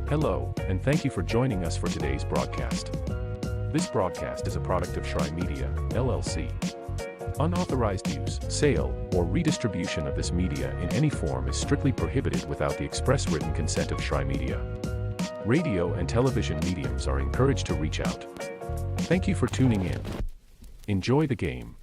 Hello, and thank you for joining us for today's broadcast. This broadcast is a product of Shry Media, LLC. Unauthorized use, sale, or redistribution of this media in any form is strictly prohibited without the express written consent of Shry Media. Radio and television mediums are encouraged to reach out. Thank you for tuning in. Enjoy the game.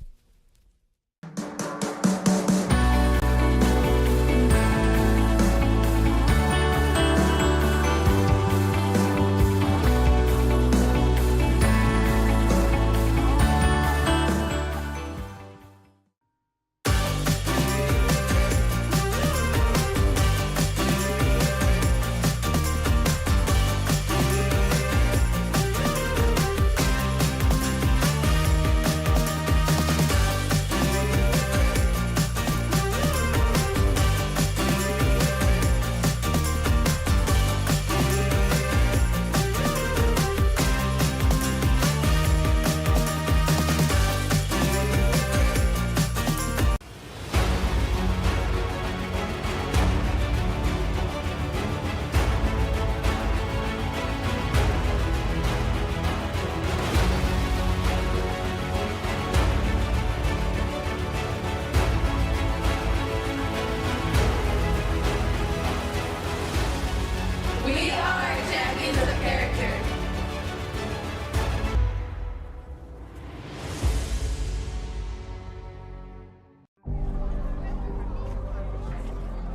We are champions of character.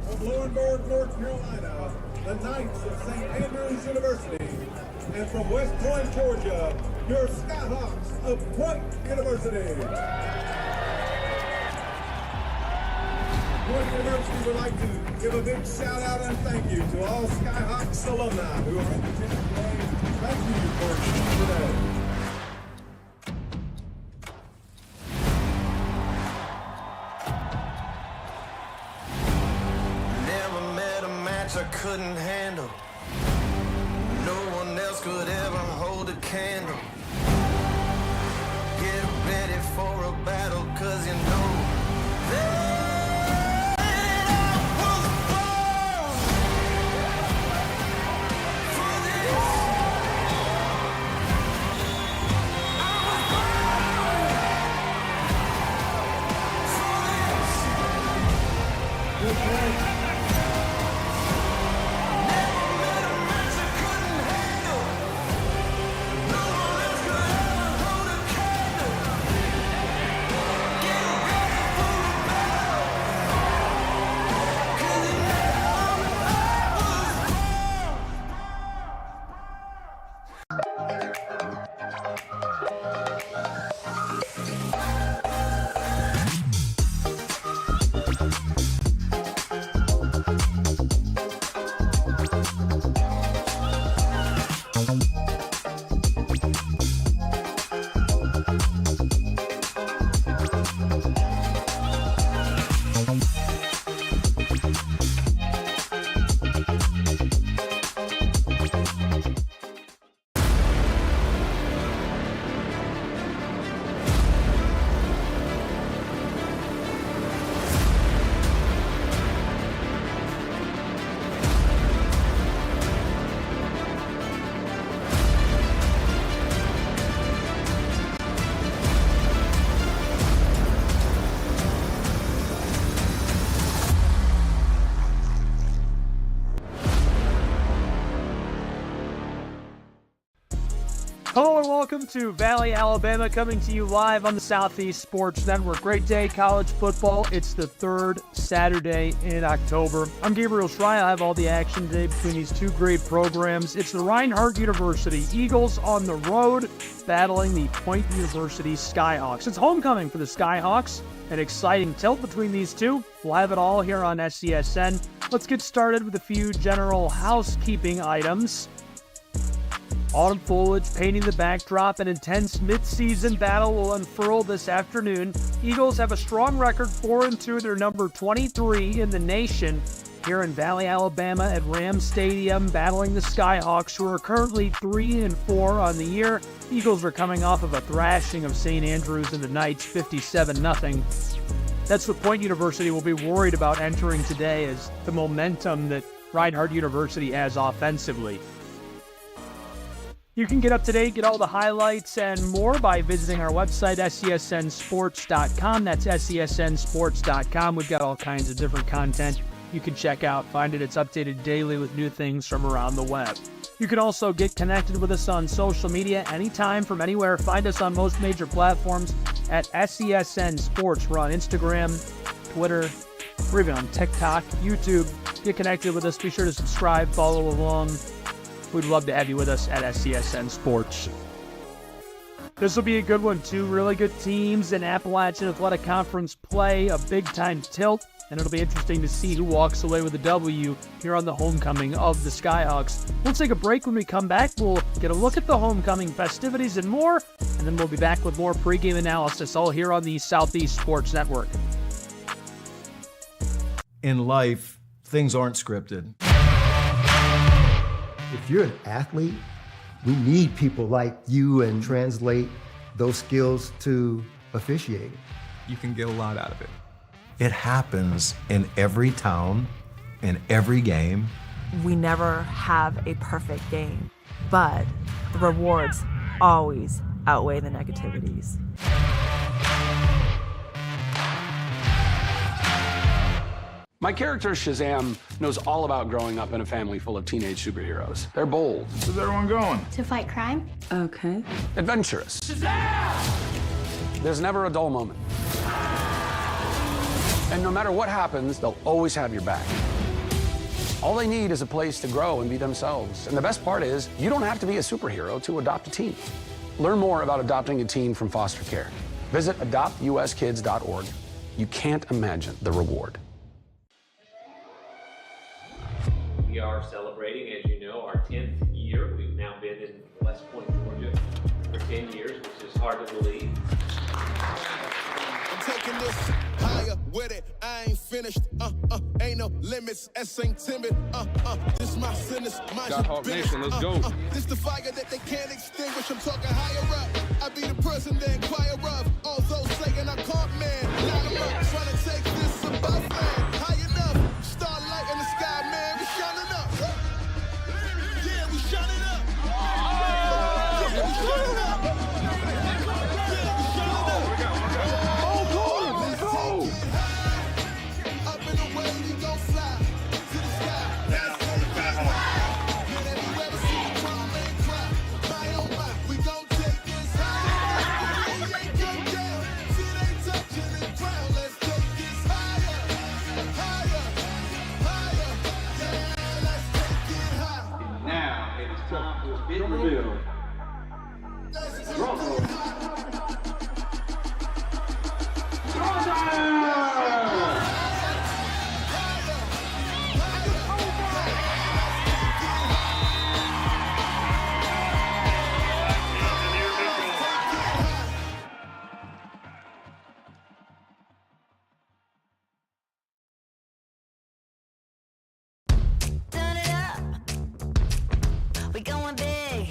From Laurinburg, North Carolina, the Knights of St. Andrews University, and from West Point, Georgia, your Skyhawks of Point University. Point University would like to give a big shout out and thank you to all Skyhawks alumni who are in attendance today. Thank you for coming today. Never met a match I couldn't handle. No one else could ever hold a candle. Get ready for a battle, 'cause you know that Hello and welcome to Valley, Alabama, coming to you live on the Southeast Sports Network. Great day, college football. It's the third Saturday in October. I'm Gabriel Shry. I have all the action today between these two great programs. It's the Reinhardt University Eagles on the road, battling the Point University Skyhawks. It's homecoming for the Skyhawks. an exciting tilt between these two. We'll have it all here on SCSN. Let's get started with a few general housekeeping items. Autumn foliage painting the backdrop. An intense mid-season battle will unfurl this afternoon. Eagles have a strong record, 4-2. They're number 23 in the nation here in Valley, Alabama at Ram Stadium, battling the Skyhawks, who are currently 3-4 on the year. Eagles are coming off of a thrashing of St. Andrews and the Knights, 57-0. That's what Point University will be worried about entering today, is the momentum that Reinhardt University has offensively. You can get up to date, get all the highlights and more by visiting our website, scsnsports.com. That's scsnsports.com. We've got all kinds of different content you can check out. Find it. It's updated daily with new things from around the web. You can also get connected with us on social media anytime from anywhere. Find us on most major platforms at SCSN Sports. We're on Instagram, Twitter, we're even on TikTok, YouTube. Get connected with us. Be sure to subscribe, follow along. We'd love to have you with us at SCSN Sports. This will be a good one, too. Really good teams in Appalachian Athletic Conference play, a big-time tilt, and it'll be interesting to see who walks away with a W here on the homecoming of the Skyhawks. We'll take a break. When we come back, we'll get a look at the homecoming festivities and more, and then we'll be back with more pregame analysis, all here on the Southeast Sports Network. In life, things aren't scripted. If you're an athlete, we need people like you and translate those skills to officiating. You can get a lot out of it. It happens in every town, in every game. We never have a perfect game, but the rewards always outweigh the negativities. My character, Shazam, knows all about growing up in a family full of teenage superheroes. They're bold. Where's everyone going? To fight crime? Okay. Adventurous. Shazam! There's never a dull moment. And no matter what happens, they'll always have your back. All they need is a place to grow and be themselves. And the best part is, you don't have to be a superhero to adopt a teen. Learn more about adopting a teen from foster care. Visit adoptuskids.org. You can't imagine the reward. We are celebrating, as you know, our 10th year. We've now been in West Point, Georgia for 10 years, which is hard to believe. I'm taking this higher with it. I ain't finished. Ain't no limits. S ain't timid. This my sentence. My Skyhawk Nation, let's go. This the fire that they can't extinguish. I'm talking higher up. I be the person they inquire of. All those saying I can't, man. Line 'em up. Trying to take this above land. High enough. Starlight in the sky, man. We shining up. Yeah, we shining up. Yeah, we shining up. Yeah, we shining up. Let's take it high. Up and away, we gon' fly to the sky. Let's take it high. Get everywhere to see the drama and cry. My oh my, we gon' take this high. We ain't come down. See they touching the ground. Let's take this higher, higher, higher. Yeah, let's take it high. Now it is time for a big reveal. Let's take it high. Turn it up. We going big.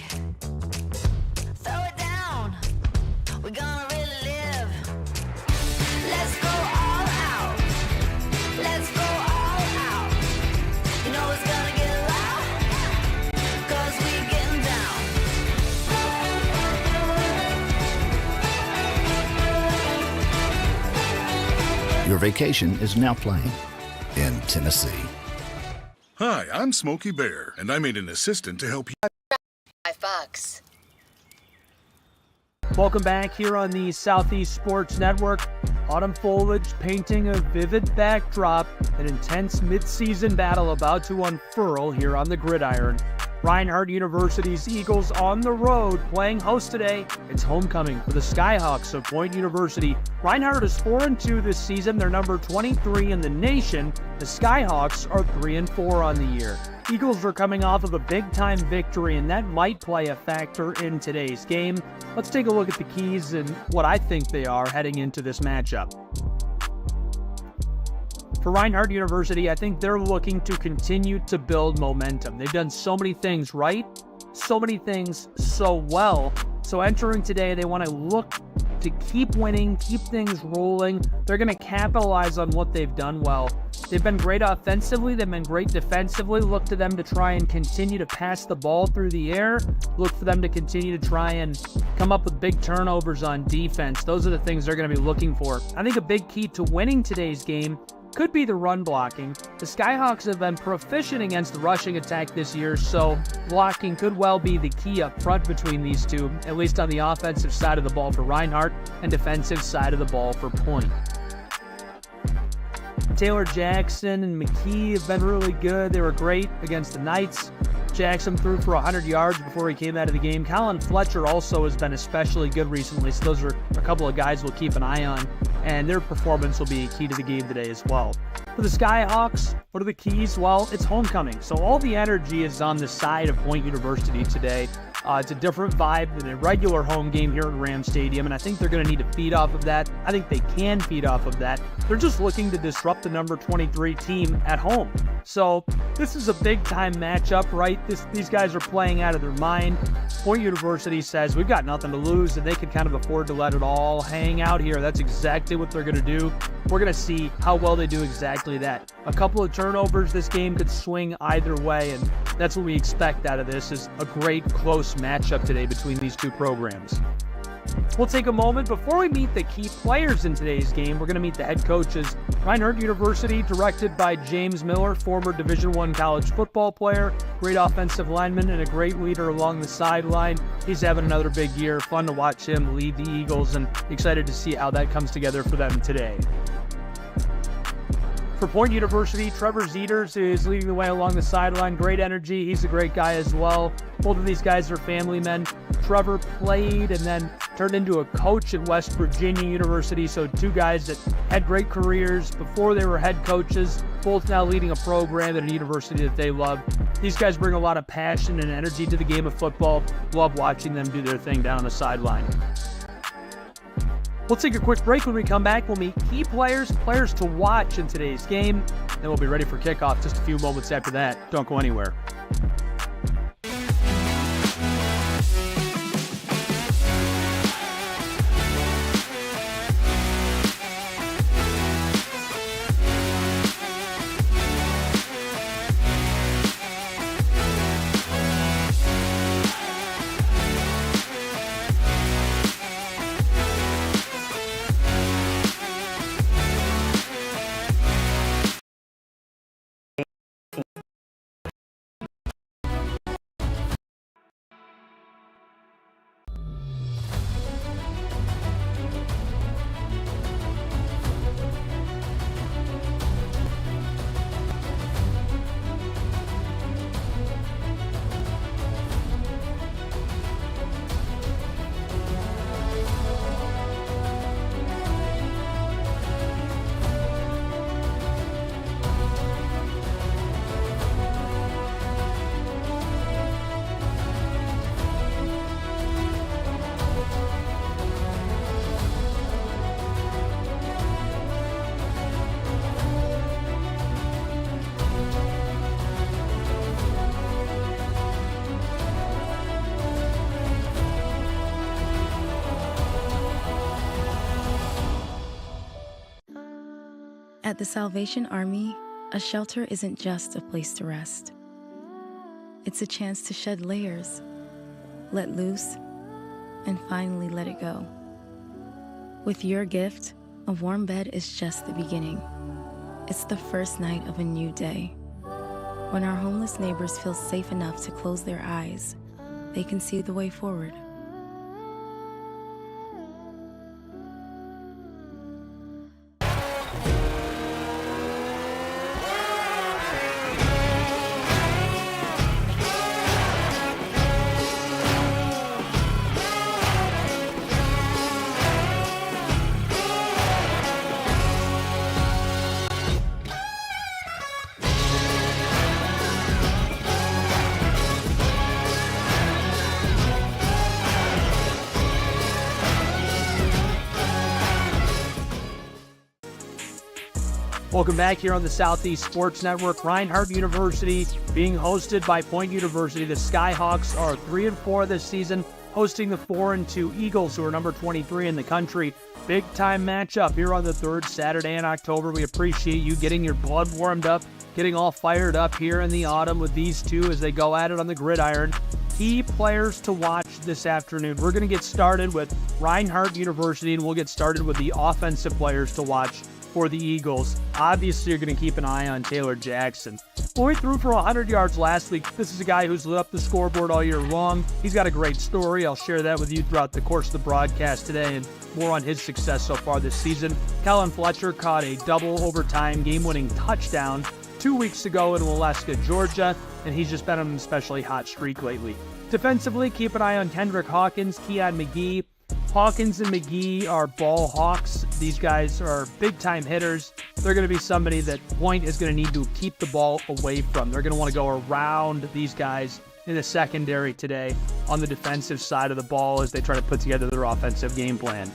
Throw it down. We gonna really live. Let's go all out. Let's go all out. You know it's gonna get loud. 'Cause we getting down. Your vacation is now playing in Tennessee. Hi, I'm Smokey Bear, and I made an assistant to help you. $5. Welcome back here on the Southeast Sports Network. Autumn foliage painting a vivid backdrop, an intense mid-season battle about to unfurl here on the gridiron. Reinhardt University's Eagles on the road playing host today. It's homecoming for the Skyhawks of Point University. Reinhardt is 4-2 this season. They're number 23 in the nation. The Skyhawks are 3-4 on the year. Eagles are coming off of a big-time victory, and that might play a factor in today's game. Let's take a look at the keys and what I think they are heading into this matchup. For Reinhardt University, I think they're looking to continue to build momentum. They've done so many things right, so many things so well. So entering today, they want to look to keep winning, keep things rolling. They're going to capitalize on what they've done well. They've been great offensively. They've been great defensively. Look to them to try and continue to pass the ball through the air. Look for them to continue to try and come up with big turnovers on defense. Those are the things they're going to be looking for. I think a big key to winning today's game could be the run blocking. The Skyhawks have been proficient against the rushing attack this year, so blocking could well be the key up front between these two, at least on the offensive side of the ball for Reinhardt and defensive side of the ball for Point. Taylor Jackson and McKee have been really good. They were great against the Knights. Jackson threw for 100 yards before he came out of the game. Colin Fletcher also has been especially good recently, so those are a couple of guys we'll keep an eye on, and their performance will be key to the game today as well. For the Skyhawks, what are the keys? Well, it's homecoming, so all the energy is on the side of Point University today. It's a different vibe than a regular home game here at Ram Stadium, and I think they're going to need to feed off of that. I think they can feed off of that. They're just looking to disrupt the number 23 team at home. So this is a big-time matchup, right? These guys are playing out of their mind. Point University says, we've got nothing to lose, and they can kind of afford to let it all hang out here. That's exactly what they're going to do. We're going to see how well they do exactly that. A couple of turnovers, this game could swing either way, and that's what we expect out of this, is a great, close matchup today between these two programs. We'll take a moment before we meet the key players in today's game. We're going to meet the head coaches. Reinhardt University, directed by James Miller, former Division I college football player, great offensive lineman, and a great leader along the sideline. He's having another big year. Fun to watch him lead the Eagles, and excited to see how that comes together for them today. For Point University, Trevor Zeters is leading the way along the sideline. Great energy. He's a great guy as well. Both of these guys are family men. Trevor played and then turned into a coach at West Virginia University. So two guys that had great careers before they were head coaches, both now leading a program at a university that they love. These guys bring a lot of passion and energy to the game of football. Love watching them do their thing down on the sideline. We'll take a quick break. When we come back, we'll meet key players to watch in today's game. Then we'll be ready for kickoff just a few moments after that. Don't go anywhere. At the Salvation Army, a shelter isn't just a place to rest. It's a chance to shed layers, let loose, and finally let it go. With your gift, a warm bed is just the beginning. It's the first night of a new day. When our homeless neighbors feel safe enough to close their eyes, they can see the way forward. Welcome back here on the Southeast Sports Network. Reinhardt University being hosted by Point University. The Skyhawks are 3-4 this season, hosting the 4-2 Eagles, who are number 23 in the country. Big time matchup here on the third Saturday in October. We appreciate you getting your blood warmed up, getting all fired up here in the autumn with these two as they go at it on the gridiron. Key players to watch this afternoon. We're going to get started with Reinhardt University, and we'll get started with the offensive players to watch for the Eagles. Obviously, you're going to keep an eye on Taylor Jackson. Boy threw for 100 yards last week. This is a guy who's lit up the scoreboard all year long. He's got a great story. I'll share that with you throughout the course of the broadcast today and more on his success so far this season. Kellen Fletcher caught a double overtime game-winning touchdown 2 weeks ago in Waleska, Georgia, and he's just been on an especially hot streak lately. Defensively, keep an eye on Kendrick Hawkins, Keon McGee. Hawkins and McGee are ball hawks. These guys are big-time hitters. They're going to be somebody that Point is going to need to keep the ball away from. They're going to want to go around these guys in the secondary today on the defensive side of the ball as they try to put together their offensive game plan.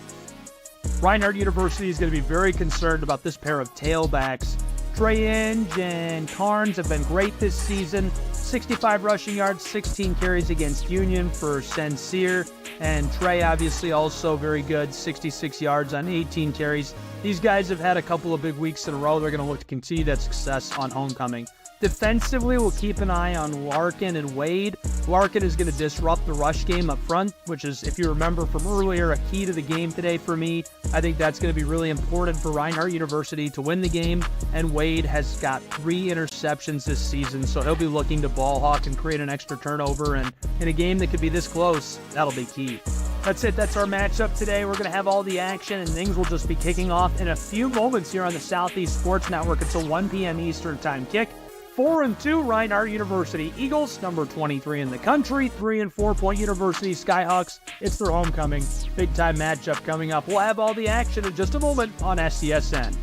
Reinhardt University is going to be very concerned about this pair of tailbacks. Trey Inge and Carnes have been great this season. 65 rushing yards, 16 carries against Union for Sincere. And Trey obviously also very good, 66 yards on 18 carries. These guys have had a couple of big weeks in a row. They're going to look to continue that success on homecoming. Defensively, we'll keep an eye on Larkin and Wade. Larkin is going to disrupt the rush game up front, which is, if you remember from earlier, a key to the game today for me. I think that's going to be really important for Reinhardt University to win the game, and Wade has got 3 interceptions this season, so he'll be looking to ball hawk and create an extra turnover, and in a game that could be this close, that'll be key. That's it. That's our matchup today. We're going to have all the action, and things will just be kicking off in a few moments here on the Southeast Sports Network. It's a 1 p.m. Eastern Time kick. 4-2 Reinhardt University Eagles, number 23 in the country. 3-4 Point University Skyhawks. It's their homecoming. Big time matchup coming up. We'll have all the action in just a moment on SCSN.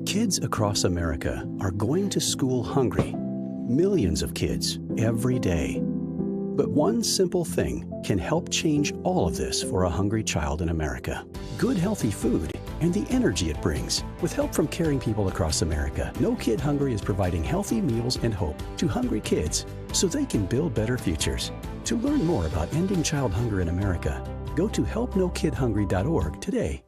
Kids across America are going to school hungry. Millions of kids every day. But one simple thing can help change all of this for a hungry child in America. Good, healthy food and the energy it brings. With help from caring people across America, No Kid Hungry is providing healthy meals and hope to hungry kids so they can build better futures. To learn more about ending child hunger in America, go to helpnokidhungry.org today.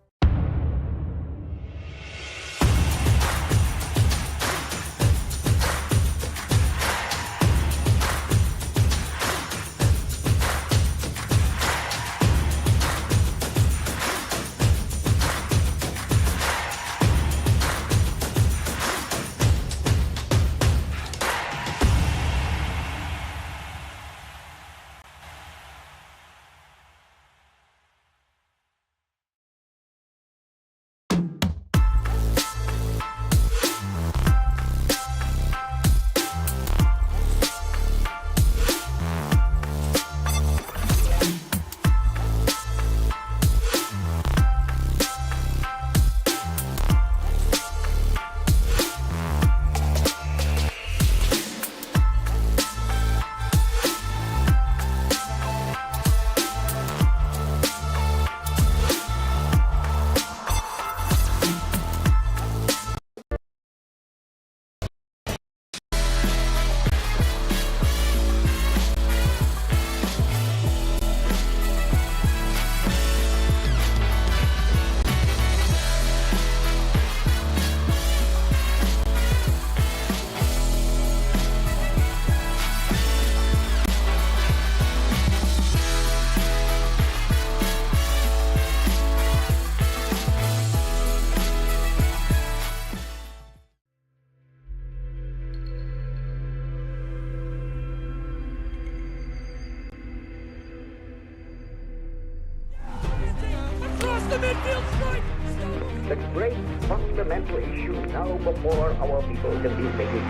The great fundamental issue now before our people can be making it.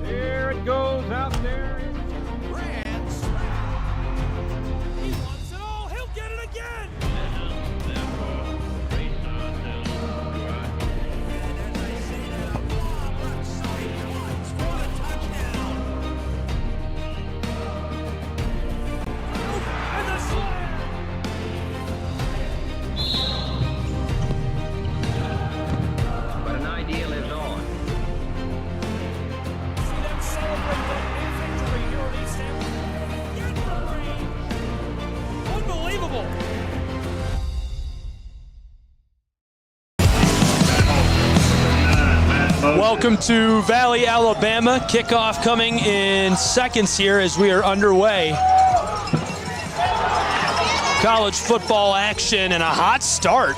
There it goes out there. He wants it all. He'll get it again. And the slide. Welcome to Valley, Alabama. Kickoff coming in seconds here as we are underway. College football action and a hot start.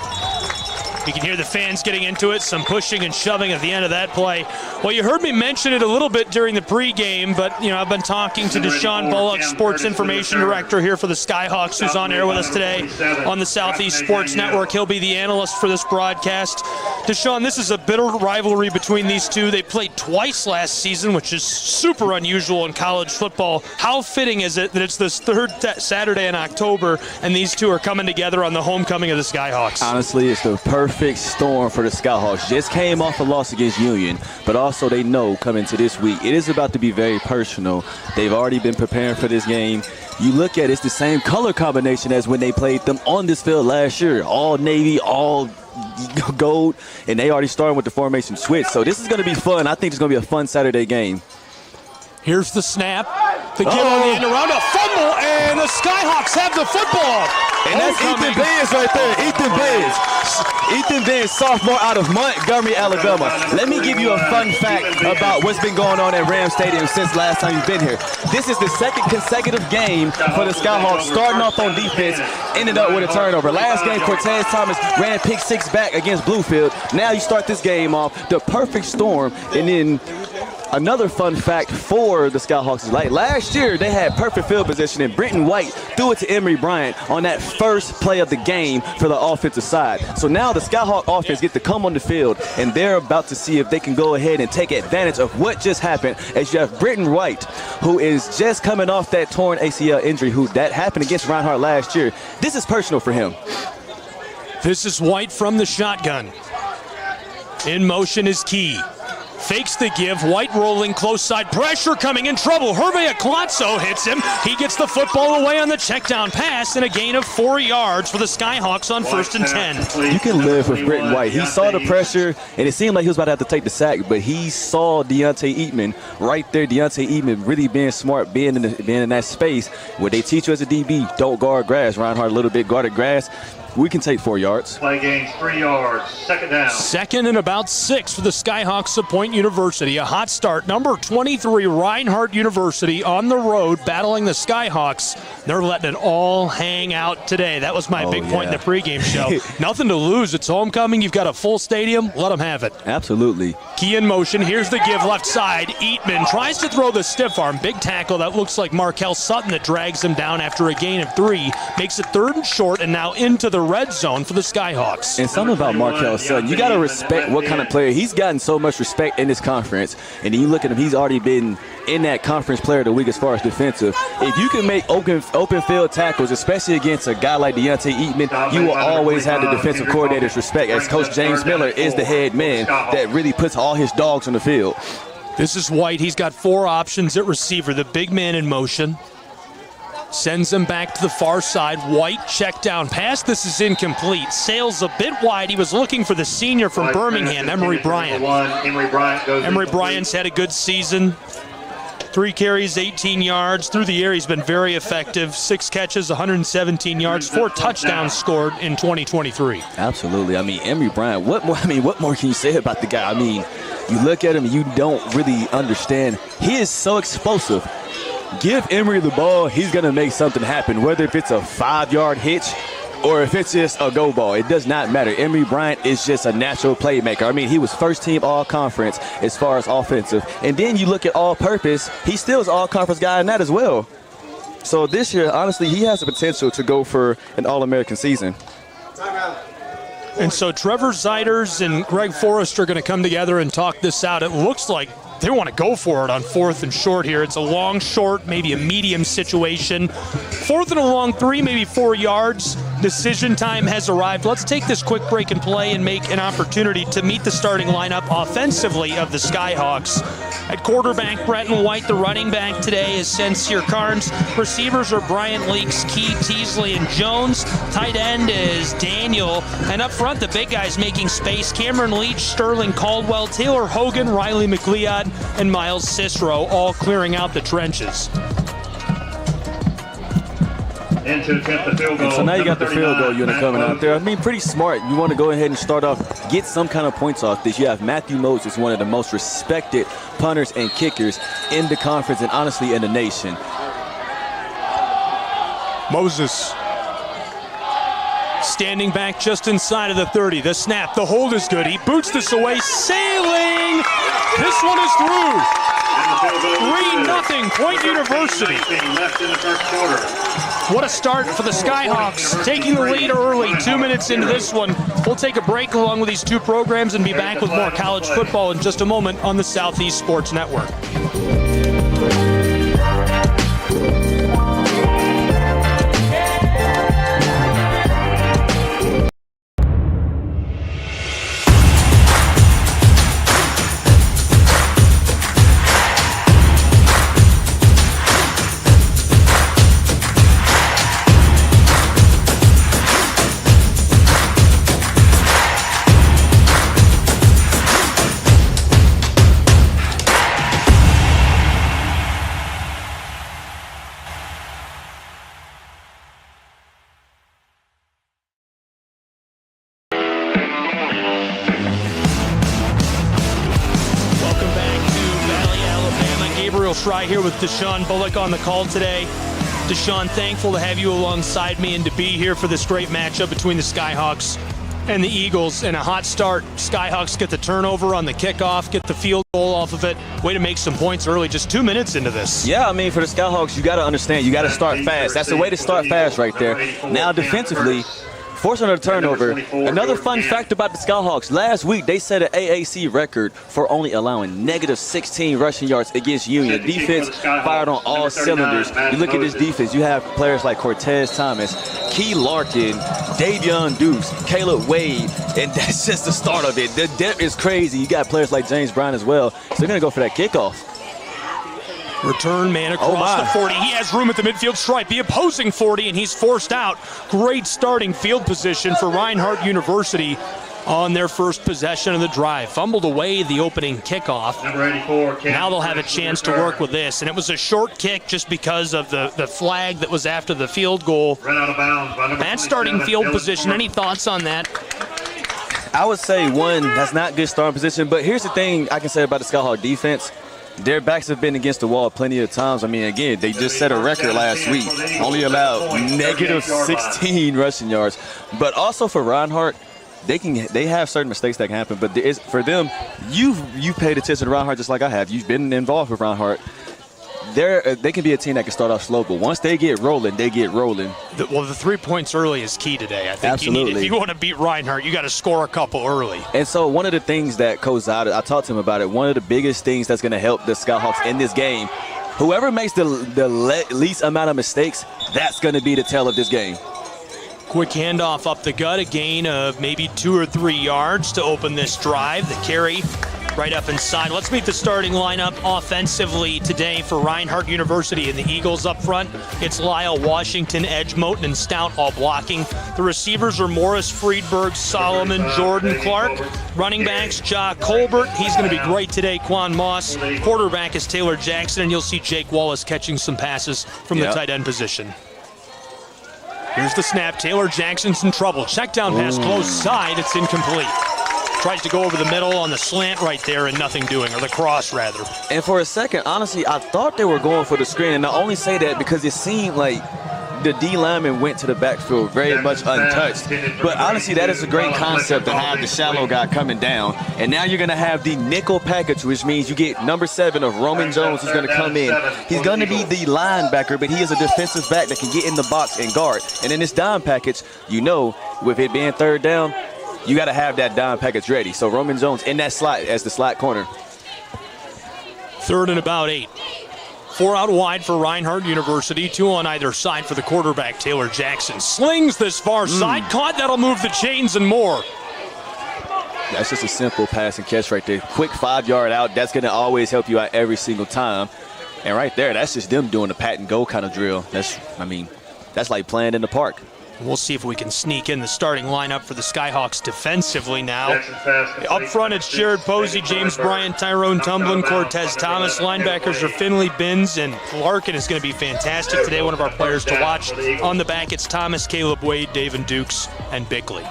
You can hear the fans getting into it, some pushing and shoving at the end of that play. Well, you heard me mention it a little bit during the pregame, but I've been talking to Deshaun Bullock, Sports Information Director here for the Skyhawks, who's on air with us today on the Southeast Sports Network. He'll be the analyst for this broadcast. Deshaun, this is a bitter rivalry between these two. They played twice last season, which is super unusual in college football. How fitting is it that it's this third Saturday in October and these two are coming together on the homecoming of the Skyhawks? Honestly, it's the perfect storm for the Skyhawks. Just came off a loss against Union, but also they know coming to this week, it is about to be very personal. They've already been preparing for this game. You look at it, it's the same color combination as when they played them on this field last year. All navy, all gold, and they already started with the formation switch. So this is going to be fun. I think it's going to be a fun Saturday game. Here's the snap. The give on the end around, a fumble, and the Skyhawks have the football. And that's Ethan Benz right there. Ethan Benz, sophomore out of Montgomery, Alabama. Let me give you a fun fact about what's been going on at Ram Stadium since last time you've been here. This is the second consecutive game for the Skyhawks, starting off on defense, ended up with a turnover. Last game, Cortez Thomas ran pick six back against Bluefield. Now you start this game off, the perfect storm, and then another fun fact for the Skyhawks is like last year they had perfect field position and Brenton White threw it to Emory Bryant on that first play of the game for the offensive side. So now the Skyhawk offense get to come on the field and they're about to see if they can go ahead and take advantage of what just happened as you have Brenton White, who is just coming off that torn ACL injury, that happened against Reinhardt last year. This is personal for him. This is White from the shotgun. In motion is Key. Fakes the give, White rolling, close side, pressure coming, in trouble. Hervé Aclazzo hits him. He gets the football away on the check down pass and a gain of 4 yards for the Skyhawks on 1st and 10. You can live with Brenton White. He saw the pressure, and it seemed like he was about to have to take the sack, but he saw Deontay Eatman right there. Deontay Eatman really being smart, being in that space where they teach you as a DB, don't guard grass. Reinhardt a little bit guarded grass. We can take 4 yards. Play gains 3 yards. Second down. Second and about 6 for the Skyhawks of Point University. A hot start. Number 23, Reinhardt University on the road battling the Skyhawks. They're letting it all hang out today. That was my big point in the pregame show. Nothing to lose. It's homecoming. You've got a full stadium. Let them have it. Absolutely. Key in motion. Here's the give left side. Eatman tries to throw the stiff arm. Big tackle. That looks like Markel Sutton that drags him down after a gain of 3. Makes it 3rd and short and now into the red zone for the Skyhawks. And something about Markel Sutton, you got to respect what kind of player. He's gotten so much respect in this conference. And then you look at him, he's already been in that conference player of the week as far as defensive. If you can make open field tackles, especially against a guy like Deontay Eatman, you will always have the defensive coordinator's respect, as Coach James Miller is the head man that really puts all his dogs on the field. This is White. He's got 4 options at receiver. The big man in motion. Sends him back to the far side. White check down pass. This is incomplete. Sails a bit wide. He was looking for the senior from Birmingham, Emory Bryant. Emory Bryant's had a good season. 3 carries, 18 yards. Through the air, he's been very effective. 6 catches, 117 yards, 4 touchdowns scored in 2023. Absolutely. I mean, Emory Bryant, what more can you say about the guy? I mean, you look at him, you don't really understand. He is so explosive. Give Emory the ball, he's going to make something happen, whether if it's a 5-yard hitch or if it's just a go ball. It does not matter. Emory Bryant is just a natural playmaker. I mean, he was first team all-conference as far as offensive. And then you look at all-purpose, he still is all-conference guy in that as well. So this year, honestly, he has the potential to go for an All-American season. And so Trevor Zeiders and Greg Forrest are going to come together and talk this out. It looks like they want to go for it on 4th and short here. It's a long, short, maybe a medium situation. 4th and a long 3, maybe 4 yards. Decision time has arrived. Let's take this quick break and play and make an opportunity to meet the starting lineup offensively of the Skyhawks. At quarterback, Brenton White. The running back today is Sincere Carnes. Receivers are Bryant Leaks, Key, Teasley, and Jones. Tight end is Daniel. And up front, the big guys making space. Cameron Leach, Sterling Caldwell, Taylor Hogan, Riley McLeod, and Miles Cicero, all clearing out the trenches. In to attempt the field goal. And so now you got the field goal unit coming out there. I mean, pretty smart. You want to go ahead and start off, get some kind of points off this. You have Matthew Moses, one of the most respected punters and kickers in the conference and honestly in the nation. Moses standing back just inside of the 30. The snap, the hold is good. He boots this away, sailing. This one is through. 3-0, Point University. What a start for the Skyhawks, taking the lead early, 2 minutes into this one. We'll take a break along with these two programs and be back with more college football in just a moment on the Southeast Sports Network. Right here with Deshaun Bullock on the call today. Deshaun, thankful to have you alongside me and to be here for this great matchup between the Skyhawks and the Eagles. And a hot start. Skyhawks get the turnover on the kickoff, get the field goal off of it. Way to make some points early, just 2 minutes into this. Yeah, I mean, for the Skyhawks, you got to understand, you got to start fast. That's the way to start fast right there. Now, defensively, forcing a turnover. Another fun fact about the Skyhawks, last week they set an AAC record for only allowing -16 rushing yards against Union. Defense fired on all cylinders. You look at this defense, you have players like Cortez Thomas, Key Larkin, Davion Dukes, Caleb Wade, and that's just the start of it. The depth is crazy. You got players like James Brown as well. So they're going to go for that kickoff. Return man across the 40. He has room at the midfield stripe. The opposing 40, and he's forced out. Great starting field position for Reinhardt University on their first possession of the drive. Fumbled away the opening kickoff. Number 84, now they'll have a chance to work with this. And it was a short kick just because of the flag that was after the field goal. Run out of bounds by number Bad starting field position. Any thoughts on that? I would say, one, that's not good starting position. But here's the thing I can say about the Skyhawk defense. Their backs have been against the wall plenty of times. I mean, again, they just set a record last week. Only allowed -16 rushing yards. But also for Reinhardt, they have certain mistakes that can happen. But for them, you've paid attention to Reinhardt just like I have. You've been involved with Reinhardt. They can be a team that can start off slow, but once they get rolling, they get rolling. The 3 points early is key today. I think Absolutely. if you want to beat Reinhardt, you got to score a couple early. And so one of the things that Coach Zada, I talked to him about it, one of the biggest things that's going to help the Skyhawks in this game, whoever makes the least amount of mistakes, that's going to be the tell of this game. Quick handoff up the gut, a gain of maybe 2 or 3 yards to open this drive. The carry right up inside. Let's meet the starting lineup offensively today for Reinhardt University. And the Eagles up front, it's Lyle Washington, Edge Moten, and Stout all blocking. The receivers are Morris Friedberg, Solomon, Jordan Clark. Running backs, Ja Colbert. He's going to be great today. Quan Moss. Quarterback is Taylor Jackson. And you'll see Jake Wallace catching some passes from the tight end position. Here's the snap. Taylor Jackson's in trouble. Check down pass close side. It's incomplete. Tries to go over the middle on the slant right there and nothing doing, or the cross rather. And for a second, honestly, I thought they were going for the screen. And I only say that because it seemed like the D lineman went to the backfield very much untouched. But honestly, that is a great concept to have the shallow guy coming down. And now you're going to have the nickel package, which means you get number 7 of Roman Jones, who's going to come in. He's going to be the linebacker, but he is a defensive back that can get in the box and guard. And in this dime package, you know, with it being third down, you got to have that dime package ready. So Roman Jones in that slot as the slot corner. 3rd and about 8. 4 out wide for Reinhardt University. 2 on either side for the quarterback, Taylor Jackson. Slings this far side. Caught. That'll move the chains and more. That's just a simple pass and catch right there. Quick 5-yard out. That's going to always help you out every single time. And right there, that's just them doing a pat and go kind of drill. That's like playing in the park. We'll see if we can sneak in the starting lineup for the Skyhawks defensively now. Up front, it's Jared Posey, James Bryant, Tyrone Tumblin, Cortez Thomas. Linebackers are Finley Binns, and Larkin is going to be fantastic today, one of our players to watch. On the back, it's Thomas, Caleb Wade, David Dukes, and Bickley.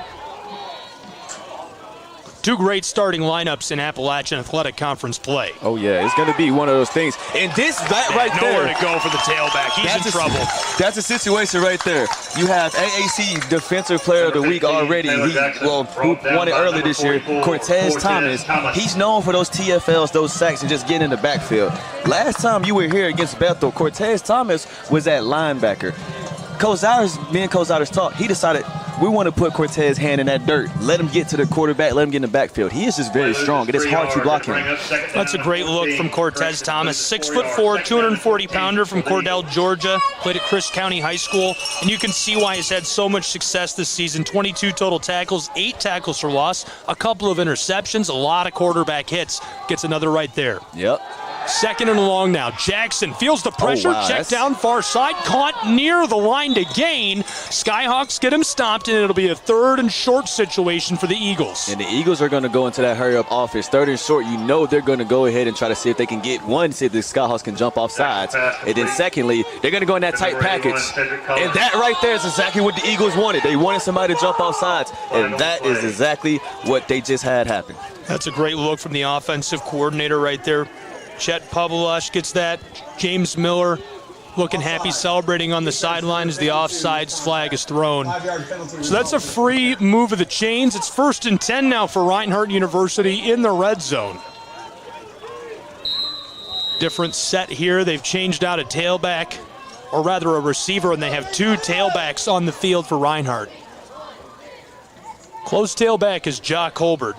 Two great starting lineups in Appalachian Athletic Conference play. Oh, yeah, it's going to be one of those things. And that right there. Nowhere to go for the tailback. He's in trouble. That's a situation right there. You have AAC Defensive Player of the Week already. Who won it earlier this year, Cortez Thomas. He's known for those TFLs, those sacks, and just getting in the backfield. Last time you were here against Bethel, Cortez Thomas was at linebacker. Me and Coach Zotter's talk, he decided we want to put Cortez's hand in that dirt. Let him get to the quarterback, let him get in the backfield. He is just very strong. It is hard to block him. That's a great look from Cortez Thomas. 6'4", 240-pounder from Cordell, Georgia. Played at Chris County High School. And you can see why he's had so much success this season. 22 total tackles, 8 tackles for loss, a couple of interceptions, a lot of quarterback hits. Gets another right there. Yep. Second and long now. Jackson feels the pressure. Check down far side. Caught near the line to gain. Skyhawks get him stopped, and it'll be a 3rd and short situation for the Eagles. And the Eagles are going to go into that hurry-up offense. 3rd and short, you know they're going to go ahead and try to see if they can get one, see if the Skyhawks can jump off sides. And then secondly, they're going to go in that tight package. And that right there is exactly what the Eagles wanted. They wanted somebody to jump off sides. And that is exactly what they just had happen. That's a great look from the offensive coordinator right there. Chet Pavlash gets that. James Miller looking happy, celebrating on the sideline as the offsides flag is thrown. So that's a free move of the chains. It's 1st and 10 now for Reinhardt University in the red zone. Different set here. They've changed out a tailback, or rather a receiver, and they have 2 tailbacks on the field for Reinhardt. Close tailback is Jock Holbert.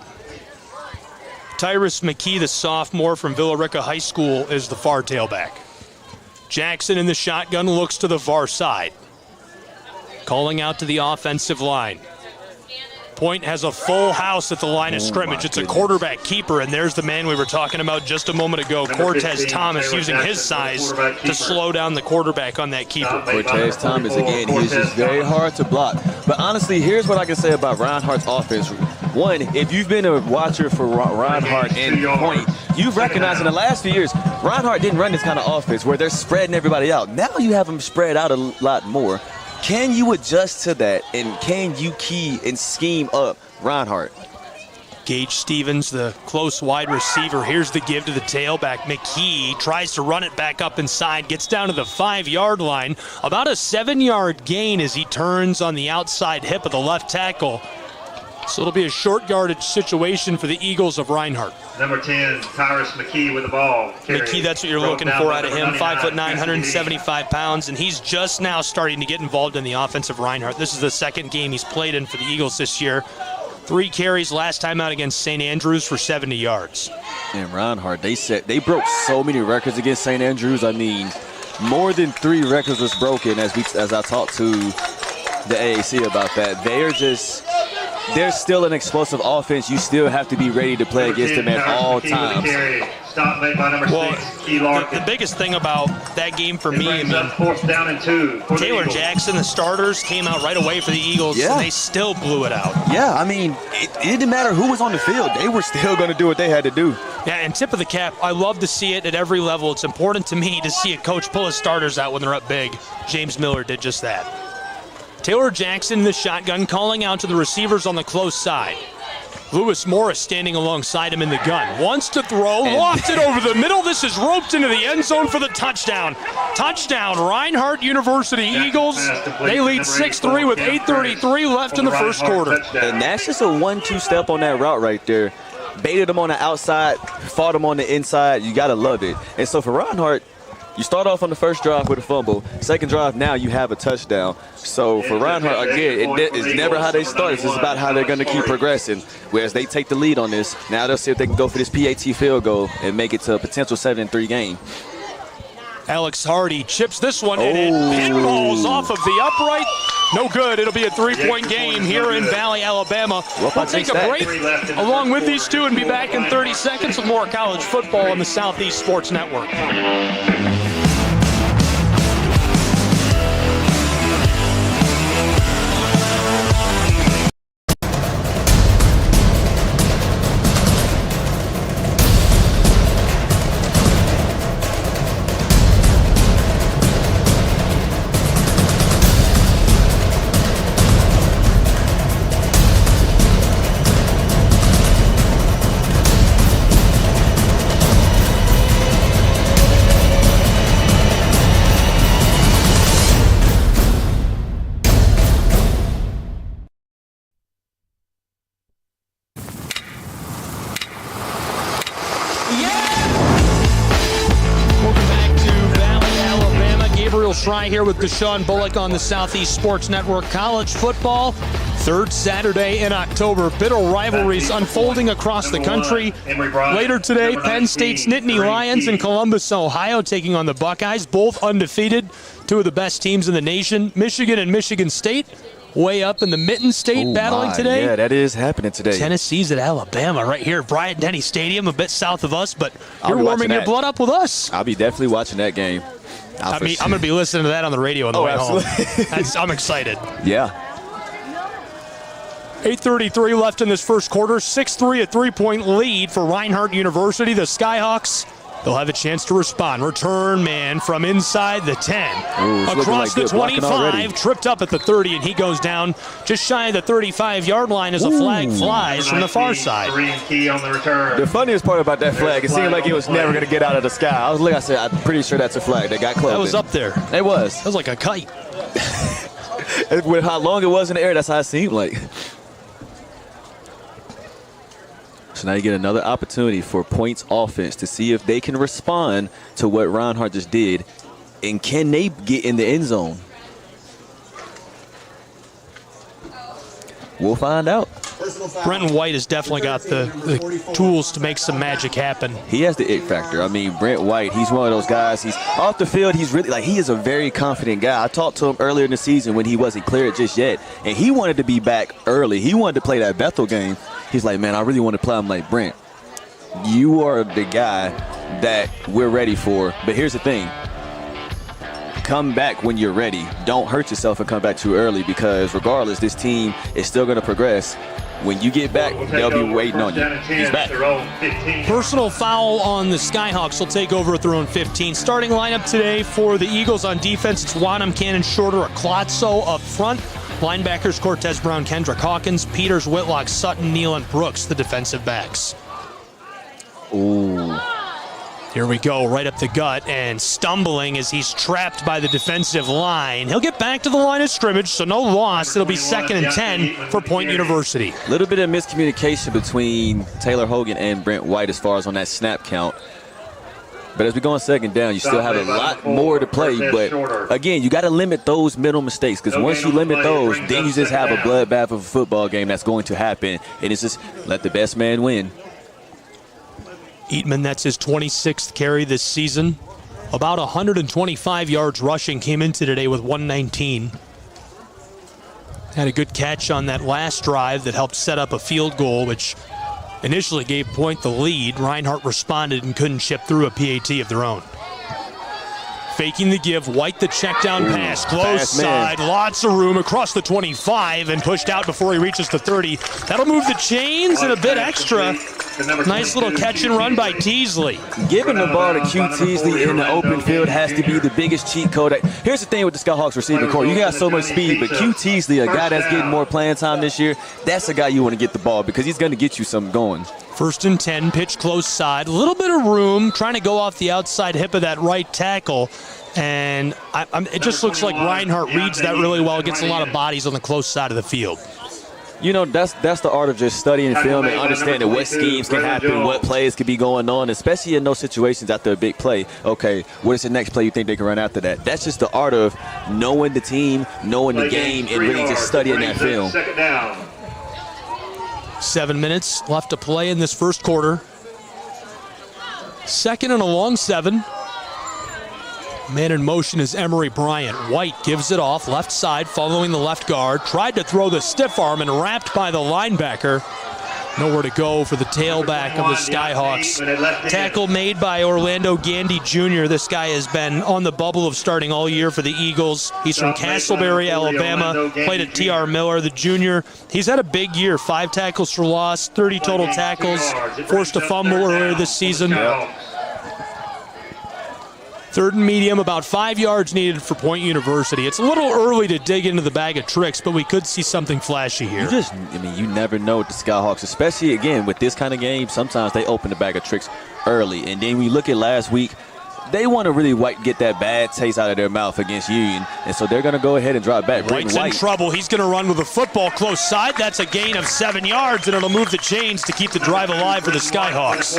Tyrus McKee, the sophomore from Villa Rica High School, is the far tailback. Jackson in the shotgun looks to the far side. Calling out to the offensive line. Point has a full house at the line of scrimmage. It's a quarterback keeper, and there's the man we were talking about just a moment ago, Cortez Thomas, using his size to slow down the quarterback on that keeper. Cortez Thomas, again, he's just very hard to block. But honestly, here's what I can say about Reinhardt's offense. One, if you've been a watcher for Reinhardt and Point, you've recognized in the last few years, Reinhardt didn't run this kind of offense where they're spreading everybody out. Now you have them spread out a lot more. Can you adjust to that, and can you key and scheme up Reinhardt? Gage Stevens, the close wide receiver. Here's the give to the tailback. McKee tries to run it back up inside, gets down to the 5-yard line. About a 7-yard gain as he turns on the outside hip of the left tackle. So it'll be a short yardage situation for the Eagles of Reinhardt. Number 10, Tyrus McKee with the ball. McKee, that's what you're looking for out of him. 5'9", 175 pounds, and he's just now starting to get involved in the offense of Reinhardt. This is the 2nd game he's played in for the Eagles this year. 3 carries last time out against St. Andrews for 70 yards. And Reinhardt, they broke so many records against St. Andrews. I mean, more than 3 records was broken as I talked to the AAC about that. They're still an explosive offense. You still have to be ready to play against them at all times. Stop made by number 6, Key Larkin. The biggest thing about that game for me, I mean, 4th down and 2. Taylor Jackson, the starters, came out right away for the Eagles, and they still blew it out. Yeah, I mean, it didn't matter who was on the field. They were still going to do what they had to do. Yeah, and tip of the cap, I love to see it at every level. It's important to me to see a coach pull his starters out when they're up big. James Miller did just that. Taylor Jackson in the shotgun, calling out to the receivers on the close side. Lewis Morris standing alongside him in the gun. Wants to throw, lofts it over the middle. This is roped into the end zone for the touchdown. Touchdown, Reinhardt University Eagles. They lead 6-3 with 8:33 left in the first quarter. And that's just a 1-2 step on that route right there. Baited him on the outside, fought him on the inside. You got to love it. And so for Reinhardt, you start off on the first drive with a fumble. Second drive, now you have a touchdown. So for Reinhardt, again, it's never how they start. It's just about how they're going to keep progressing. Whereas they take the lead on this, now they'll see if they can go for this PAT field goal and make it to a potential 7-3 game. Alex Hardy chips this one, and it pinballs off of the upright. No good. It'll be a 3-point game here in Valley, Alabama. We'll take a break along with these two and be back in 30 seconds with more college football on the Southeast Sports Network. Schry here with Deshaun Bullock on the Southeast Sports Network. College football, third Saturday in October. Bitter rivalries unfolding across the country. Later today, Penn State's Nittany Lions in Columbus, Ohio, taking on the Buckeyes, both undefeated, two of the best teams in the nation. Michigan and Michigan State way up in the Mitten State battling today. Yeah, that is happening today. Tennessee's at Alabama right here at Bryant-Denny Stadium, a bit south of us, but you're warming your blood up with us. I'll be definitely watching that game. I'm going to be listening to that on the radio on the way home. I'm excited. Yeah. 8:33 left in this first quarter. 6-3, a three-point lead for Reinhardt University. The Skyhawks, they'll have a chance to respond. Return man from inside the 10. Across the 25, tripped up at the 30, and he goes down just shy of the 35-yard line as a flag flies from the far side. The funniest part about that flag, it seemed like it was never going to get out of the sky. I was looking, I said, I'm pretty sure that's a flag that got close. That was up there. It was. That was like a kite. With how long it was in the air, that's how it seemed like. So now you get another opportunity for points offense to see if they can respond to what Reinhardt just did. And can they get in the end zone? We'll find out. Brenton White has definitely got the tools to make some magic happen. He has the it factor. I mean, Brent White, he's one of those guys. He's off the field. He's really he is a very confident guy. I talked to him earlier in the season when he wasn't cleared just yet, and he wanted to be back early. He wanted to play that Bethel game. He's like, man, I really want to play. I'm like, Brent, you are the guy that we're ready for. But here's the thing. Come back when you're ready. Don't hurt yourself and come back too early, because regardless, this team is still going to progress. When you get back, they'll be waiting on you. He's back. Personal foul on the Skyhawks. Will take over at their own 15. Starting lineup today for the Eagles on defense. It's Wadham, Cannon, Shorter, Klotso up front. Linebackers, Cortez Brown, Kendrick Hawkins, Peters, Whitlock, Sutton, Neal, and Brooks, the defensive backs. Ooh. Here we go, right up the gut, and stumbling as he's trapped by the defensive line. He'll get back to the line of scrimmage, so no loss. It'll be 2nd and 10 for Point University. A little bit of miscommunication between Taylor Hogan and Brent White as far as on that snap count. But as we go on 2nd down, you still have a lot more to play. But, again, you got to limit those middle mistakes, because once you limit those, then you just have a bloodbath of a football game that's going to happen. And it's just let the best man win. Eatman, that's his 26th carry this season. About 125 yards rushing, came into today with 119. Had a good catch on that last drive that helped set up a field goal, which initially gave Point the lead. Reinhardt responded and couldn't chip through a PAT of their own. Faking the give, White the check down pass, close side, lots of room across the 25 and pushed out before he reaches the 30. That'll move the chains and a bit extra. Nice little catch and run by Teasley. Giving the ball to Q Teasley in the open field has to be the biggest cheat code. Here's the thing with the Skyhawks receiving core. You got so much speed, but Q Teasley, a guy that's getting more playing time this year, that's a guy you want to get the ball, because he's going to get you something going. 1st and 10, pitch close side. A little bit of room, trying to go off the outside hip of that right tackle. And it just looks like Reinhardt reads that really well, gets a lot of bodies on the close side of the field. You know, that's the art of just studying film and understanding what schemes can happen, what plays could be going on, especially in those situations after a big play. Okay, what is the next play you think they can run after that? That's just the art of knowing the team, knowing the game, and really just studying that film. 7 minutes left to play in this first quarter. 2nd and a long 7. Man in motion is Emory Bryant. White gives it off, left side, following the left guard. Tried to throw the stiff arm and wrapped by the linebacker. Nowhere to go for the tailback of the Skyhawks. Tackle made by Orlando Gandy Jr. This guy has been on the bubble of starting all year for the Eagles. He's from Castleberry, Alabama. Played at T.R. Miller, the junior. He's had a big year. 5 tackles for loss, 30 total tackles. Forced a fumble earlier this season. 3rd and medium, about 5 yards needed for Point University. It's a little early to dig into the bag of tricks, but we could see something flashy here. You never know with the Skyhawks, especially, again, with this kind of game. Sometimes they open the bag of tricks early. And then we look at last week, they want to really get that bad taste out of their mouth against Union, and so they're going to go ahead and drop back. White's in trouble. He's going to run with the football close side. That's a gain of 7 yards, and it'll move the chains to keep the drive alive for the Skyhawks.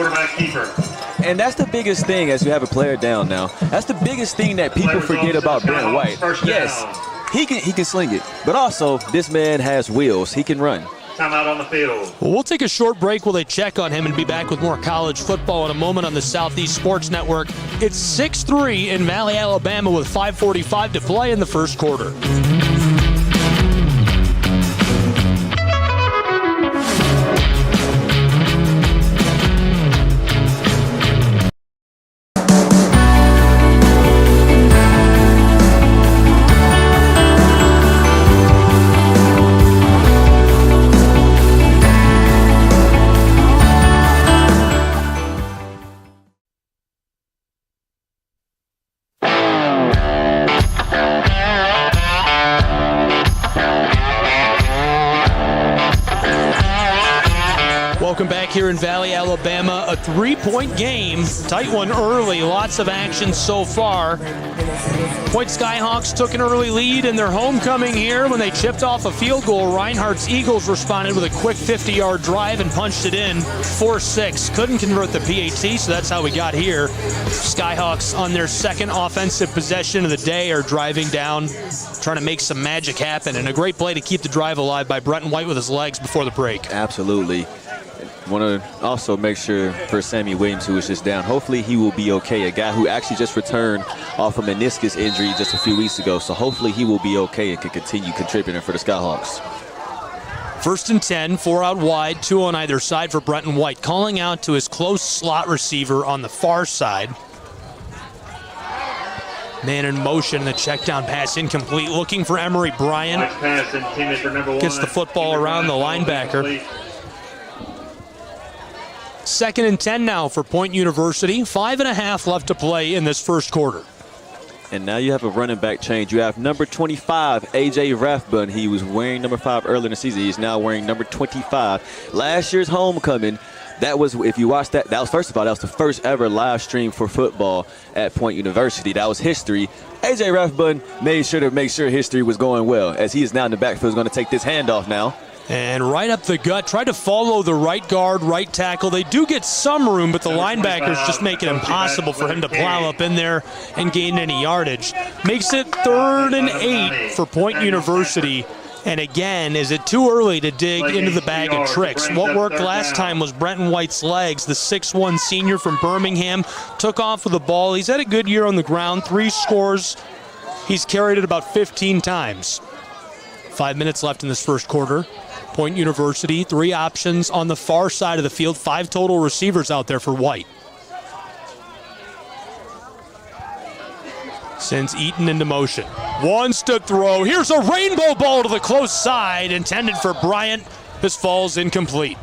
And that's the biggest thing as you have a player down now. That's the biggest thing that people forget about Brent White. Yes, he can sling it, but also this man has wheels. He can run. Timeout on the field. Well, we'll take a short break while they check on him and be back with more college football in a moment on the Southeast Sports Network. It's 6-3 in Valley, Alabama with 5:45 to play in the first quarter. Welcome back here in Valley, Alabama. A 3-point game. Tight one early. Lots of action so far. Point Skyhawks took an early lead in their homecoming here when they chipped off a field goal. Reinhardt's Eagles responded with a quick 50-yard drive and punched it in. 4-6. Couldn't convert the PAT, so that's how we got here. Skyhawks on their second offensive possession of the day are driving down, trying to make some magic happen. And a great play to keep the drive alive by Brenton White with his legs before the break. Absolutely. Want to also make sure for Sammy Williams, who was just down, hopefully he will be okay. A guy who actually just returned off a meniscus injury just a few weeks ago, so hopefully he will be okay and can continue contributing for the Skyhawks. 1st and 10, 4 out wide, 2 on either side for Brenton White, calling out to his close slot receiver on the far side. Man in motion, the check down pass incomplete, looking for Emory Bryant. Gets the football around the linebacker. 2nd and 10 now for Point University. 5.5 left to play in this first quarter. And now you have a running back change. You have number 25, A.J. Rathbun. He was wearing number 5 earlier in the season. He's now wearing number 25. Last year's homecoming, that was, if you watched that, that was, first of all, that was the first ever live stream for football at Point University. That was history. A.J. Rathbun made sure to make sure history was going well, as he is now in the backfield. He's going to take this handoff now. And right up the gut, try to follow the right guard, right tackle. They do get some room, but the linebackers just make it impossible for him to plow up in there and gain any yardage. Makes it 3rd and 8 for Point University. And again, is it too early to dig into the bag of tricks? What worked last time was Brenton White's legs. The 6'1 senior from Birmingham took off with the ball. He's had a good year on the ground, 3 scores. He's carried it about 15 times. 5 minutes left in this first quarter. Point University, 3 options on the far side of the field, 5 total receivers out there for White. Sends Eaton into motion. Wants to throw. Here's a rainbow ball to the close side, intended for Bryant. This falls incomplete.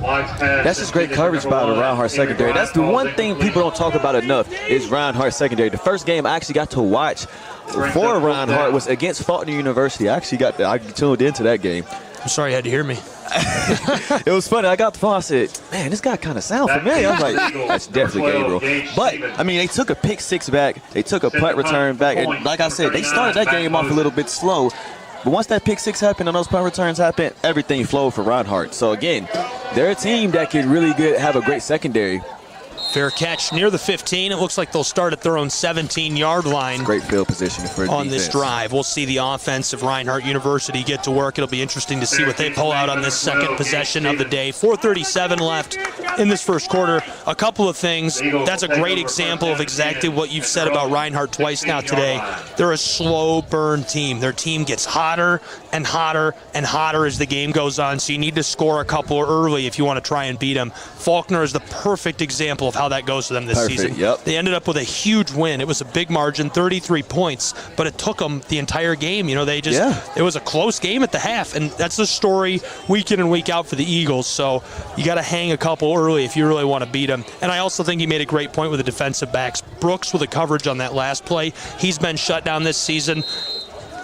That's just great coverage by the Reinhardt secondary. That's the one thing people don't talk about enough is Reinhardt secondary. The first game I actually got to watch for Reinhardt was against Faulkner University. I tuned into that game. I'm sorry you had to hear me. It was funny. I got the phone. I said, man, this guy kind of sounds familiar. I was like, that's definitely Gabriel. But, I mean, they took a pick 6 back. They took a punt return back. And like I said, they started that game off a little bit slow. But once that pick 6 happened and those punt returns happened, everything flowed for Reinhardt. So, again, they're a team that could really have a great secondary. Fair catch near the 15. It looks like they'll start at their own 17-yard line. Great field position for on this drive. We'll see the offense of Reinhardt University get to work. It'll be interesting to see what they pull out on this second possession of the day. 4:37 left in this first quarter. A couple of things. That's a great example of exactly what you've said about Reinhardt twice now today. They're a slow burn team. Their team gets hotter and hotter and hotter as the game goes on, so you need to score a couple early if you want to try and beat them. Faulkner is the perfect example of how that goes for them this season. Yep. They ended up with a huge win. It was a big margin, 33 points, but it took them the entire game. You know, it was a close game at the half, and that's the story week in and week out for the Eagles. So you got to hang a couple early if you really want to beat them. And I also think he made a great point with the defensive backs. Brooks with the coverage on that last play. He's been shut down this season.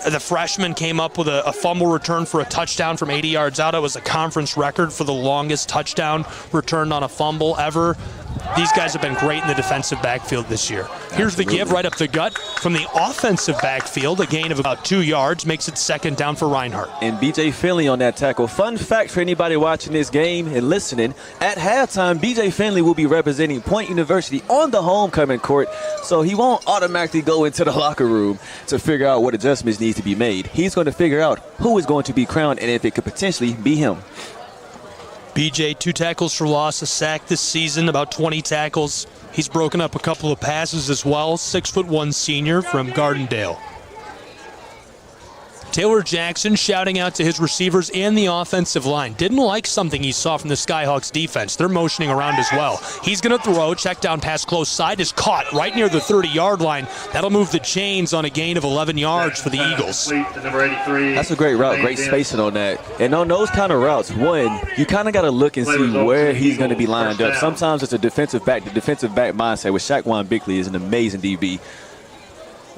The freshman came up with a fumble return for a touchdown from 80 yards out. It was a conference record for the longest touchdown returned on a fumble ever. these guys have been great in the defensive backfield this year. Here's the give right up the gut from the offensive backfield. A gain of about 2 yards makes it second down for Reinhardt. And B.J. Finley on that tackle. Fun fact for anybody watching this game and listening, at halftime, B.J. Finley will be representing Point University on the homecoming court, so he won't automatically go into the locker room to figure out what adjustments need to be made. He's going to figure out who is going to be crowned and if it could potentially be him. BJ, 2 tackles for loss, a sack this season, about 20 tackles. He's broken up a couple of passes as well. 6'1" senior from Gardendale. Taylor Jackson shouting out to his receivers and the offensive line. Didn't like something he saw from the Skyhawks defense. They're motioning around as well. He's going to throw. Check down pass close side is caught right near the 30-yard line. That'll move the chains on a gain of 11 yards for the Eagles. That's a great route. Great spacing on that. And on those kind of routes, one, you kind of got to look and see where he's going to be lined up. Sometimes it's a defensive back. The defensive back mindset with Shaquan Bickley is an amazing DB.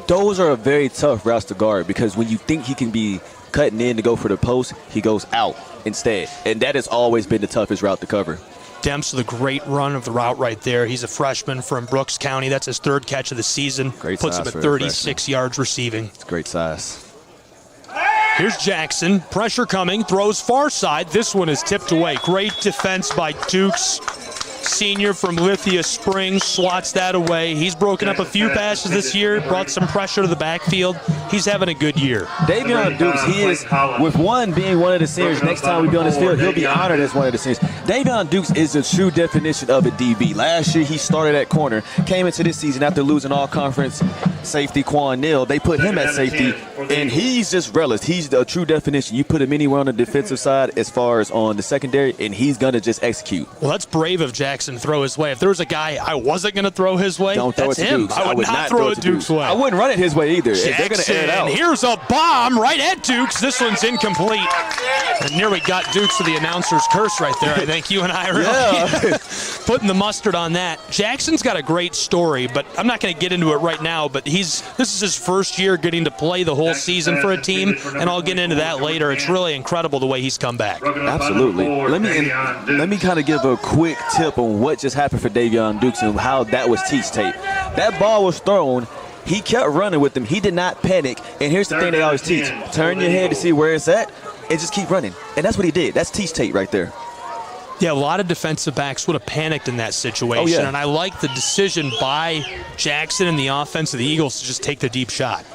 Those are very tough routes to guard because when you think he can be cutting in to go for the post, he goes out instead. And that has always been the toughest route to cover. Demps with a great run of the route right there. He's a freshman from Brooks County. That's his 3rd catch of the season. Great Puts size him at for 36 yards receiving. It's great size. Here's Jackson. Pressure coming. Throws far side. This one is tipped away. Great defense by Dukes. Senior from Lithia Springs swats that away. He's broken up a few passes this year, brought some pressure to the backfield. He's having a good year. Davion Dukes, he is, with being one of the seniors, next time we be on this field, he'll be honored as one of the seniors. Davion Dukes is a true definition of a DB. Last year, he started at corner, came into this season after losing all-conference safety Quan Neal. They put him at safety, and he's just relished. He's a true definition. You put him anywhere on the defensive side as far as on the secondary, and he's going to just execute. Well, that's brave of Jackson to throw his way. If there was a guy I wasn't going to throw his way, don't throw that's it to him. Dukes. I would not throw it Dukes' way. I wouldn't run it his way either. Jackson, they're going to air it out. Here's a bomb right at Dukes. This one's incomplete. And nearly got Dukes to the announcer's curse right there. I think you and I are putting the mustard on that. Jackson's got a great story, but I'm not going to get into it right now. But this is his first year getting to play the whole season for a team, and I'll get into that later. It's really incredible the way he's come back. Absolutely. Let me kind of give a quick tip on what just happened for Davion Dukes and how that was teach tape. That ball was thrown. He kept running with them. He did not panic. And here's the thing they always teach. Turn your head to see where it's at and just keep running. And that's what he did. That's teach tape right there. Yeah, a lot of defensive backs would have panicked in that situation. Oh, yeah. And I like the decision by Jackson and the offense of the Eagles to just take the deep shot.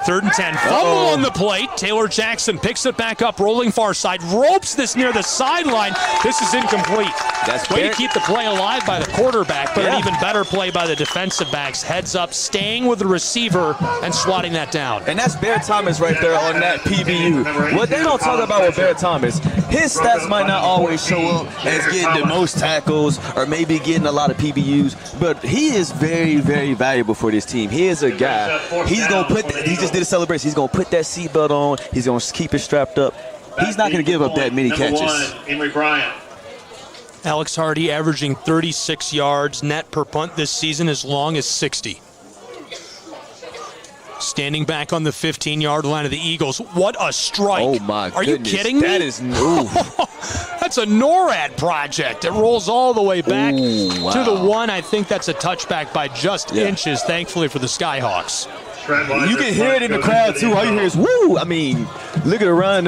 3rd and 10. Fumble on the plate. Taylor Jackson picks it back up, rolling far side. Ropes this near the sideline. This is incomplete. That's way to keep the play alive by the quarterback, but an even better play by the defensive backs. Heads up, staying with the receiver and swatting that down. And that's Bear Thomas right there on that PBU. What they don't talk about with Bear Thomas, his stats might not always show up as getting the most tackles or maybe getting a lot of PBUs, but he is very, very valuable for this team. He is a guy. He's going to he just did a celebration. He's going to put that seatbelt on. He's going to keep it strapped up. He's not going to give up that many catches. Emory Bryant. Alex Hardy averaging 36 yards net per punt this season, as long as 60. Standing back on the 15-yard line of the Eagles. What a strike. Oh, my Are goodness. you kidding me? That is oof. That's a NORAD project. It rolls all the way back Ooh, wow. to the 1. I think that's a touchback by just inches, thankfully for the Skyhawks. You can hear it in the crowd, too. All you hear is, woo! I mean, you look around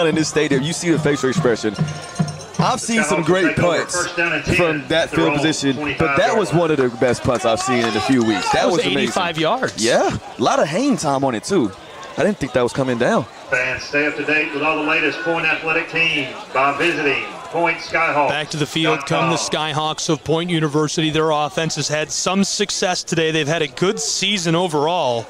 in this stadium, you see the facial expression. I've seen some great punts from that field position, but that was one of the best punts I've seen in a few weeks. That was amazing. 85 yards. Yeah, a lot of hang time on it, too. I didn't think that was coming down. Fans, stay up to date with all the latest Point athletic teams by visiting Point Skyhawks. Back to the field come the Skyhawks of Point University. Their offense has had some success today. They've had a good season overall.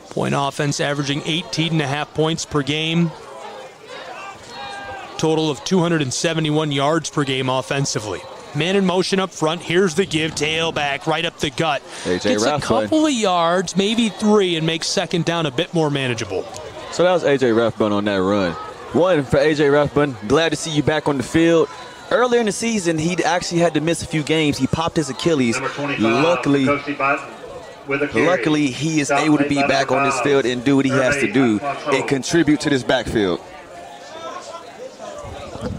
Point offense averaging 18.5 points per game. Total of 271 yards per game offensively. Man in motion up front. Here's the give. Tailback right up the gut. AJ Gets a Rathbun. couple of yards, maybe 3, and makes second down a bit more manageable. So that was A.J. Rathbun on that run. One for A.J. Rathbun. Glad to see you back on the field. Earlier in the season, he actually had to miss a few games. He popped his Achilles. Luckily, he is able to be back on this field and do what he has to do and contribute to this backfield.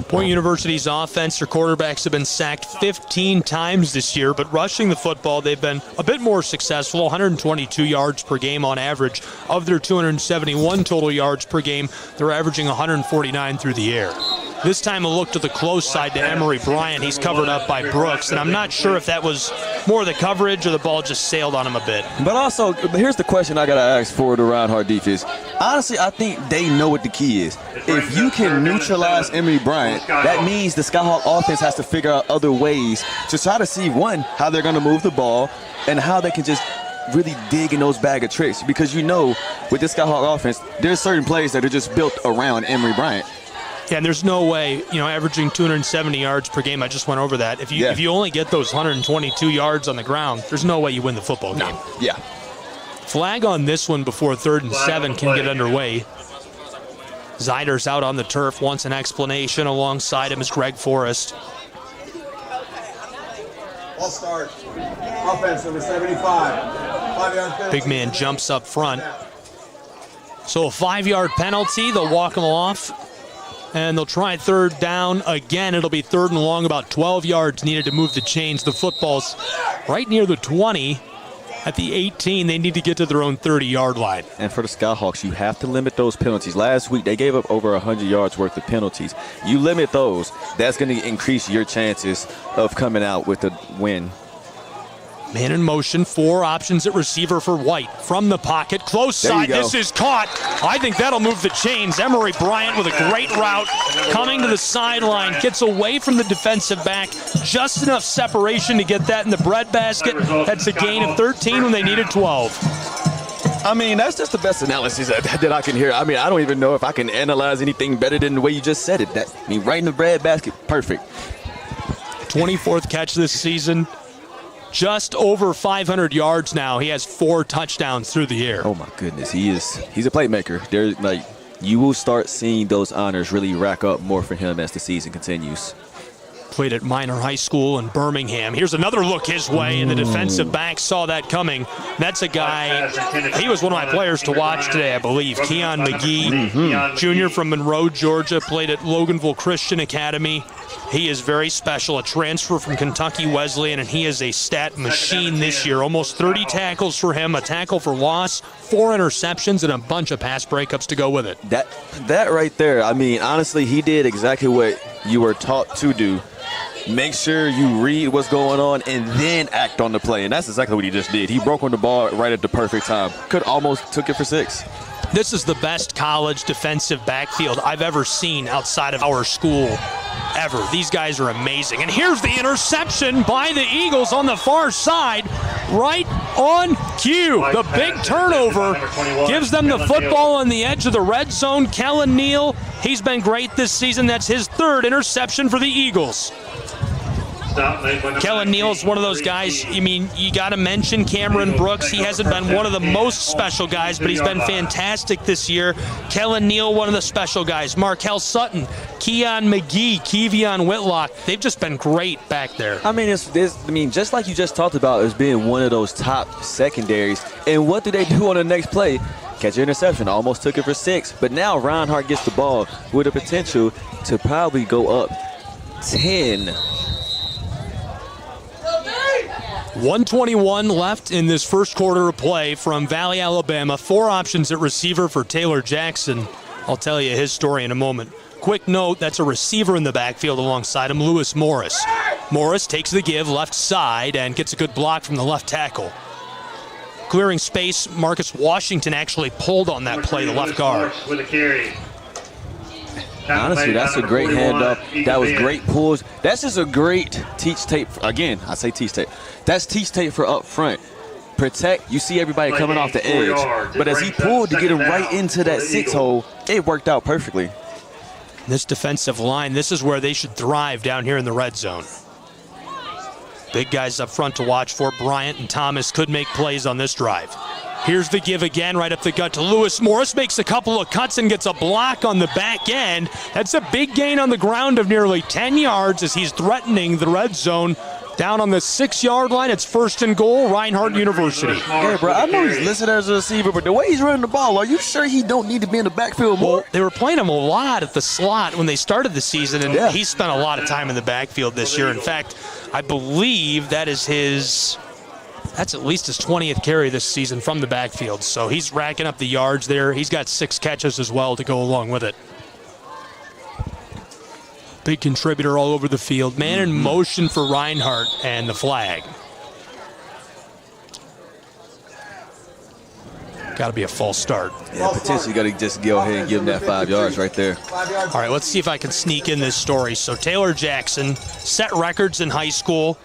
Point University's offense, their quarterbacks have been sacked 15 times this year, but rushing the football, they've been a bit more successful, 122 yards per game on average. Of their 271 total yards per game, they're averaging 149 through the air. This time a look to the close side to Emory Bryant. He's covered up by Brooks, and I'm not sure if that was more the coverage or the ball just sailed on him a bit. But also, here's the question I got to ask for the Reinhardt defense. Honestly, I think they know what the key is. If you can neutralize Emory Bryant, that means the Skyhawk offense has to figure out other ways to try to see, one, how they're going to move the ball and how they can just really dig in those bag of tricks. Because you know, with this Skyhawk offense, there's certain plays that are just built around Emory Bryant. Yeah, and there's no way, averaging 270 yards per game, I just went over that. If you only get those 122 yards on the ground, there's no way you win the football game. No. Yeah. Flag on this one before 3rd and 7 can get underway. Zeider's out on the turf, wants an explanation. Alongside him is Greg Forrest. Ball start. Offense number 75. 5-yard penalty. Big man jumps up front. So a 5-yard penalty, they'll walk him off. And they'll try 3rd down again. It'll be 3rd and long, about 12 yards needed to move the chains. The football's right near the 20. At the 18, they need to get to their own 30-yard line. And for the Skyhawks, you have to limit those penalties. Last week, they gave up over 100 yards worth of penalties. You limit those, that's going to increase your chances of coming out with a win. Man in motion, 4 options at receiver for White. From the pocket, close side, this is caught. I think that'll move the chains. Emory Bryant with a great route, coming to the sideline, gets away from the defensive back. Just enough separation to get that in the breadbasket. That's a gain of 13 when they needed 12. I mean, that's just the best analysis that I can hear. I mean, I don't even know if I can analyze anything better than the way you just said it. Right in the breadbasket, perfect. 24th catch this season. Just over 500 yards now. He has 4 touchdowns through the air. Oh my goodness, he's a playmaker. You will start seeing those honors really rack up more for him as the season continues. Played at Minor High School in Birmingham. Here's another look his way, and the defensive back saw that coming. That's a guy, he was one of my players to watch today, I believe. Keon McGee, junior from Monroe, Georgia, played at Loganville Christian Academy. He is very special, a transfer from Kentucky Wesleyan, and he is a stat machine this year. Almost 30 tackles for him, a tackle for loss, 4 interceptions, and a bunch of pass breakups to go with it. That right there, I mean, honestly, he did exactly what you were taught to do. Make sure you read what's going on and then act on the play, and that's exactly what he just did. He broke on the ball right at the perfect time. Could almost took it for 6. This is the best college defensive backfield I've ever seen outside of our school. Ever. These guys are amazing. And here's the interception by the Eagles on the far side, right on cue. The big turnover gives them the football on the edge of the red zone. Kellen Neal, he's been great this season. That's his 3rd interception for the Eagles. Kellen Neal's one of those guys, you got to mention Cameron Brooks. He hasn't been one of the most special guys, but he's been fantastic this year. Kellen Neal, one of the special guys. Markel Sutton, Keon McGee, Kevion Whitlock. They've just been great back there. I mean, just like you just talked about as being one of those top secondaries. And what do they do on the next play? Catch an interception, almost took it for 6. But now Reinhardt gets the ball with the potential to probably go up 10. 1:21 left in this first quarter of play from Valley, Alabama. 4 options at receiver for Taylor Jackson. I'll tell you his story in a moment. Quick note, that's a receiver in the backfield alongside him, Lewis Morris. Morris takes the give left side and gets a good block from the left tackle. Clearing space, Marcus Washington actually pulled on that play, the left guard. With a carry. Honestly, that's a great handoff. That was great pulls. That's just a great teach tape. Again, I say teach tape. That's teach tape for up front. Protect. You see everybody coming off the edge. But as he pulled to get him right into that 6 hole, it worked out perfectly. This defensive line, this is where they should thrive down here in the red zone. Big guys up front to watch for. Bryant and Thomas could make plays on this drive. Here's the give again, right up the gut to Lewis. Morris makes a couple of cuts and gets a block on the back end. That's a big gain on the ground of nearly 10 yards as he's threatening the red zone Down on the 6-yard line, it's 1st and goal, Reinhardt University. Hey, bro, I know he's listed as a receiver, but the way he's running the ball, are you sure he don't need to be in the backfield more? Well, they were playing him a lot at the slot when they started the season, and he spent a lot of time in the backfield this year. In fact, I believe that's at least his 20th carry this season from the backfield. So he's racking up the yards there. He's got 6 catches as well to go along with it. Big contributor all over the field. Man in motion for Reinhardt and the flag. Got to be a false start. Yeah, potentially got to just go ahead and give him that 5 yards right there. All right, let's see if I can sneak in this story. So Taylor Jackson set records in high school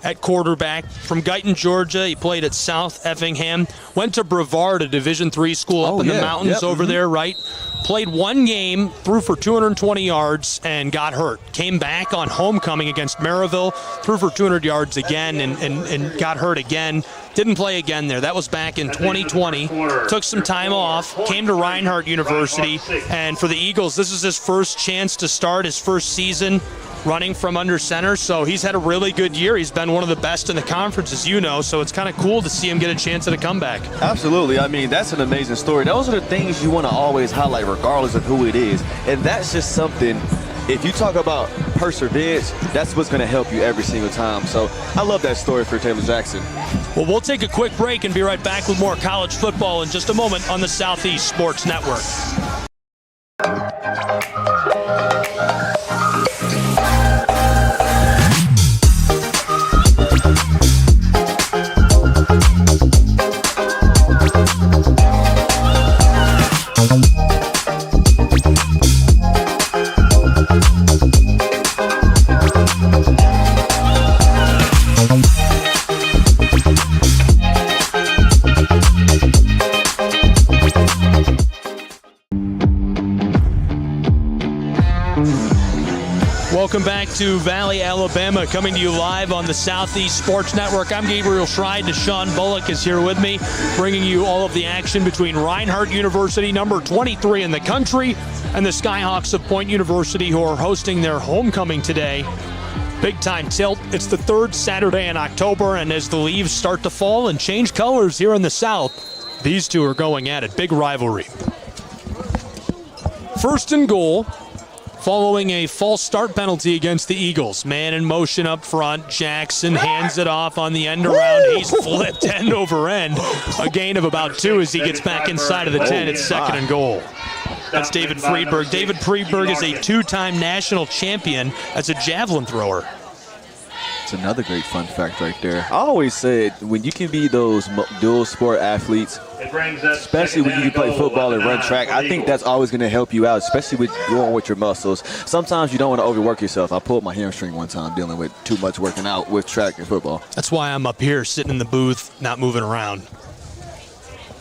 at quarterback. From Guyton, Georgia, he played at South Effingham. Went to Brevard, a Division III school up in the mountains over there, right? Played 1 game, threw for 220 yards, and got hurt. Came back on homecoming against Maryville, threw for 200 yards again, and got hurt again. Didn't play again there. That was back in 2020. Took some time off, came to Reinhardt University, and for the Eagles, this is his first chance to start his first season running from under center, so he's had a really good year. He's been one of the best in the conference, as you know, so it's kind of cool to see him get a chance at a comeback. Absolutely. I mean, that's an amazing story. Those are the things you want to always highlight regardless of who it is, and that's just something, if you talk about perseverance, that's what's going to help you every single time. So I love that story for Taylor Jackson. Well, we'll take a quick break and be right back with more college football in just a moment on the Southeast Sports Network. Welcome back to Valley, Alabama, coming to you live on the Southeast Sports Network. I'm Gabriel Schride. Deshaun Bullock is here with me, bringing you all of the action between Reinhardt University, number 23 in the country, and the Skyhawks of Point University, who are hosting their homecoming today. Big-time tilt. It's the 3rd Saturday in October, and as the leaves start to fall and change colors here in the South, these two are going at it. Big rivalry. 1st and goal, following a false start penalty against the Eagles. Man in motion up front. Jackson hands it off on the end around. He's flipped end over end. A gain of about 2 as he gets back inside of the 10. It's 2nd and goal. That's David Friedberg. David Friedberg is a 2-time national champion as a javelin thrower. It's another great fun fact right there. I always said, when you can be those dual sport athletes, especially when you can play football and run track, I think that's always going to help you out, especially with going with your muscles. Sometimes you don't want to overwork yourself. I pulled my hamstring one time dealing with too much working out with track and football. That's why I'm up here sitting in the booth, not moving around.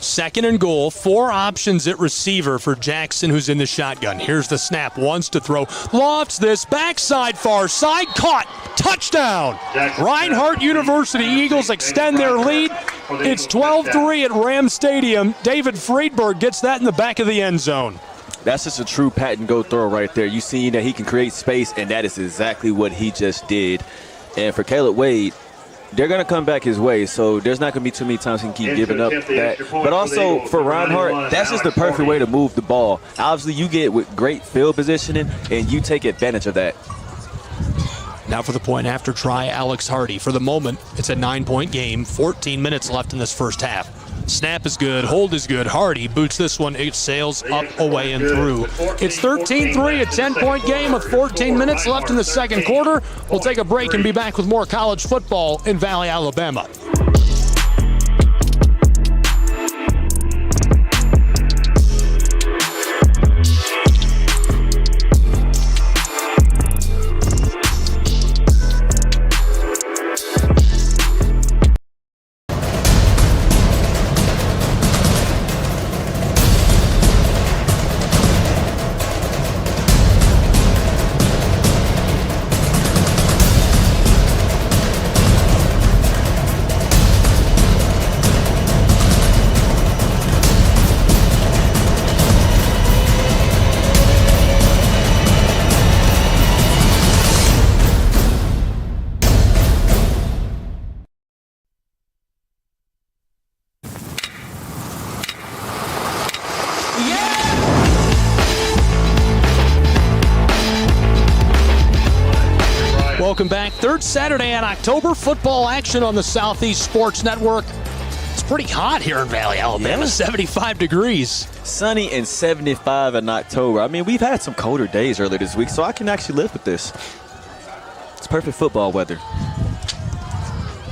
2nd and goal, 4 options at receiver for Jackson, who's in the shotgun. Here's the snap, wants to throw, lofts this, backside, far side, caught, touchdown! Reinhardt University Eagles extend their lead. It's 12-3 at Ram Stadium. David Friedberg gets that in the back of the end zone. That's just a true pat-and-go throw right there. You see that he can create space, and that is exactly what he just did. And for Caleb Wade, they're going to come back his way, so there's not going to be too many times he can keep giving up that. But also, for Reinhardt, that's just the perfect way to move the ball. Obviously, you get with great field positioning, and you take advantage of that. Now for the point after try, Alex Hardy. For the moment, it's a 9-point game. 14 minutes left in this first half. Snap is good. Hold is good. Hardy boots this one. It sails up, away, and through. It's 13-3, a 10-point game with 14 minutes left in the second quarter. We'll take a break and be back with more college football in Valley, Alabama. Welcome back. Third Saturday in October. Football action on the Southeast Sports Network. It's pretty hot here in Valley, Alabama. 75 degrees. Sunny and 75 in October. I mean, we've had some colder days earlier this week, so I can actually live with this. It's perfect football weather.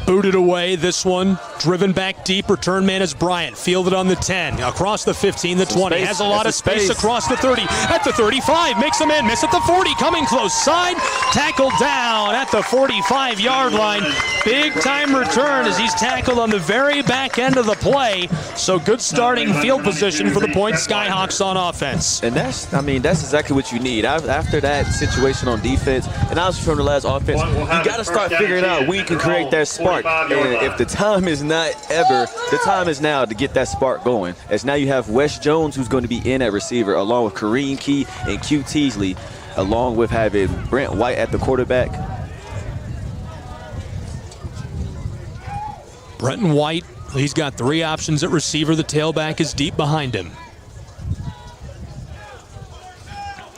Booted away, this one. Driven back deep. Return man is Bryant. Fielded on the 10. Across the 15, the 20. Space. Has a lot of space across the 30. At the 35. Makes a man miss at the 40. Coming close side. Tackled down at the 45-yard line. Big time return as he's tackled on the very back end of the play. So good starting field position for the Point Skyhawks on offense. And that's exactly what you need. After that situation on defense, and obviously from the last offense, you got to start figuring out when you can create that spark. And if the time is not ever, the time is now to get that spark going. As now you have Wes Jones, who's going to be in at receiver, along with Kareem Key and Q Teasley, along with having Brent White at the quarterback. Brenton White, he's got 3 options at receiver. The tailback is deep behind him.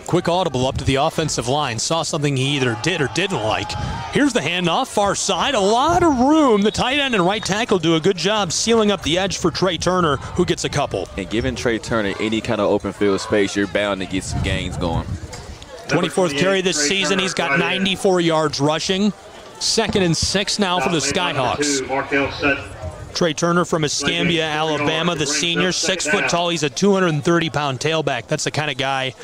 Quick audible up to the offensive line. Saw something he either did or didn't like. Here's the handoff, far side. A lot of room. The tight end and right tackle do a good job sealing up the edge for Trey Turner, who gets a couple. And giving Trey Turner any kind of open field space, you're bound to get some gains going. 24th carry this season. He's got 94 yards rushing. 2nd and 6 now for the Skyhawks. Trey Turner from Escambia, Alabama, the senior, 6 foot tall. He's a 230-pound tailback. That's the kind of guy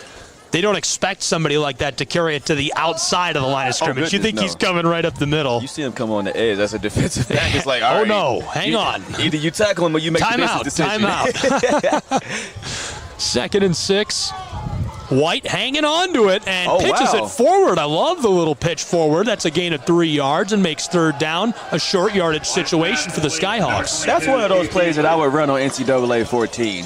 they don't expect somebody like that to carry it to the outside of the line of scrimmage. You think he's coming right up the middle. You see him come on the edge. That's a defensive back. It's like, all right, no, hang on. Either you tackle him or you make the business decision. Time out. 2nd and 6. White hanging on to it and pitches it forward. I love the little pitch forward. That's a gain of 3 yards and makes 3rd down a short yardage situation for the Skyhawks. That's one of those plays that I would run on NCAA 14.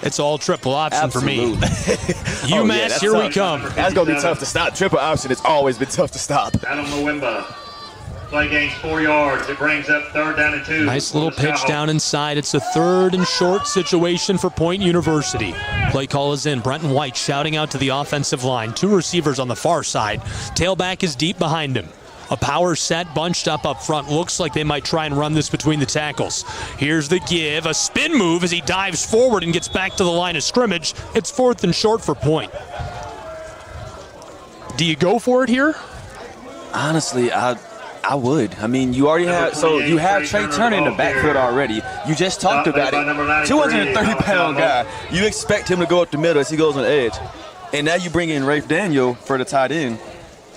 It's all triple option for me. UMass, here we come. That's going to be tough to stop. Triple option, it's always been tough to stop. Adam Mwimba. Play gains 4 yards. It brings up 3rd down and 2. Nice little pitch down inside. It's a 3rd and short situation for Point University. Play call is in. Brenton White shouting out to the offensive line. 2 receivers on the far side. Tailback is deep behind him. A power set bunched up front. Looks like they might try and run this between the tackles. Here's the give. A spin move as he dives forward and gets back to the line of scrimmage. It's 4th and short for Point. Do you go for it here? Honestly, I would. I mean, you already have, so you have Trey Turner in the backfield already. You just talked about it. 230-pound guy. You expect him to go up the middle as he goes on the edge. And now you bring in Rafe Daniel for the tight end.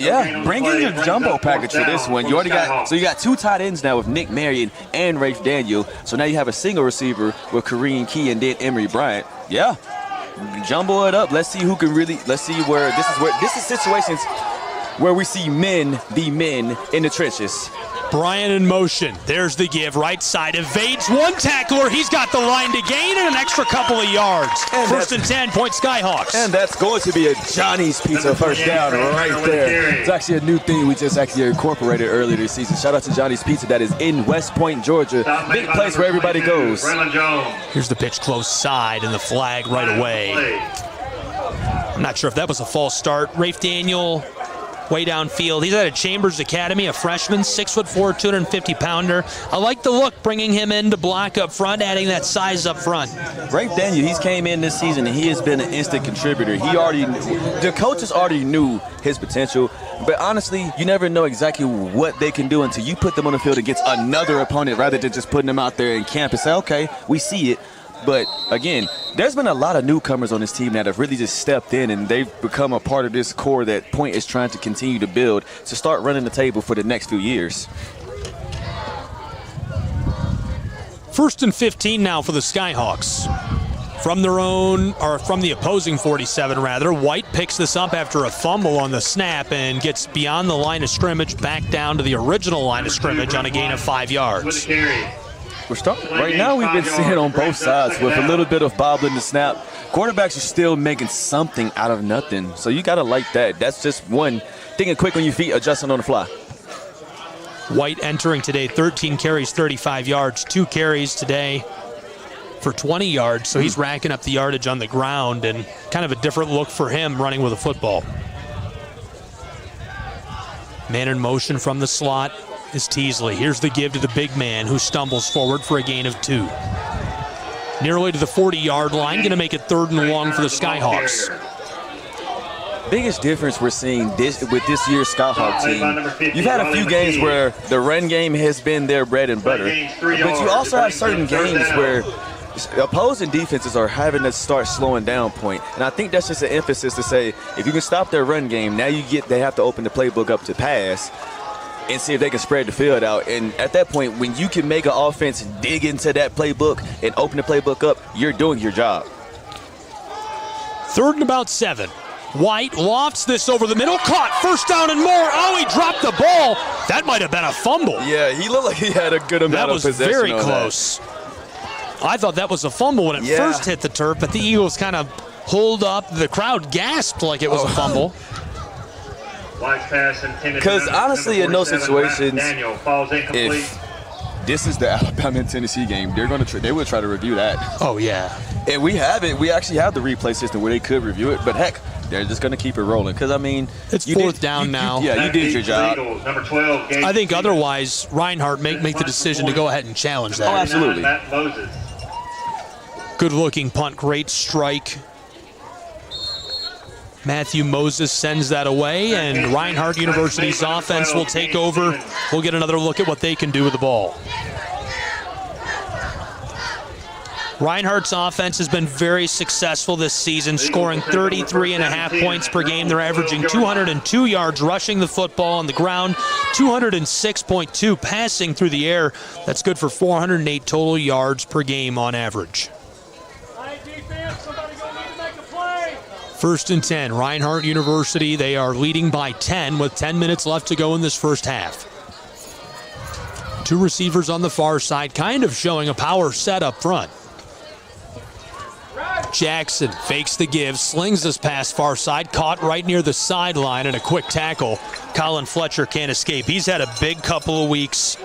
Yeah, bring in your jumbo package for this one. You already got, so you got 2 tight ends now with Nick Marion and Rafe Daniel. So now you have a single receiver with Kareem Key and then Emory Bryant. Yeah, jumbo it up. Let's see who can really, let's see where this is situations where we see men be men in the trenches. Bryant in motion. There's the give. Right side evades one tackler. He's got the line to gain and an extra couple of yards. And 1st and 10, Point Skyhawks. And that's going to be a Johnny's Pizza first down right there. It's actually a new thing we just actually incorporated earlier this season. Shout out to Johnny's Pizza that is in West Point, Georgia. Big place where everybody goes. Here's the pitch close side and the flag right away. I'm not sure if that was a false start. Rafe Daniel way downfield. He's out of Chambers Academy, a freshman, 6'4", 250-pounder. I like the look, bringing him in to block up front, adding that size up front. Rafe Daniel, he's came in this season and he has been an instant contributor. The coaches already knew his potential, but honestly, you never know exactly what they can do until you put them on the field against another opponent rather than just putting them out there in camp and say, okay, we see it. But again, there's been a lot of newcomers on this team that have really just stepped in and they've become a part of this core that Point is trying to continue to build to start running the table for the next few years. 1st and 15 now for the Skyhawks. From their own, or from the opposing 47 rather. White picks this up after a fumble on the snap and gets beyond the line of scrimmage, back down to the original line of scrimmage on a gain of 5 yards. We're starting right now. We've been seeing on both sides with a little bit of bobbling the snap. Quarterbacks are still making something out of nothing, so you gotta like that. That's just one thinking quick on your feet, adjusting on the fly. White entering today, 13 carries, 35 yards, 2 carries today for 20 yards, so he's racking up the yardage on the ground and kind of a different look for him running with a football. Man in motion from the slot is Teasley. Here's the give to the big man who stumbles forward for a gain of 2. Nearly to the 40-yard line, going to make it 3rd and long for the Skyhawks. Biggest difference we're seeing with this year's Skyhawk team, you've had a few games where the run game has been their bread and butter, but you also have certain games where opposing defenses are having to start slowing down point. And I think that's just an emphasis to say, if you can stop their run game, now they have to open the playbook up to pass and see if they can spread the field out. And at that point, when you can make an offense dig into that playbook and open the playbook up, you're doing your job. 3rd and about 7. White lofts this over the middle, caught, 1st down and more. Oh, he dropped the ball. That might have been a fumble. Yeah, he looked like he had a good amount of possession. That was very close. I thought that was a fumble when it first hit the turf, but the Eagles kind of pulled up. The crowd gasped like it was a fumble. Because honestly, in those situations, if this is the Alabama and Tennessee game, they will try to review that. Oh yeah, and we have it. We actually have the replay system where they could review it, but heck, they're just going to keep it rolling. Because I mean, it's 4th down now. You did your job. I think otherwise, Reinhardt make the decision to go ahead and challenge that. Oh, absolutely. Good-looking punt, great strike. Matthew Moses sends that away, and Reinhardt University's offense will take over. We'll get another look at what they can do with the ball. Reinhardt's offense has been very successful this season, scoring 33.5 points per game. They're averaging 202 yards rushing the football on the ground, 206.2 passing through the air. That's good for 408 total yards per game on average. 1st and 10, Reinhardt University. They are leading by 10 with 10 minutes left to go in this first half. 2 receivers on the far side, kind of showing a power set up front. Jackson fakes the give, slings this pass far side, caught right near the sideline, and a quick tackle. Colin Fletcher can't escape. He's had a big couple of weeks.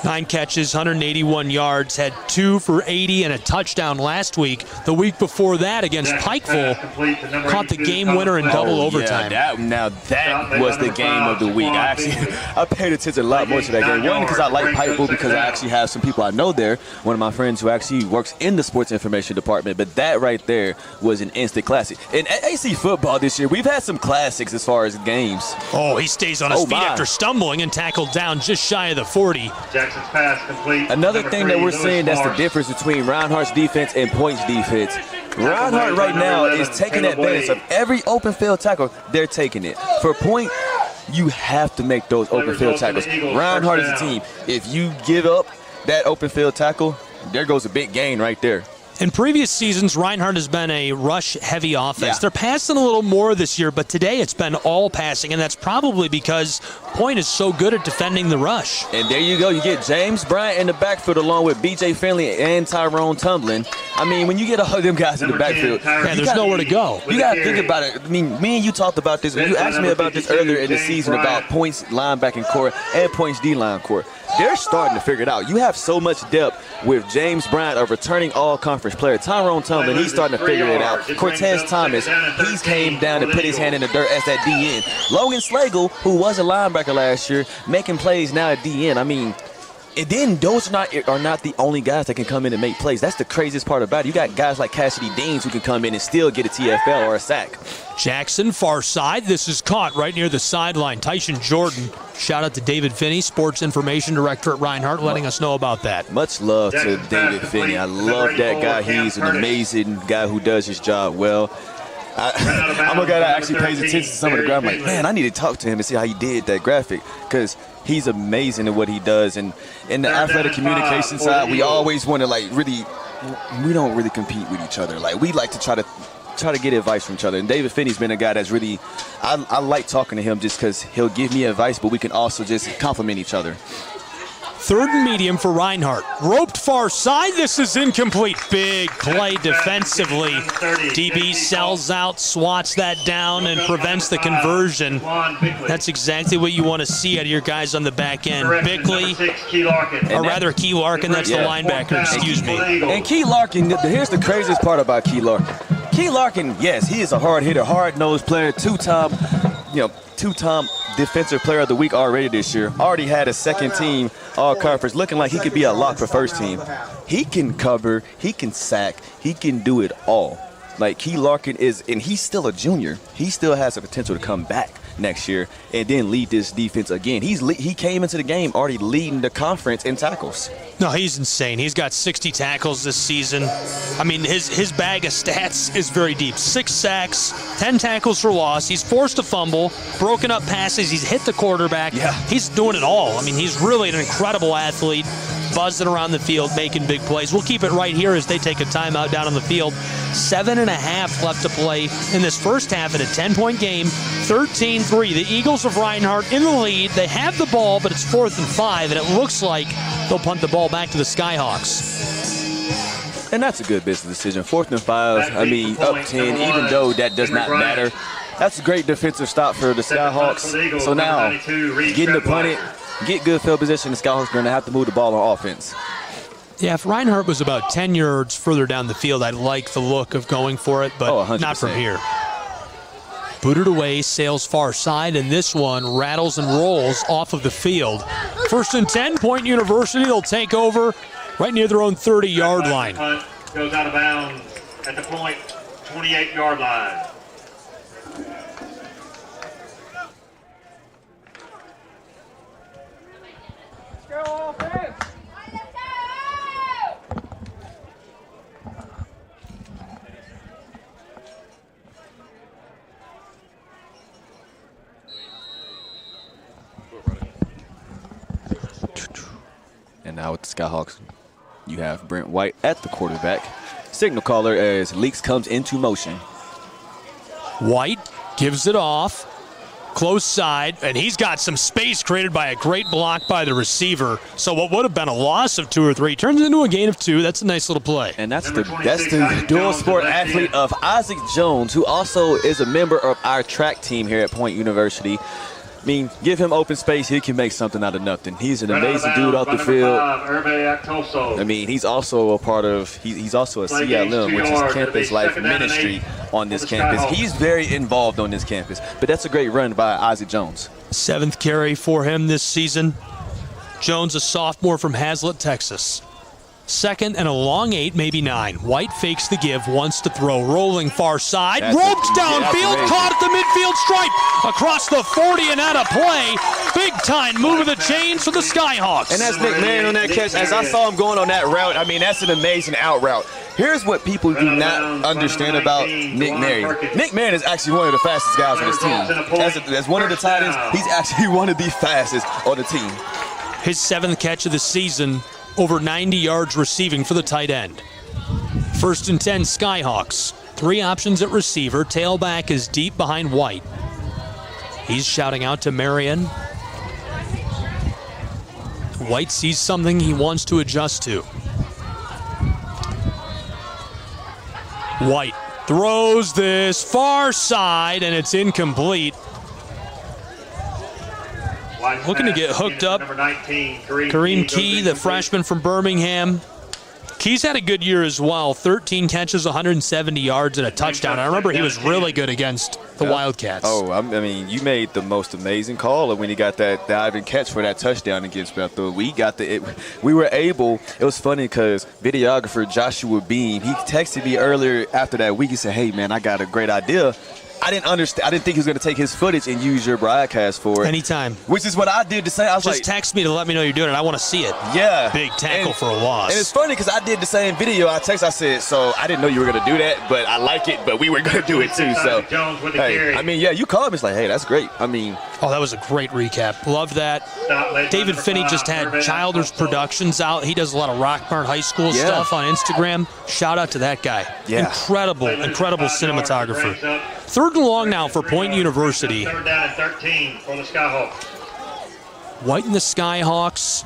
9 catches, 181 yards, had 2 for 80 and a touchdown last week. The week before that against Pikeville, caught the game winner in double overtime. That was the game of the week. I paid attention a lot more to that game. One, because I like Pikeville, because I actually have some people I know there. One of my friends who actually works in the sports information department. But that right there was an instant classic. In AC football this year, we've had some classics as far as games. Oh, he stays on his feet after stumbling and tackled down just shy of the 40. Pass complete. Another thing that we're seeing that's the difference between Reinhardt's defense and Point's defense. Reinhardt right now is taking advantage of every open field tackle. They're taking it. For Point, you have to make those open field tackles. Reinhardt is a team. If you give up that open field tackle, there goes a big gain right there. In previous seasons, Reinhardt has been a rush-heavy offense. They're passing a little more this year, but today it's been all passing, and that's probably because Point is so good at defending the rush. And there you go. You get James Bryant in the backfield along with B.J. Finley and Tyrone Tumblin. I mean, when you get all of them guys in the backfield, there's nowhere to go. You got to think about it. I mean, me and you talked about this. You asked me about this earlier in the season about Point's linebacking core and Point's D-line core. They're starting to figure it out. You have so much depth with James Bryant, a returning all-conference player. Tyrone Tumblin, he's starting to figure it out. Cortez Thomas, he's came down and put his hand in the dirt as that DN. Logan Slagle, who was a linebacker last year, making plays now at DN. I mean, and then those are not the only guys that can come in and make plays. That's the craziest part about it. You got guys like Cassidy Deans who can come in and still get a TFL or a sack. Jackson, far side. This is caught right near the sideline. Tyson Jordan. Shout out to David Finney, Sports Information Director at Reinhardt, letting us know about that. Much love to David Finney. I love that guy. He's an amazing guy who does his job well. I'm a guy that actually pays attention to some of the graphics. I'm like, man, I need to talk to him and see how he did that graphic, because he's amazing at what he does. And in the athletic communication side, we always want to we don't really compete with each other. Like, we like to try to get advice from each other. And David Finney's been a guy that's really, I like talking to him just because he'll give me advice, but we can also just compliment each other. 3rd and medium for Reinhardt. Roped far side. This is incomplete. Big play defensively. DB sells out, swats that down, and prevents the conversion. That's exactly what you want to see out of your guys on the back end. Bickley, or rather Key Larkin, that's the linebacker, excuse me. And Key Larkin, here's the craziest part about Key Larkin. Key Larkin, yes, he is a hard hitter, hard-nosed player, 2-time two-time Defensive Player of the Week already this year. Already had a second-team All-Conference, looking like he could be a lock for first team. He can cover, he can sack, he can do it all. Like, Key Larkin is, and he's still a junior. He still has the potential to come back next year and then lead this defense again. He came into the game already leading the conference in tackles. No, he's insane. He's got 60 tackles this season. I mean, his bag of stats is very deep. 6 sacks, 10 tackles for loss. He's forced a fumble, broken up passes. He's hit the quarterback. Yeah. He's doing it all. I mean, he's really an incredible athlete, buzzing around the field, making big plays. We'll keep it right here as they take a timeout down on the field. 7.5 left to play in this first half in a 10-point game. 13-3. The Eagles of Reinhardt in the lead. They have the ball, but it's 4th and 5, and it looks like they'll punt the ball back to the Skyhawks. And that's a good business decision. 4th and 5, I mean, up 10, even though that does not matter. That's a great defensive stop for the Skyhawks. So now, getting the punt, get good field position, the Skyhawks are going to have to move the ball on offense. Yeah, if Reinhardt was about 10 yards further down the field, I'd like the look of going for it, but not from here. Booted away, sails far side, and this one rattles and rolls off of the field. 1st and 10, Point University. They'll take over right near their own 30-yard line. Punt goes out of bounds at the Point 28-yard line. Let's go offense. And now with the Skyhawks, you have Brent White at the quarterback. Signal caller as Leaks comes into motion. White gives it off. Close side, and he's got some space created by a great block by the receiver. So what would have been a loss of 2 or 3 turns into a gain of 2. That's a nice little play. And that's the dual sport athlete of Isaac Jones, who also is a member of our track team here at Point University. I mean, give him open space, he can make something out of nothing. He's an amazing dude off the field. I mean, he's also a part of, he's also a CLM, which is Campus Life Ministry on this campus. He's very involved on this campus, but that's a great run by Isaac Jones. 7th carry for him this season. Jones, a sophomore from Hazlet, Texas. 2nd and a long 8, maybe 9. White fakes the give, wants to throw, rolling far side, roped downfield, caught at the midfield stripe, across the 40 and out of play. Big time move of the chains for the Skyhawks. And that's Nick Marion on that catch. As I saw him going on that route, I mean, that's an amazing out route. Here's what people do not understand about Nick Marion. Nick Marion is actually one of the fastest guys on his team. As one of the tight ends, he's actually one of the fastest on the team. His 7th catch of the season, over 90 yards receiving for the tight end. 1st and 10, Skyhawks. 3 options at receiver. Tailback is deep behind White. He's shouting out to Marion. White sees something he wants to adjust to. White throws this far side, and it's incomplete. Looking to get hooked up. Kareem Key, the freshman from Birmingham. Key's had a good year as well. 13 catches, 170 yards, and a touchdown. I remember he was really good against the Wildcats. Oh, I mean, you made the most amazing call when he got that diving catch for that touchdown against Bethel. We were able. It was funny because videographer Joshua Beam, he texted me earlier after that week. He said, "Hey man, I got a great idea." I didn't understand. I didn't think he was going to take his footage and use your broadcast for it. Anytime. Which is what I did the same. I was just text me to let me know you're doing it. I want to see it. Yeah. Big tackle for a loss. And it's funny because I did the same video. I said, so I didn't know you were going to do that, but I like it, but we were going to do it too. So, hey, I mean, yeah, you called me. It's like, hey, that's great. I mean. Oh, that was a great recap. Love that. David Finney just had Childers Productions out. He does a lot of Rockmart High School stuff on Instagram. Shout out to that guy. Yeah. Incredible cinematographer. 3rd and long now for Point University. 3rd down and 13 for the Skyhawks. White and the Skyhawks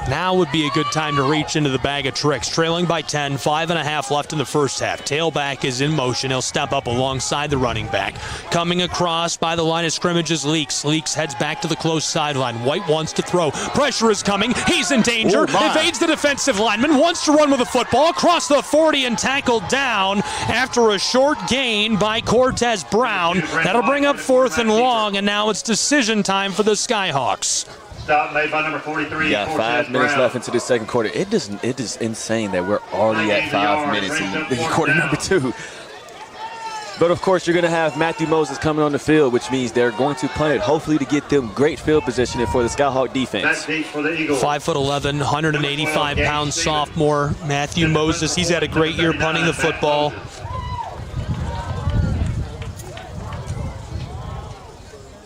Now would be a good time to reach into the bag of tricks. Trailing by 10, 5.5 left in the first half. Tailback is in motion. He'll step up alongside the running back. Coming across by the line of scrimmage is Leaks. Leaks heads back to the close sideline. White wants to throw. Pressure is coming. He's in danger. Evades the defensive lineman. Wants to run with the football across the 40 and tackled down after a short gain by Cortez Brown. That'll bring up 4th and long, and now it's decision time for the Skyhawks. Stop made by number 43. We got 5 minutes left into the second quarter. It is insane that we're already at 5 minutes in quarter number 2. But of course, you're going to have Matthew Moses coming on the field, which means they're going to punt it, hopefully to get them great field positioning for the Skyhawk defense. 5'11", 185-pound sophomore Matthew Moses. He's had a great year punting the football.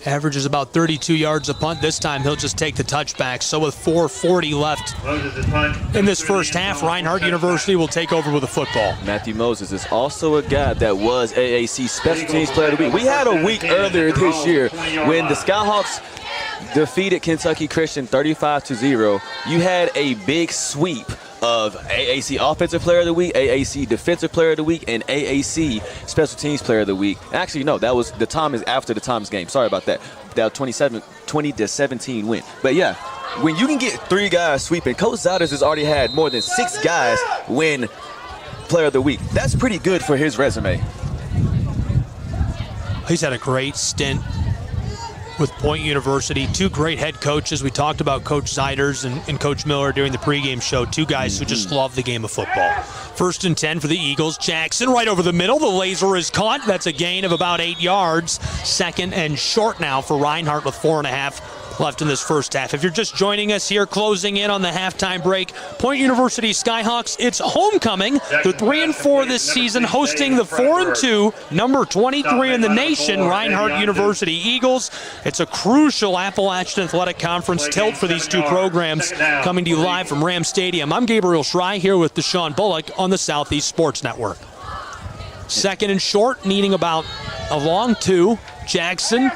Averages about 32 yards a punt. This time he'll just take the touchback. So with 4:40 left in this first half, Reinhardt University will take over with the football. Matthew Moses is also a guy that was AAC Special Teams Player of the Week. We had a week earlier this year when the Skyhawks defeated Kentucky Christian 35-0. You had a big sweep of AAC Offensive Player of the Week, AAC Defensive Player of the Week, and AAC Special Teams Player of the Week. Actually, no, that was the Thomas after the Thomas game. Sorry about that. That 20-17 win. But yeah, when you can get 3 guys sweeping, Coach Zaders has already had more than 6 guys win Player of the Week. That's pretty good for his resume. He's had a great stint with Point University. 2 great head coaches. We talked about Coach Ziders and Coach Miller during the pregame show. 2 guys who just love the game of football. 1st and 10 for the Eagles. Jackson right over the middle. The laser is caught. That's a gain of about 8 yards. 2nd and short now for Reinhardt with 4.5 left in this first half. If you're just joining us here, closing in on the halftime break, Point University Skyhawks, it's homecoming. They're 3-4 this season, hosting the 4-2, number 23 in the nation, Reinhardt University Eagles. It's a crucial Appalachian Athletic Conference tilt for these 2 programs, coming to you live from Ram Stadium. I'm Gabriel Schrei here with Deshaun Bullock on the Southeast Sports Network. 2nd and short, needing about a long 2. Jackson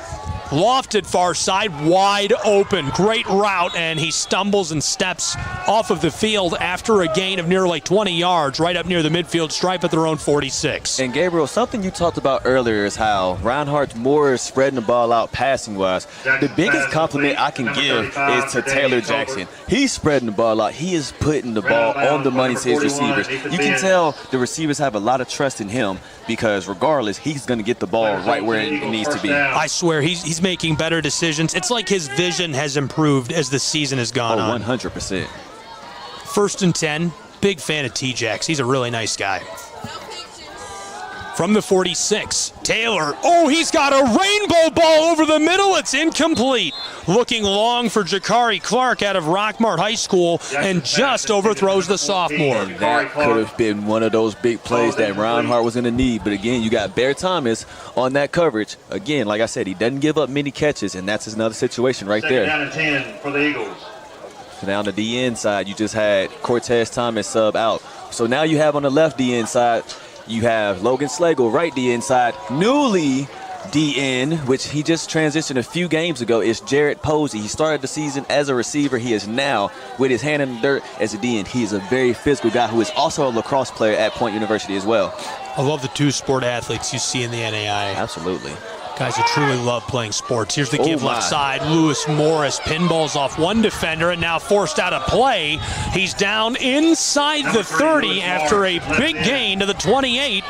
lofted far side, wide open. Great route, and he stumbles and steps off of the field after a gain of nearly 20 yards right up near the midfield stripe at their own 46. And Gabriel, something you talked about earlier is how Reinhardt Moore is spreading the ball out passing-wise. The biggest compliment I can give is to Taylor Jackson. He's spreading the ball out. He is putting the ball on the money to his receivers. You can tell the receivers have a lot of trust in him because regardless, he's going to get the ball right where it needs to be. I swear, he's making better decisions. It's like his vision has improved as the season has gone on. 100%. 1st and 10. Big fan of T-Jax. He's a really nice guy. From the 46, Taylor. Oh, he's got a rainbow ball over the middle. It's incomplete. Looking long for Jakari Clark out of Rockmart High School and just overthrows the sophomore. And that could have been one of those big plays that Reinhardt was going to need. But again, you got Bear Thomas on that coverage. Again, like I said, he doesn't give up many catches, and that's another situation right there. 2nd and 10 for the Eagles. Down the DN side, you just had Cortez Thomas sub out. So now you have on the left DN side, you have Logan Slagle, right DN side. Newly DN, which he just transitioned a few games ago, is Jarrett Posey. He started the season as a receiver. He is now, with his hand in the dirt, as a DN. He is a very physical guy who is also a lacrosse player at Point University as well. I love the 2 sport athletes you see in the NAI. Absolutely. Guys who truly love playing sports. Here's the give left side. Lewis Morris pinballs off one defender and now forced out of play. He's down inside the 30 after a big gain to the 28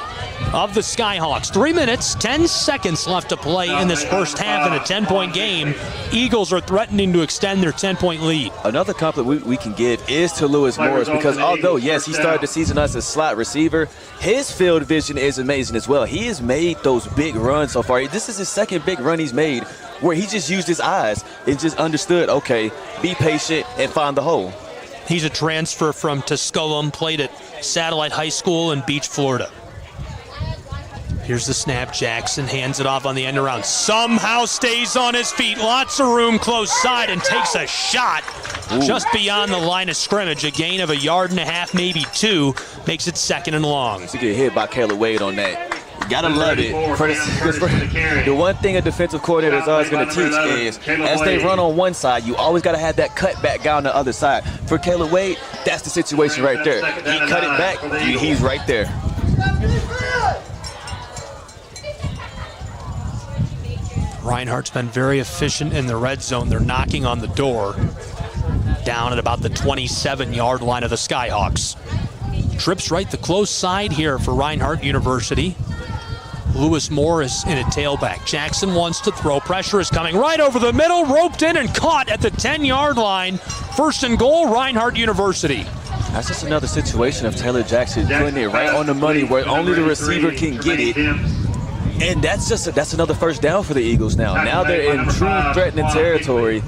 of the Skyhawks. 3 minutes, 10 seconds left to play in this first half in a 10-point game. Eagles are threatening to extend their 10-point lead. Another compliment we can give is to Lewis Morris because although, yes, he started the season as a slot receiver, his field vision is amazing as well. He has made those big runs so far. This is his 2nd big run he's made where he just used his eyes and just understood, okay, be patient and find the hole. He's a transfer from Tusculum, played at Satellite High School in Beach, Florida. Here's the snap. Jackson hands it off on the end around. Somehow stays on his feet. Lots of room close side and takes a shot just beyond the line of scrimmage. A gain of 1.5 yards, maybe 2. Makes it 2nd and long. To get hit by Caleb Wade on that. Gotta love it. The one thing a defensive coordinator is always going to teach is, as they run on one side, you always got to have that cut back guy on the other side. For Caleb Wade, that's the situation right there. He cut it back, he's right there. Reinhardt's been very efficient in the red zone. They're knocking on the door down at about the 27-yard line of the Skyhawks. Trips right the close side here for Reinhardt University. Lewis Morris in a tailback. Jackson wants to throw. Pressure is coming right over the middle. Roped in and caught at the 10-yard line. First and goal, Reinhardt University. That's just another situation of Taylor Jackson putting it right on the money where only the receiver can get it. And that's another first down for the Eagles now. Now they're in true threatening territory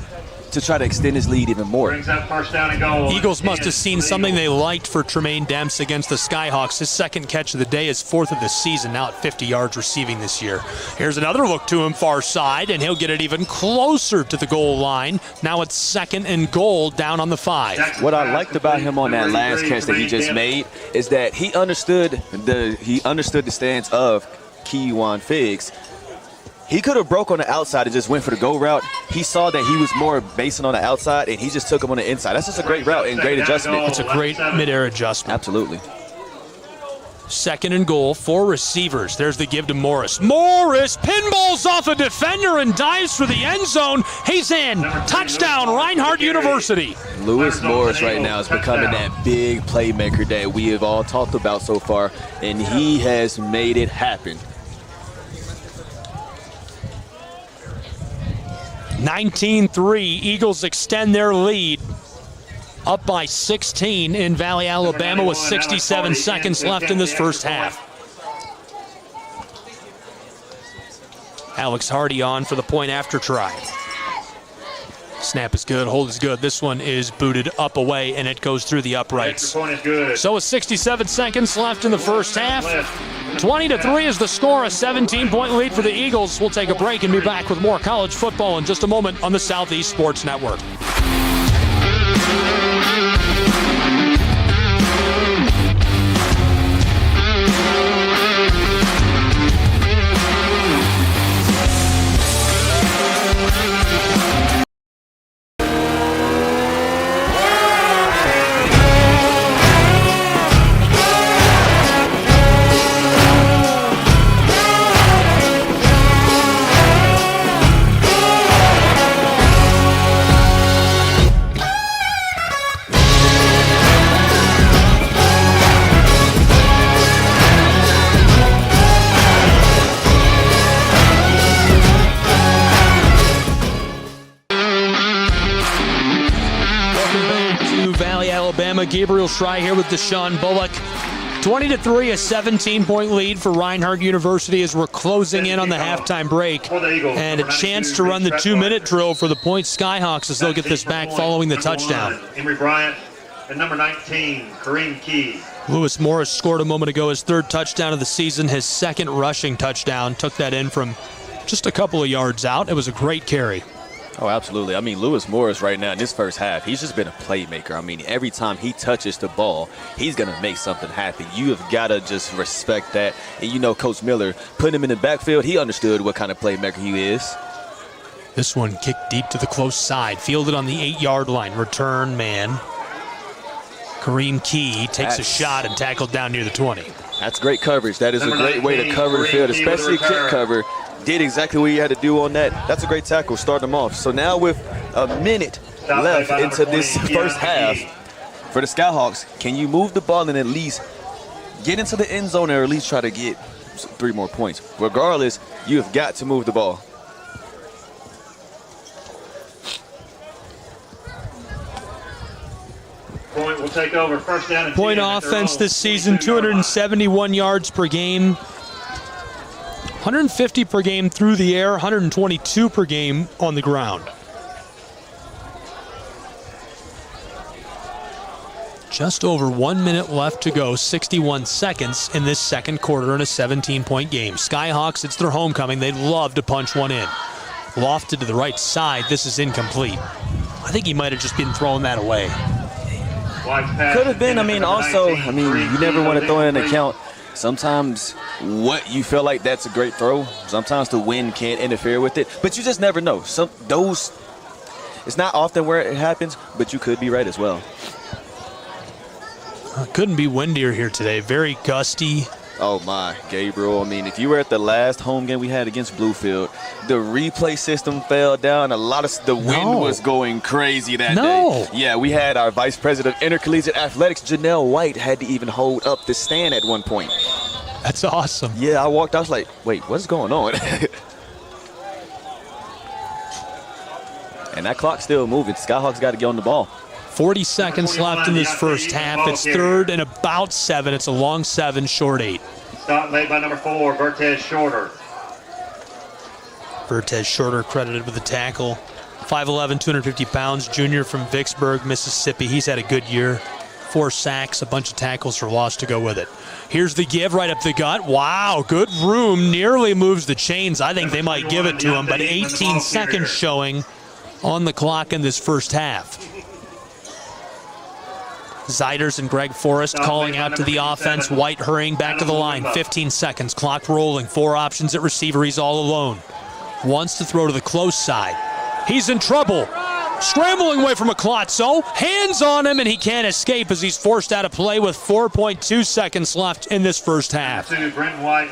to try to extend his lead even more. Eagles must have seen something they liked for Tremaine Demps against the Skyhawks. His second catch of the day is 4th of the season, now at 50 yards receiving this year. Here's another look to him far side, and he'll get it even closer to the goal line. Now it's 2nd and goal down on the 5. What I liked about him on that last catch that he just made is that he understood the stance of Keyjuan Figs. He could have broke on the outside and just went for the go route. He saw that he was more basing on the outside, and he just took him on the inside. That's just a great route and great adjustment. It's a great mid-air adjustment. Absolutely. 2nd and goal, 4 receivers. There's the give to Morris. Morris pinballs off a defender and dives for the end zone. He's in. Touchdown, Reinhardt University. Lewis Morris right now is becoming that big playmaker that we have all talked about so far, and he has made it happen. 19-3, Eagles extend their lead. Up by 16 in Valley, Alabama with 67 seconds left in this first half. Alex Hardy on for the point after try. Snap is good, hold is good. This one is booted up away, and it goes through the uprights. So with 67 seconds left in the first half, 20-3 is the score, a 17-point lead for the Eagles. We'll take a break and be back with more college football in just a moment on the Southeast Sports Network. Gabriel Schrei here with Deshaun Bullock. 20-3, a 17-point lead for Reinhardt University as we're closing in on the halftime break. And a chance to run the 2-minute drill for the Point Skyhawks as they'll get this back following the touchdown. Emory Bryant and number 19, Kareem Key. Lewis Morris scored a moment ago his 3rd touchdown of the season, his 2nd rushing touchdown. Took that in from just a couple of yards out. It was a great carry. Oh, absolutely. I mean, Lewis Morris right now in this first half, he's just been a playmaker. I mean, every time he touches the ball, he's going to make something happen. You have got to just respect that. And you know, Coach Miller, putting him in the backfield, he understood what kind of playmaker he is. This one kicked deep to the close side, fielded on the 8-yard line. Return man. Kareem Key takes a shot and tackled down near the 20. That's great coverage. That is a great way to cover the field, especially kick cover. Did exactly what he had to do on that. That's a great tackle, start them off. So now with a minute left into this first half for the Skyhawks, can you move the ball and at least get into the end zone or at least try to get 3 more points? Regardless, you have got to move the ball. Point will take over, first down and Point offense this season, 271 yards per game. 150 per game through the air, 122 per game on the ground. Just over 1 minute left to go, 61 seconds in this second quarter in a 17-point game. Skyhawks, it's their homecoming. They'd love to punch one in. Lofted to the right side. This is incomplete. I think he might have just been throwing that away. Could have been. I mean, also, you never want to throw in an account Sometimes what you feel like that's a great throw, sometimes the wind can't interfere with it, but you just never know. It's not often where it happens, but you could be right as well. Couldn't be windier here today. Very gusty. Oh my, Gabriel. I mean, if you were at the last home game we had against Bluefield, the replay system fell down. The wind was going crazy that day. Yeah, we had our vice president of intercollegiate athletics, Janelle White, had to even hold up the stand at one point. That's awesome. Yeah, I walked out, I was like, wait, what's going on? And that clock's still moving. Skyhawks got to get on the ball. 40 seconds left in this first half. It's 3rd and about 7. It's a long 7, short 8. Stop made by number 4, Vertez Shorter. Vertez Shorter credited with the tackle. 5'11", 250 pounds, junior from Vicksburg, Mississippi. He's had a good year. 4 sacks, a bunch of tackles for loss to go with it. Here's the give right up the gut. Wow, good room. Nearly moves the chains. I think they might give it to him, but 18 seconds showing on the clock in this first half. Ziders and Greg Forrest calling out to the offense. White hurrying back to the line. 15 seconds, clock rolling. 4 options at receiver. He's all alone. Wants to throw to the close side. He's in trouble. Scrambling away from a Klotzo. Hands on him, and he can't escape as he's forced out of play with 4.2 seconds left in this first half. Brenton White.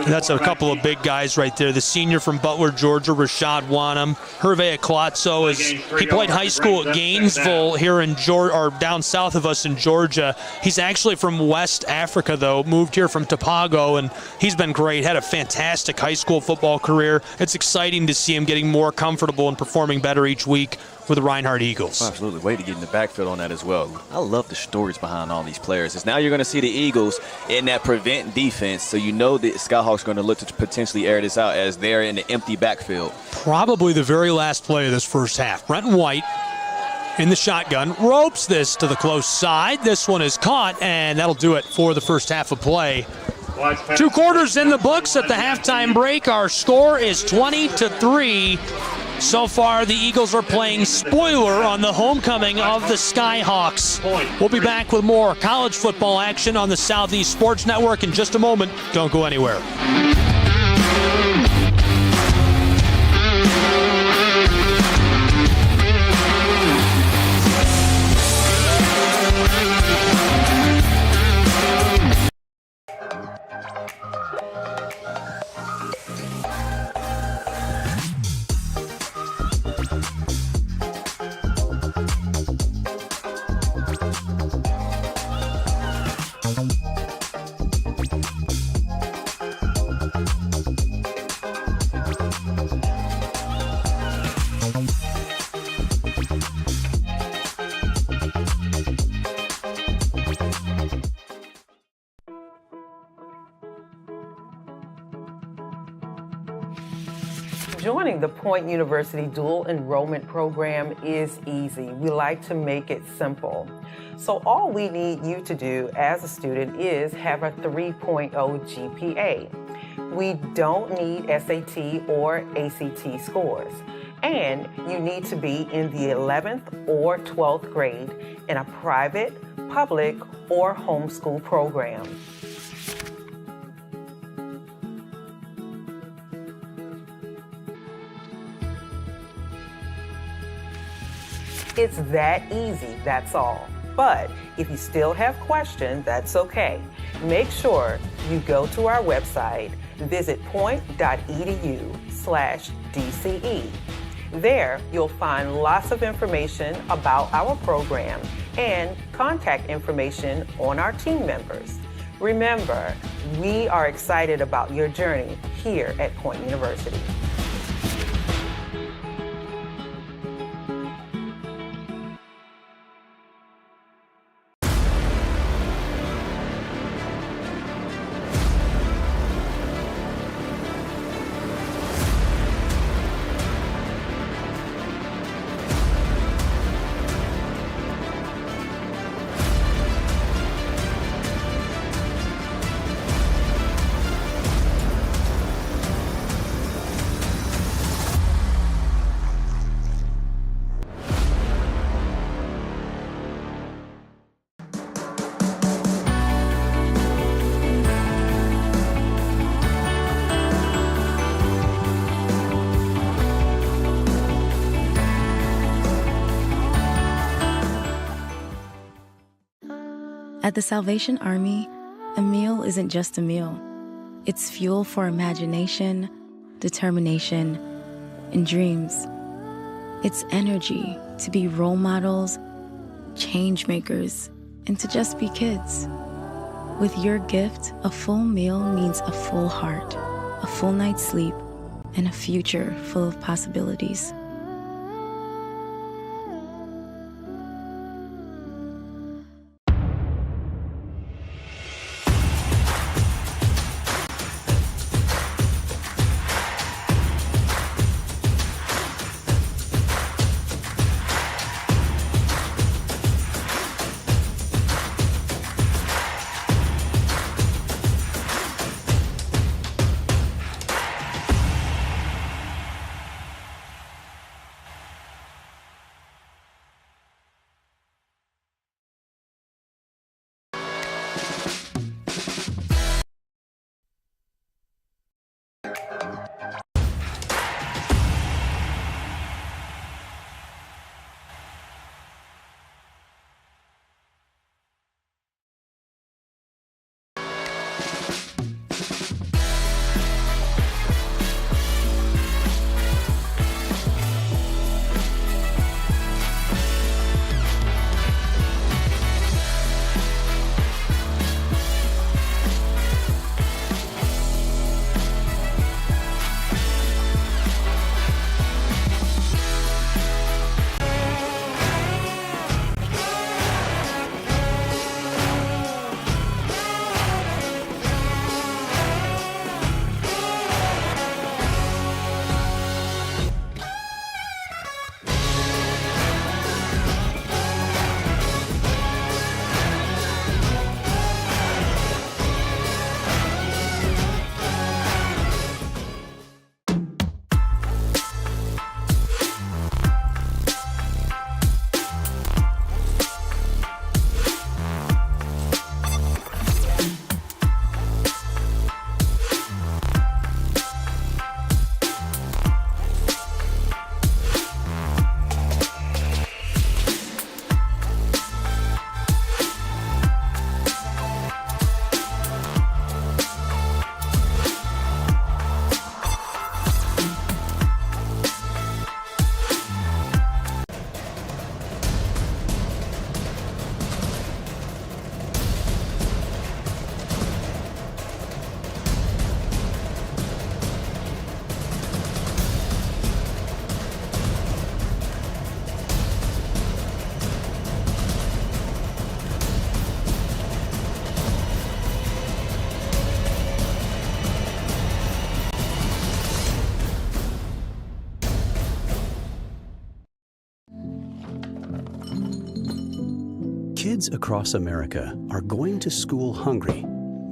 That's a couple of big guys right there. The senior from Butler, Georgia, Rashad Wanham. Hervé Klotzo, he played high school at Gainesville here in Georgia, or down south of us in Georgia. He's actually from West Africa, though. Moved here from Tobago, and he's been great. Had a fantastic high school football career. It's exciting to see him getting more comfortable and performing better each week with the Reinhardt Eagles. Absolutely. Way to get in the backfield on that as well. I love the stories behind all these players. It's now you're going to see the Eagles in that prevent defense, so you know the Skyhawks are going to look to potentially air this out as they're in the empty backfield. Probably the very last play of this first half. Brenton White in the shotgun ropes this to the close side. This one is caught, and that'll do it for the first half of play. 2 quarters in the books at the halftime break. Our score is 20-3. So far, the Eagles are playing spoiler on the homecoming of the Skyhawks. We'll be back with more college football action on the Southeast Sports Network in just a moment. Don't go anywhere. Joining the Point University Dual Enrollment Program is easy. We like to make it simple. So all we need you to do as a student is have a 3.0 GPA. We don't need SAT or ACT scores. And you need to be in the 11th or 12th grade in a private, public, or homeschool program. It's that easy, that's all. But if you still have questions, that's okay. Make sure you go to our website, visit point.edu/DCE. There, you'll find lots of information about our program and contact information on our team members. Remember, we are excited about your journey here at Point University. At the Salvation Army, a meal isn't just a meal. It's fuel for imagination, determination, and dreams. It's energy to be role models, change makers, and to just be kids. With your gift, a full meal means a full heart, a full night's sleep, and a future full of possibilities. Kids across America are going to school hungry.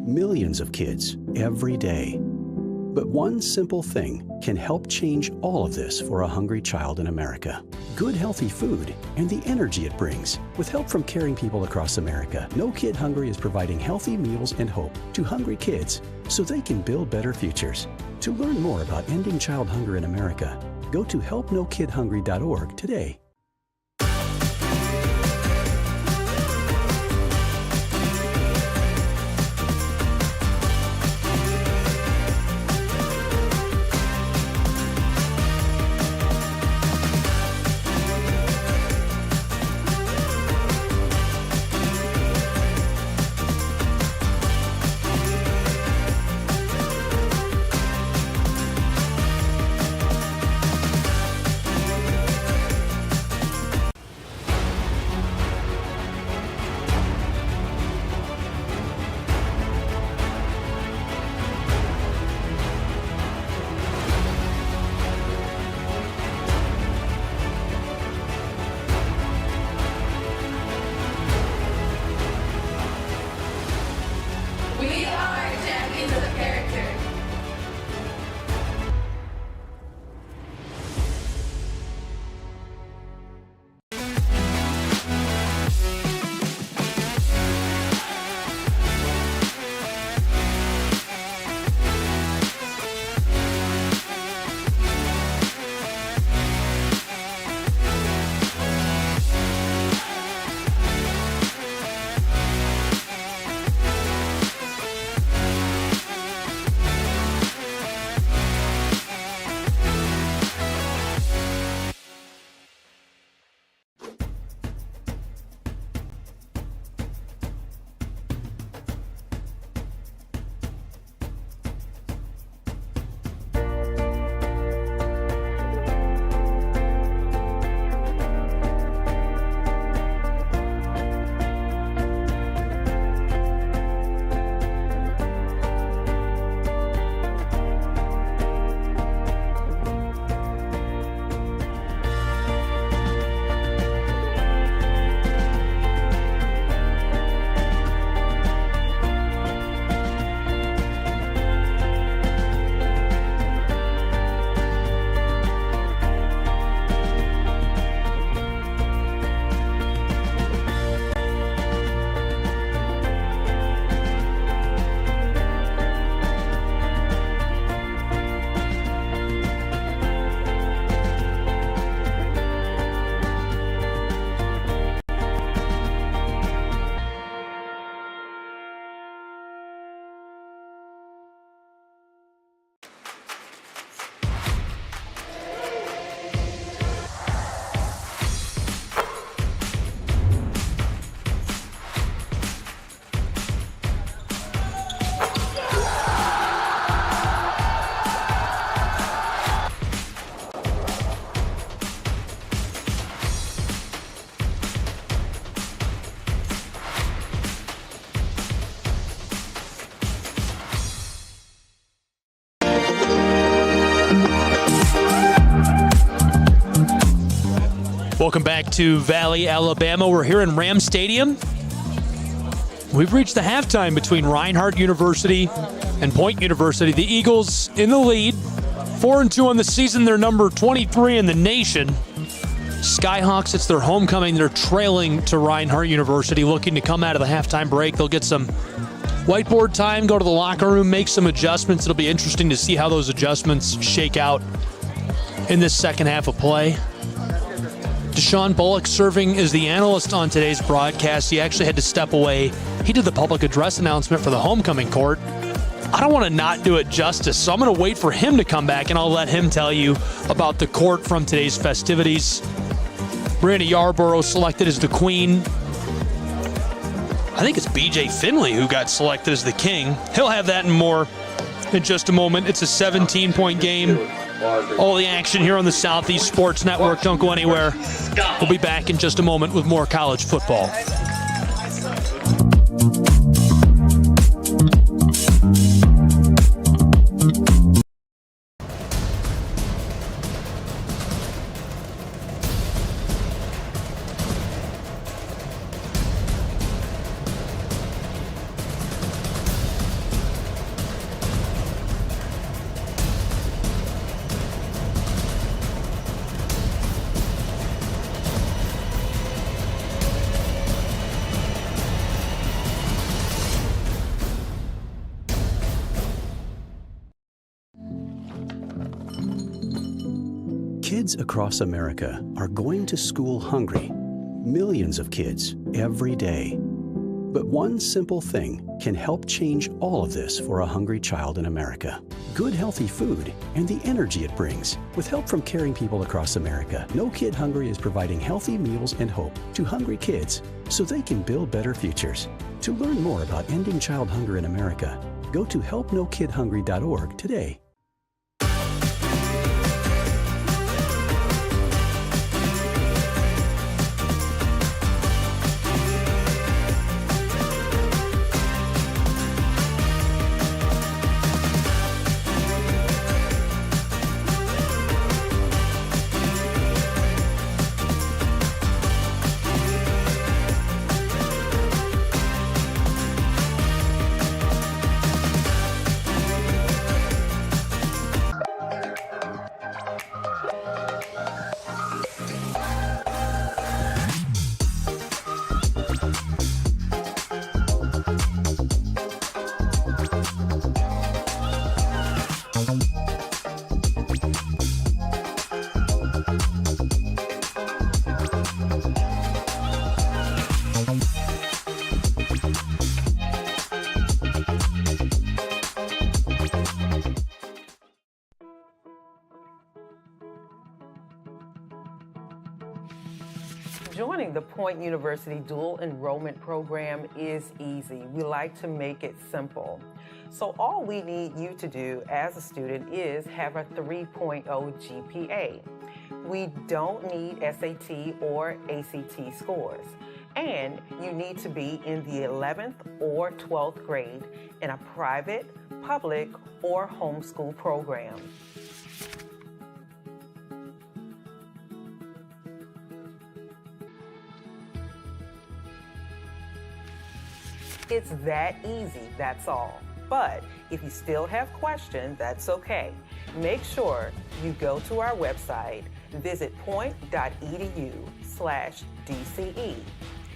Millions of kids every day. But one simple thing can help change all of this for a hungry child in America. Good healthy food and the energy it brings. With help from caring people across America, No Kid Hungry is providing healthy meals and hope to hungry kids so they can build better futures. To learn more about ending child hunger in America, go to helpnokidhungry.org today. Welcome back to Valley, Alabama. We're here in Ram Stadium. We've reached the halftime between Reinhardt University and Point University. The Eagles in the lead, 4-2 on the season. They're number 23 in the nation. Skyhawks, it's their homecoming. They're trailing to Reinhardt University, looking to come out of the halftime break. They'll get some whiteboard time, go to the locker room, make some adjustments. It'll be interesting to see how those adjustments shake out in this second half of play. Deshaun Bullock serving as the analyst on today's broadcast. He actually had to step away. He did the public address announcement for the homecoming court. I don't want to not do it justice, so I'm going to wait for him to come back, and I'll let him tell you about the court from today's festivities. Brandy Yarborough selected as the queen. I think it's BJ Finley who got selected as the king. He'll have that and more in just a moment. It's a 17-point game. All the action here on the Southeast Sports Network. Don't go anywhere. We'll be back in just a moment with more college football. Kids across America are going to school hungry. Millions of kids every day. But one simple thing can help change all of this for a hungry child in America. Good, healthy food and the energy it brings. With help from caring people across America, No Kid Hungry is providing healthy meals and hope to hungry kids so they can build better futures. To learn more about ending child hunger in America, go to helpnokidhungry.org today. Joining the Point University dual enrollment program is easy. We like to make it simple. So all we need you to do as a student is have a 3.0 GPA. We don't need SAT or ACT scores. And you need to be in the 11th or 12th grade in a private, public, or homeschool program. It's that easy, that's all. But if you still have questions, that's okay. Make sure you go to our website, visit point.edu/DCE.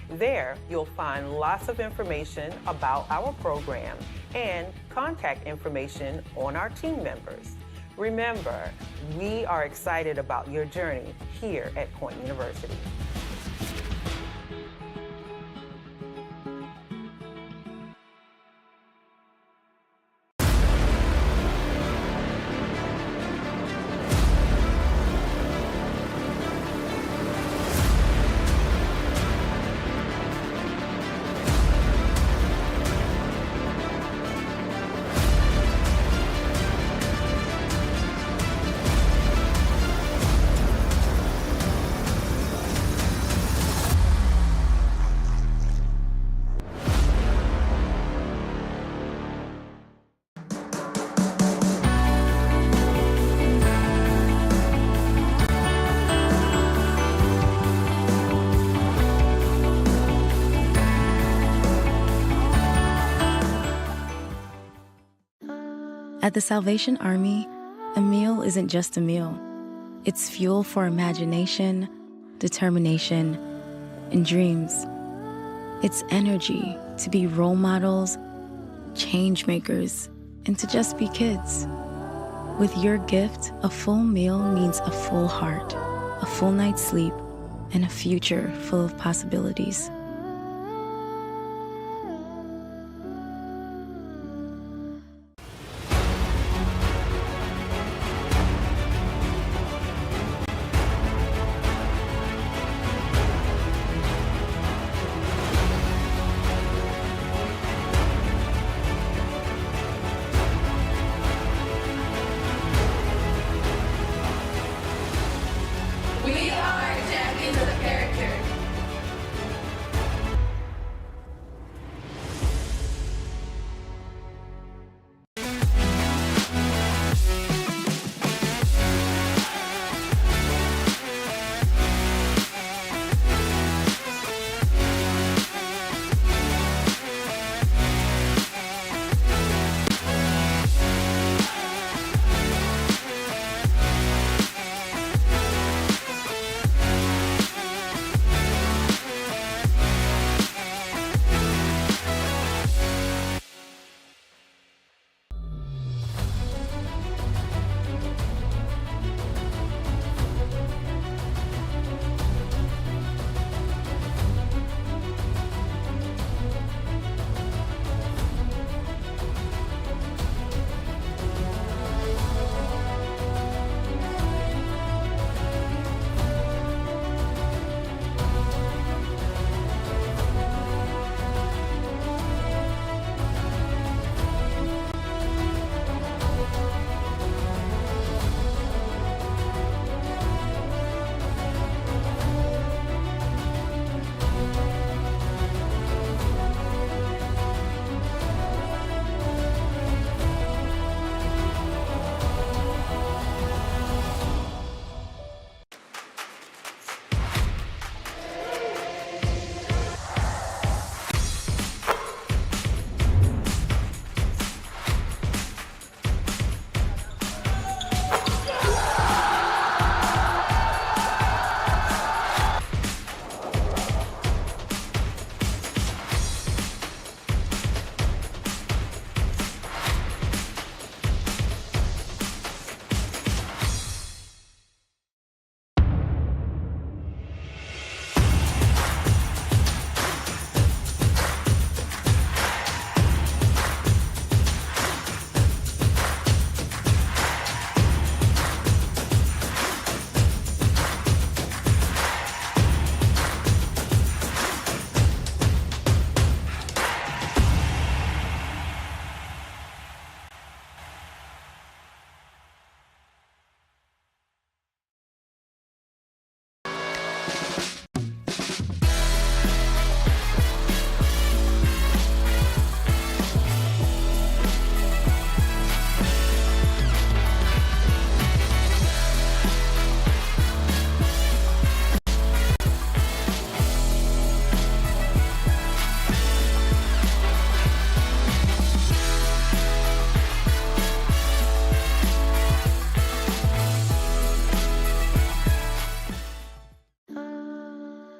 There, you'll find lots of information about our program and contact information on our team members. Remember, we are excited about your journey here at Point University. At the Salvation Army, a meal isn't just a meal. It's fuel for imagination, determination, and dreams. It's energy to be role models, change makers, and to just be kids. With your gift, a full meal means a full heart, a full night's sleep, and a future full of possibilities. We are champions of character.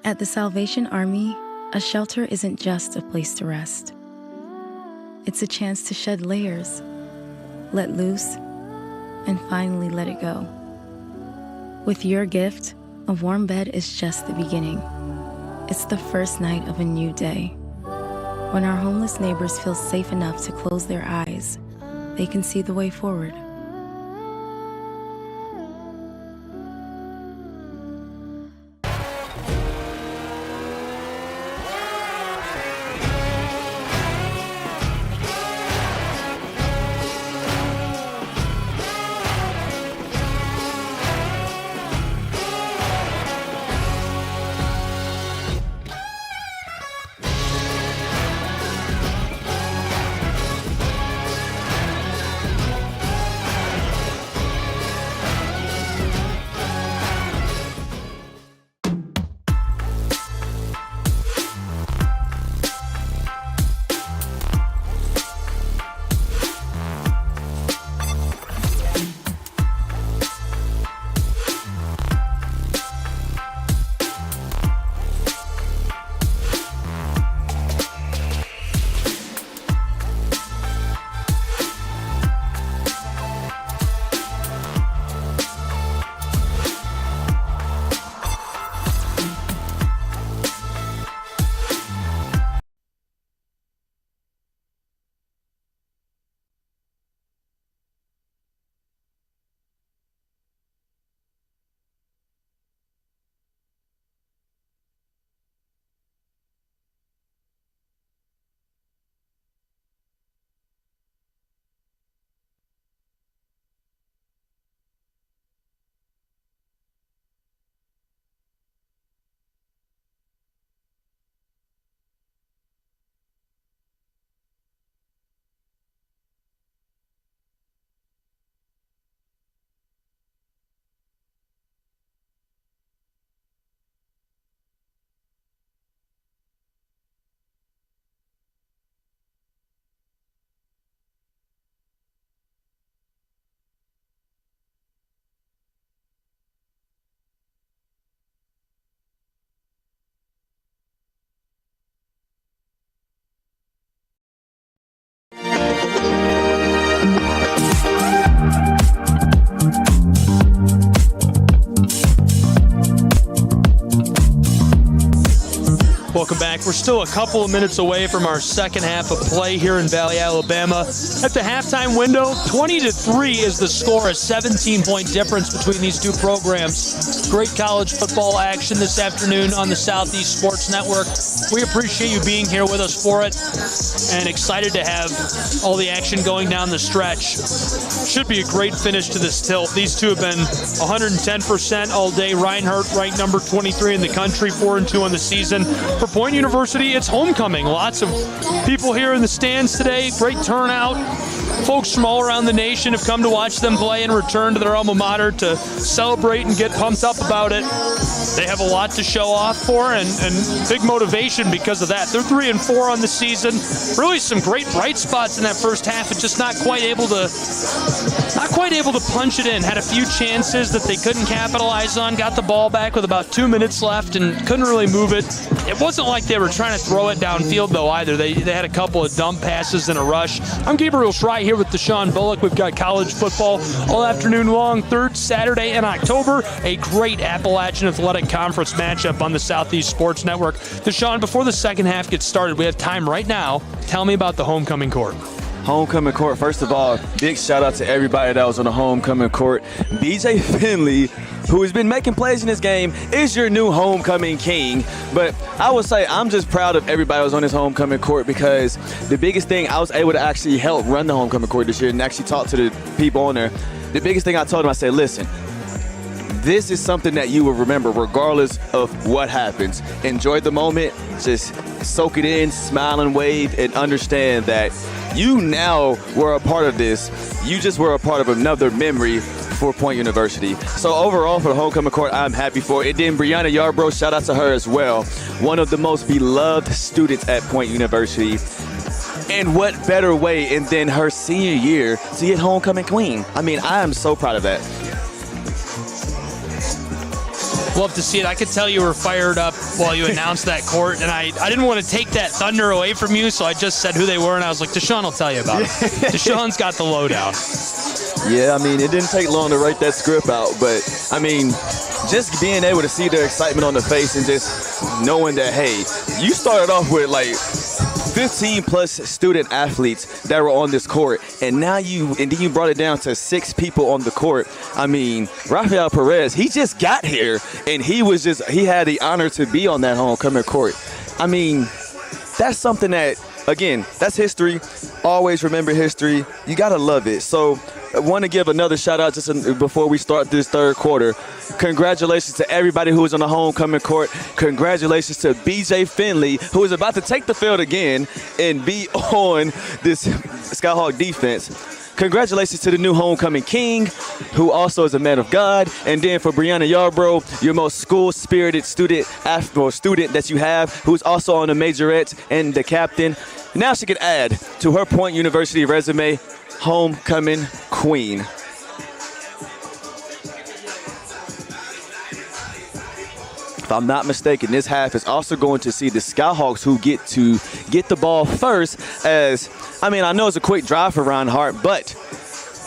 At the Salvation Army, a shelter isn't just a place to rest. It's a chance to shed layers, let loose, and finally let it go. With your gift, a warm bed is just the beginning. It's the first night of a new day. When our homeless neighbors feel safe enough to close their eyes, they can see the way forward. welcome back. We're still a couple of minutes away from our second half of play here in Valley, Alabama. At the halftime window, 20-3 is the score, a 17-point difference between these two programs. Great college football action this afternoon on the Southeast Sports Network. We appreciate you being here with us for it and excited to have all the action going down the stretch. Should be a great finish to this tilt. These two have been 110% all day. Reinhardt ranked number 23 in the country, 4-2 on the season. For Point University, it's homecoming. Lots of people here in the stands today. Great turnout. Folks from all around the nation have come to watch them play and return to their alma mater to celebrate and get pumped up about it. They have a lot to show off for and big motivation because of that. They're 3-4 on the season. Really some great bright spots in that first half, but just not quite able to punch it in. Had a few chances that they couldn't capitalize on. Got the ball back with about 2 minutes left and couldn't really move it. It wasn't like they were trying to throw it downfield though either. They had a couple of dump passes and a rush. I'm Gabriel Schrei here with Deshaun Bullock. We've got college football all afternoon long, third Saturday in October. A great Appalachian Athletic Conference matchup on the Southeast Sports Network. Deshaun, before the second half gets started, we have time right now. Tell me about the homecoming court. Homecoming court, first of all, big shout out to everybody that was on the homecoming court. BJ Finley, who has been making plays in this game, is your new homecoming king. But I would say I'm just proud of everybody who was on this homecoming court because the biggest thing, I was able to actually help run the homecoming court this year and actually talk to the people on there. The biggest thing I told them, I said, listen, this is something that you will remember regardless of what happens. Enjoy the moment, just soak it in, smile and wave, and understand that you now were a part of this. You just were a part of another memory for Point University. So overall for the homecoming court, I'm happy for it. And then Brianna Yarbrough, shout out to her as well. One of the most beloved students at Point University. And what better way and then her senior year to get homecoming queen. I mean, I am so proud of that. Love to see it. I could tell you were fired up while you announced that court, and I didn't want to take that thunder away from you, so I just said who they were, and I was like, Deshaun will tell you about it. Deshaun's got the lowdown. Yeah, I mean, it didn't take long to write that script out, but, I mean, just being able to see their excitement on the face and just knowing that, hey, you started off with, like, 15-plus student athletes that were on this court, and then you brought it down to 6 people on the court. I mean, Rafael Perez, he just got here, and he had the honor to be on that homecoming court. I mean, that's something that, again, that's history. Always remember history. You got to love it. So I want to give another shout out just before we start this third quarter. Congratulations to everybody who was on the homecoming court. Congratulations to BJ Finley, who is about to take the field again and be on this Skyhawk defense. Congratulations to the new homecoming king, who also is a man of God. And then for Brianna Yarbrough, your most school-spirited student that you have, who's also on the majorette and the captain. Now she can add to her Point University resume, homecoming queen. If I'm not mistaken, this half is also going to see the Skyhawks who get to get the ball first as, I mean, I know it's a quick drive for Reinhardt, but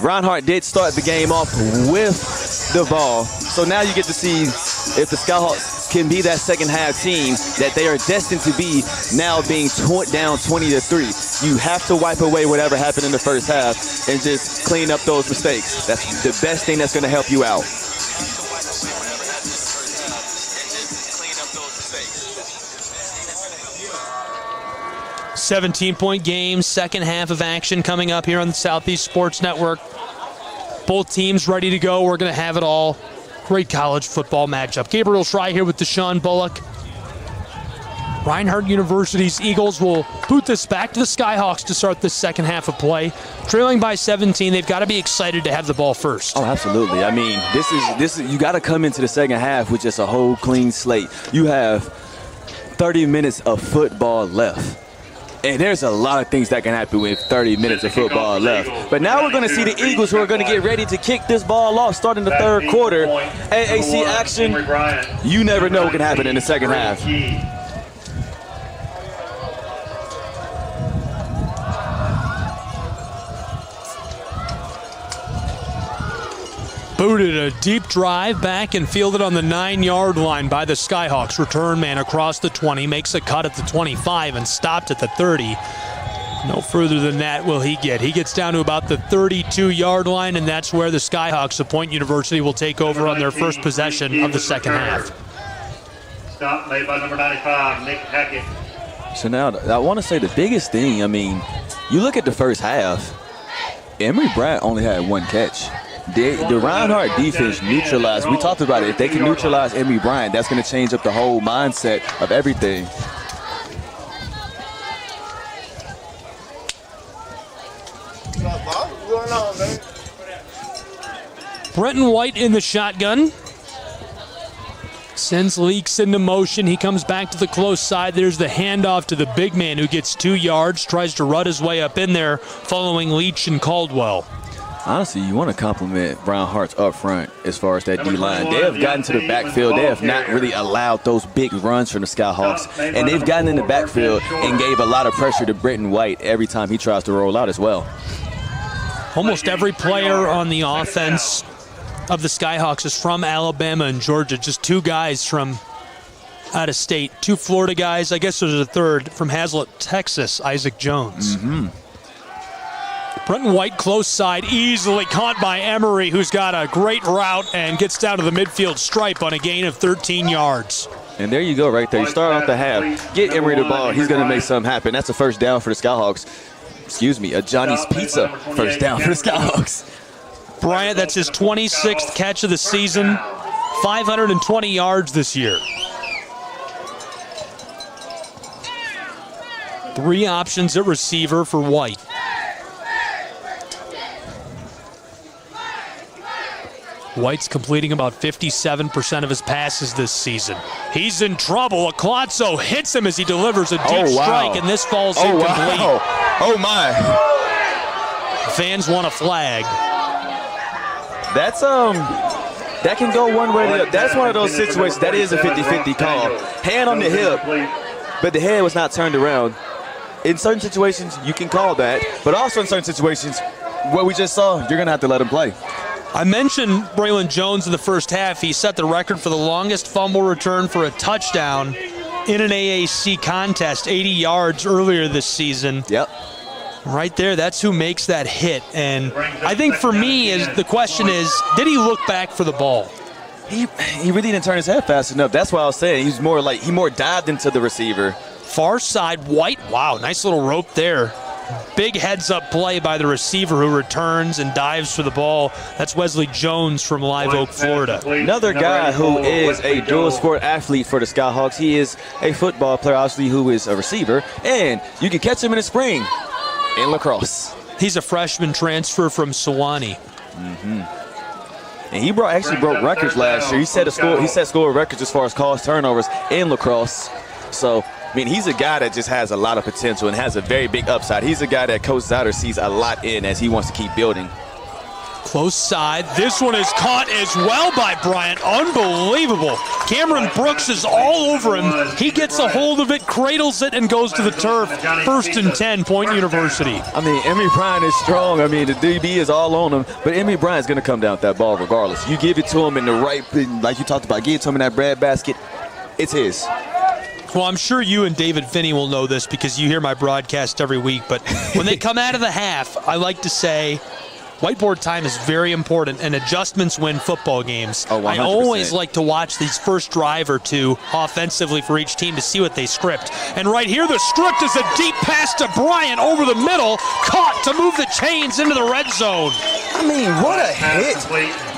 Reinhardt did start the game off with the ball. So now you get to see if the Skyhawks can be that second half team that they are destined to be, now being down 20-3. You have to wipe away whatever happened in the first half and just clean up those mistakes. That's the best thing that's going to help you out. 17-point game, second half of action coming up here on the Southeast Sports Network. Both teams ready to go. We're going to have it all. Great college football matchup. Gabriel Schrei here with Deshaun Bullock. Reinhardt University's Eagles will boot this back to the Skyhawks to start this second half of play. Trailing by 17, they've got to be excited to have the ball first. Oh, absolutely. I mean, this is you got to come into the second half with just a whole clean slate. You have 30 minutes of football left. And there's a lot of things that can happen with 30 minutes of football left. But now we're going to see the Eagles who are going to get ready to kick this ball off starting the third quarter. AAC action, you never know what can happen in the second half. Booted a deep drive back and fielded on the 9-yard line by the Skyhawks. Return man across the 20, makes a cut at the 25 and stopped at the 30. No further than that will he get. He gets down to about the 32-yard line, and that's where the Skyhawks of Point University will take over on their first possession of the second half. Stop made by number 95, Nick Hackett. So now, I want to say the biggest thing, I mean, you look at the first half, Emory Bryant only had one catch. The Reinhardt defense neutralized. We talked about it. If they can neutralize Emory Bryant, that's going to change up the whole mindset of everything. What's going on, man? Brenton White in the shotgun. Sends Leaks into motion. He comes back to the close side. There's the handoff to the big man who gets 2 yards, tries to rut his way up in there following Leach and Caldwell. Honestly, you want to compliment Reinhardt's up front as far as that D-line. They have gotten to the backfield. They have not really allowed those big runs from the Skyhawks. And they've gotten in the backfield and gave a lot of pressure to Brenton White every time he tries to roll out as well. Almost every player on the offense of the Skyhawks is from Alabama and Georgia. Just 2 guys from out of state. 2 Florida guys. I guess there's a third from Hazlet, Texas, Isaac Jones. Brenton White close side, easily caught by Emory, who's got a great route and gets down to the midfield stripe on a gain of 13 yards. And there you go right there. You start off the half, get Emory the ball. He's going to make something happen. That's a first down for the Skyhawks. Excuse me, a Johnny's Pizza first down for the Skyhawks. Bryant, that's his 26th catch of the season, 520 yards this year. 3 options at receiver for White. White's completing about 57% of his passes this season. He's in trouble. Aclazzo hits him as he delivers a deep strike, and this falls incomplete. Oh, my. Fans want a flag. That's, that can go one way or the other. That's one of those situations. That is a 50-50 call. Hand on the hip, but the head was not turned around. In certain situations, you can call that, but also in certain situations, what we just saw, you're going to have to let him play. I mentioned Braylon Jones in the first half. He set the record for the longest fumble return for a touchdown in an AAC contest, 80 yards earlier this season. Yep. Right there, that's who makes that hit. And I think for me, the question is, did he look back for the ball? He really didn't turn his head fast enough. That's why I was saying he more dived into the receiver. Far side, White. Wow, nice little rope there. Big heads-up play by the receiver who returns and dives for the ball. That's Wesley Jones from Live Oak, Florida. Another guy who is a dual-sport athlete for the Skyhawks. He is a football player, obviously, who is a receiver. And you can catch him in the spring in lacrosse. He's a freshman transfer from Sewanee. And he actually broke records last year. He set score records as far as calls turnovers in lacrosse. So, I mean, he's a guy that just has a lot of potential and has a very big upside. He's a guy that Coach Zouder sees a lot in as he wants to keep building. Close side. This one is caught as well by Bryant. Unbelievable. Cameron Brooks is all over him. He gets a hold of it, cradles it, and goes to the turf. 1st and 10, Point University. I mean, Emory Bryant is strong. I mean, the DB is all on him. But Emory Bryant's going to come down with that ball regardless. You give it to him in the right, like you talked about, give it to him in that breadbasket, it's his. Well, I'm sure you and David Finney will know this because you hear my broadcast every week. But when they come out of the half, I like to say whiteboard time is very important, and adjustments win football games. Oh, 100%. I always like to watch these first drive or two offensively for each team to see what they script. And right here, the script is a deep pass to Bryant over the middle, caught to move the chains into the red zone. I mean, what a hit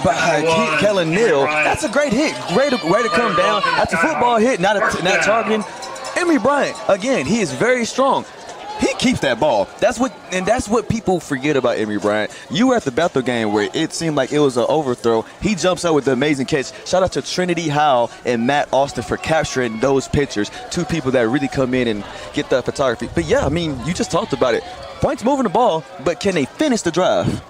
by Kellen Neal. That's a great hit. Way to come down. That's a football hit, not targeting. Emory Bryant, again, he is very strong. He keeps that ball. That's what people forget about Emory Bryant. You were at the Bethel game where it seemed like it was an overthrow. He jumps up with the amazing catch. Shout out to Trinity Howell and Matt Austin for capturing those pictures. 2 people that really come in and get that photography. But yeah, I mean, you just talked about it. Point's moving the ball, but can they finish the drive?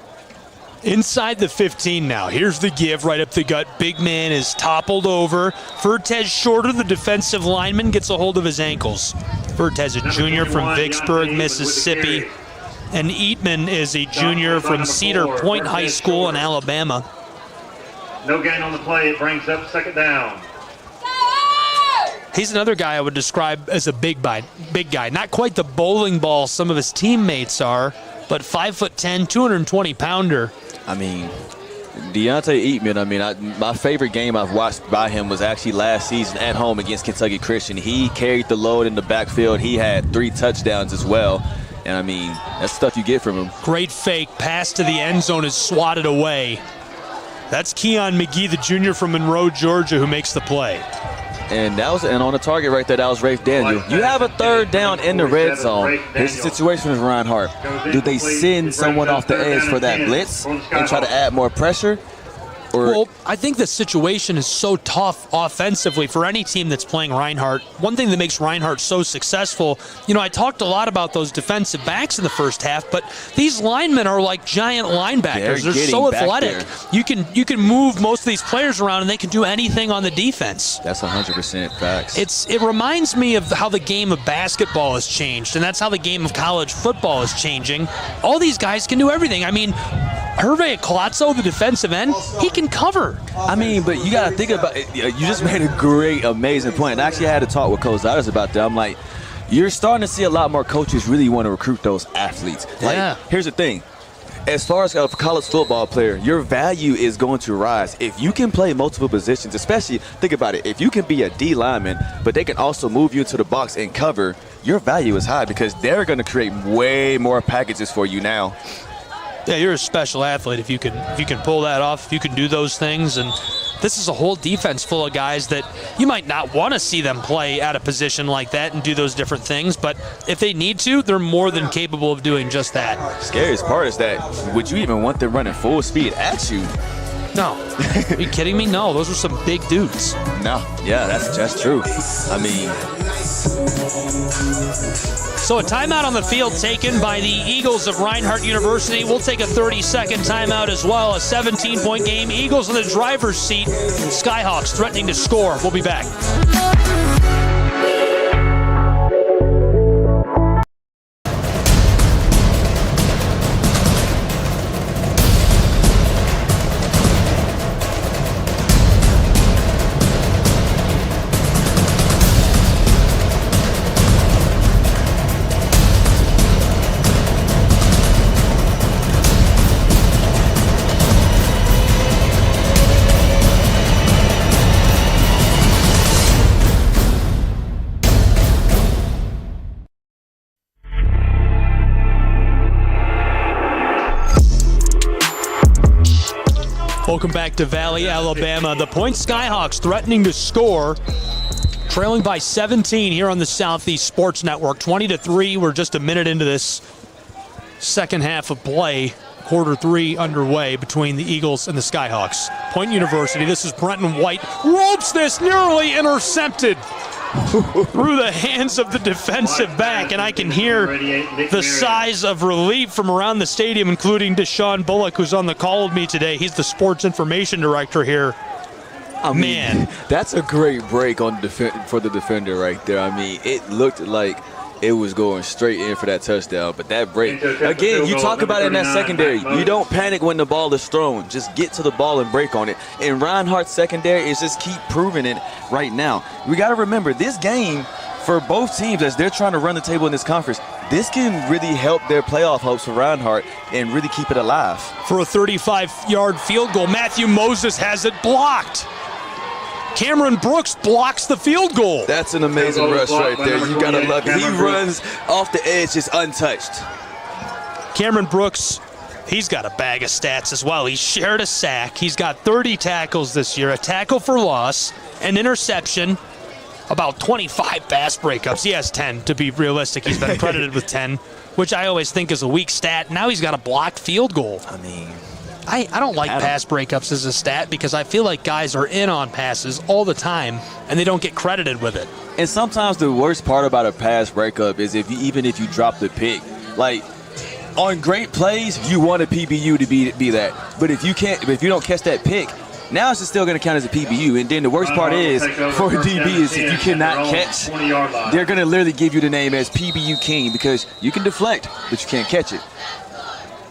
Inside the 15 now. Here's the give right up the gut. Big man is toppled over. Furtez Shorter, the defensive lineman, gets a hold of his ankles. Furtez, a junior from Vicksburg, Mississippi. And Eatman is a junior from Cedar Point High School in Alabama. No gain on the play. It brings up second down. He's another guy I would describe as a big guy. Not quite the bowling ball some of his teammates are, but 5'10", 220-pounder. I mean, Deontay Eatman, my favorite game I've watched by him was actually last season at home against Kentucky Christian. He carried the load in the backfield. He had 3 touchdowns as well. And, I mean, that's stuff you get from him. Great fake. Pass to the end zone is swatted away. That's Keon McGee, the junior from Monroe, Georgia, who makes the play. And on the target right there, that was Rafe Daniel. You have a third down in the red zone. Here's the situation with Reinhardt. Do they send someone off the edge for that blitz and try to add more pressure? Well, I think the situation is so tough offensively for any team that's playing Reinhardt. One thing that makes Reinhardt so successful, I talked a lot about those defensive backs in the first half, but these linemen are like giant linebackers. They're so athletic. You can move most of these players around, and they can do anything on the defense. That's 100% facts. It reminds me of how the game of basketball has changed, and that's how the game of college football is changing. All these guys can do everything. I mean, Hervé Colazzo, the defensive end, he can cover. I mean, but you got to think about it. You just made a great, amazing point. And I actually had to talk with Coach Ziders about that. I'm like, you're starting to see a lot more coaches really want to recruit those athletes. Like, here's the thing. As far as a college football player, your value is going to rise. If you can play multiple positions, especially, think about it, if you can be a D lineman, but they can also move you into the box and cover, your value is high because they're going to create way more packages for you now. Yeah, you're a special athlete if you can pull that off, if you can do those things. And this is a whole defense full of guys that you might not want to see them play at a position like that and do those different things, but if they need to, they're more than capable of doing just that. Scariest part is that, would you even want them running full speed at you? No. Are you kidding me? No, those are some big dudes. No. Yeah, that's true. I mean... So a timeout on the field taken by the Eagles of Reinhardt University. We'll take a 30-second timeout as well. A 17-point game. Eagles in the driver's seat. Skyhawks threatening to score. We'll be back. Welcome back to Valley, Alabama. The Point Skyhawks threatening to score, trailing by 17 here on the Southeast Sports Network. 20-3. We're just a minute into this second half of play. Quarter 3 underway between the Eagles and the Skyhawks. Point University, this is Brenton White. Ropes this, nearly intercepted through the hands of the defensive back, and I can hear the sighs of relief from around the stadium, including Deshaun Bullock, who's on the call with me today. He's the sports information director here. I mean, that's a great break on for the defender right there. I mean, it looked like it was going straight in for that touchdown, but that break, again, you talk about it in that secondary. You don't panic when the ball is thrown. Just get to the ball and break on it. And Reinhardt's secondary is just keep proving it right now. We got to remember, this game, for both teams, as they're trying to run the table in this conference, this can really help their playoff hopes for Reinhardt and really keep it alive. For a 35-yard field goal, Matthew Moses has it blocked. Cameron Brooks blocks the field goal. That's an amazing rush right there. You got to love it. He runs off the edge just untouched. Cameron Brooks, he's got a bag of stats as well. He shared a sack. He's got 30 tackles this year, a tackle for loss, an interception, about 25 pass breakups. He has 10, to be realistic. He's been credited with 10, which I always think is a weak stat. Now he's got a blocked field goal. I mean, I don't like pass breakups as a stat because I feel like guys are in on passes all the time and they don't get credited with it. And sometimes the worst part about a pass breakup is even if you drop the pick, like on great plays, you want a PBU to be that. But if you don't catch that pick, now it's still going to count as a PBU. And then the worst part is for a DB is if you cannot catch, they're going to literally give you the name as PBU King because you can deflect, but you can't catch it.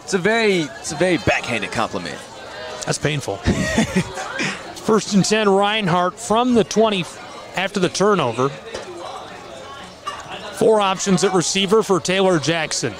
It's a very backhanded compliment. That's painful. First and 10, Reinhardt from the 20 after the turnover. 4 options at receiver for Taylor Jackson.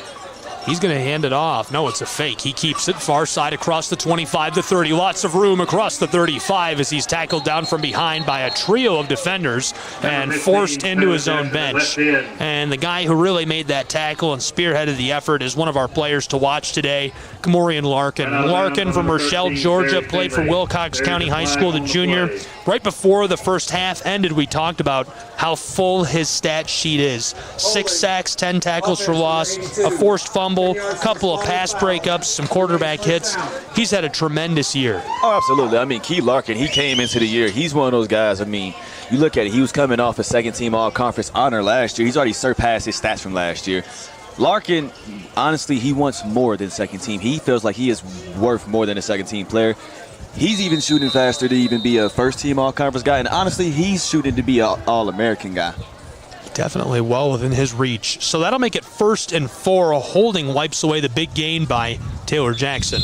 He's going to hand it off. No, it's a fake. He keeps it far side across the 25 to 30. Lots of room across the 35 as he's tackled down from behind by a trio of defenders and forced into his own bench. And the guy who really made that tackle and spearheaded the effort is one of our players to watch today, Kamorian Larkin. Larkin from Rochelle, Georgia, played for Wilcox County High School, the junior. Right before the first half ended, we talked about how full his stat sheet is. 6 sacks, 10 tackles for loss, a forced fumble, a couple of pass breakups, some quarterback hits. He's had a tremendous year. Oh, absolutely. I mean, Key Larkin, he came into the year. He's one of those guys, I mean, you look at it, he was coming off a second-team all-conference honor last year. He's already surpassed his stats from last year. Larkin, honestly, he wants more than second team. He feels like he is worth more than a second-team player. He's even shooting faster to even be a first-team all-conference guy, and honestly, he's shooting to be an all-American guy. Definitely well within his reach. So that'll make it 1st and 4. A holding wipes away the big gain by Taylor Jackson.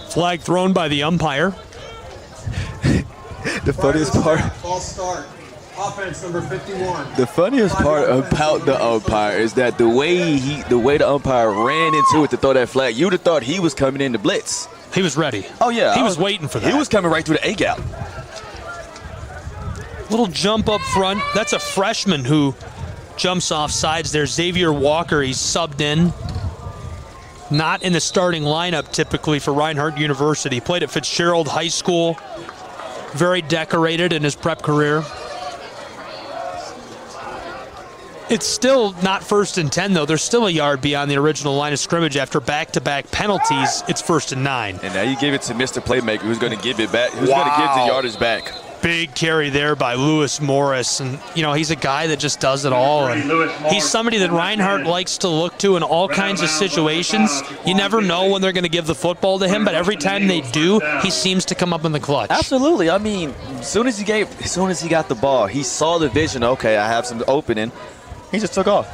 Flag thrown by the umpire. The funniest part. False start. Offense number 51. The funniest part about the umpire is that the way the umpire ran into it to throw that flag, you'd have thought he was coming in to blitz. He was ready. Oh, yeah. He was waiting for that. He was coming right through the A-gap. Little jump up front. That's a freshman who jumps off sides there. Xavier Walker, he's subbed in. Not in the starting lineup typically for Reinhardt University. Played at Fitzgerald High School. Very decorated in his prep career. It's still not 1st and 10, though. There's still a yard beyond the original line of scrimmage after back-to-back penalties. It's 1st and 9. And now you give it to Mr. Playmaker, who's going to give it back. Who's going to give the yardage back. Big carry there by Lewis Morris. And, you know, he's a guy that just does it all. And he's somebody that Reinhardt likes to look to in all kinds of situations. You never know when they're going to give the football to him, but every time they do, he seems to come up in the clutch. Absolutely. I mean, as soon as he got the ball, he saw the vision. Okay, I have some opening. He just took off.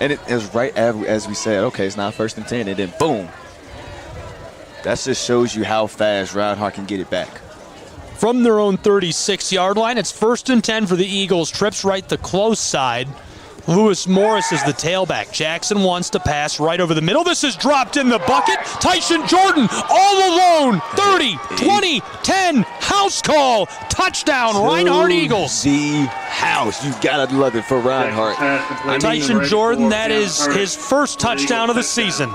And it was right as we said, okay, it's not 1st and 10, and then boom. That just shows you how fast Reinhardt can get it back. From their own 36-yard line, it's 1st and 10 for the Eagles. Trips right the close side. Lewis Morris is the tailback. Jackson wants to pass right over the middle. This is dropped in the bucket. Tyson Jordan all alone. 30, 20, 10. House call. Touchdown, Reinhardt Eagles. The house. You gotta love it for Reinhardt. Tyson Jordan, that is his first touchdown of the season.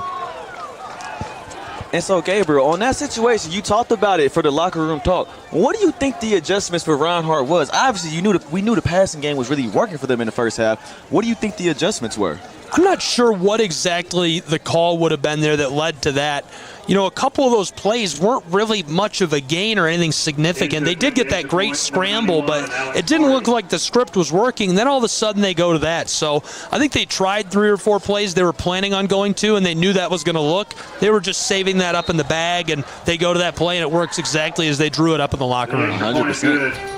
And so, Gabriel, on that situation, you talked about it for the locker room talk. What do you think the adjustments for Reinhardt was? Obviously, we knew the passing game was really working for them in the first half. What do you think the adjustments were? I'm not sure what exactly the call would have been there that led to that. You know, a couple of those plays weren't really much of a gain or anything significant. They did get that great scramble, but it didn't look like the script was working. Then all of a sudden they go to that. So I think they tried 3 or 4 plays they were planning on going to, and they knew that was going to look. They were just saving that up in the bag, and they go to that play, and it works exactly as they drew it up in the locker room. 100%.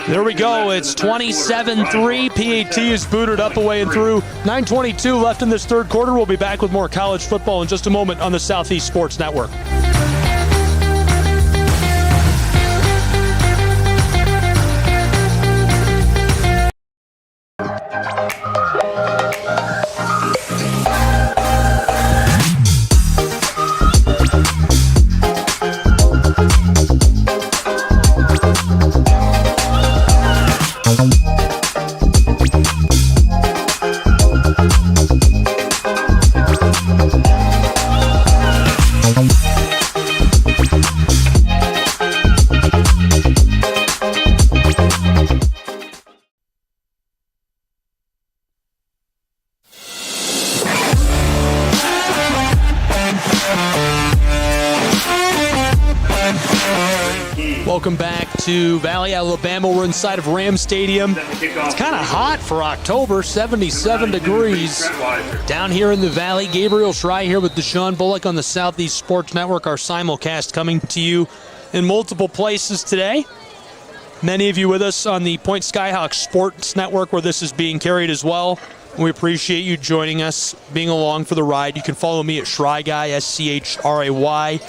There we go. It's 27-3. PAT is booted up, away, and through. 9:22 left in this third quarter. We'll be back with more college football in just a moment on the Southeast Sports Network. Welcome back to Valley, Alabama. We're inside of Ram Stadium. It's kind of hot for October, 77 degrees. Down here in the Valley, Gabriel Schrei here with Deshaun Bullock on the Southeast Sports Network. Our simulcast coming to you in multiple places today. Many of you with us on the Point Skyhawk Sports Network, where this is being carried as well. We appreciate you joining us, being along for the ride. You can follow me at Schrei Guy, SCHRAY.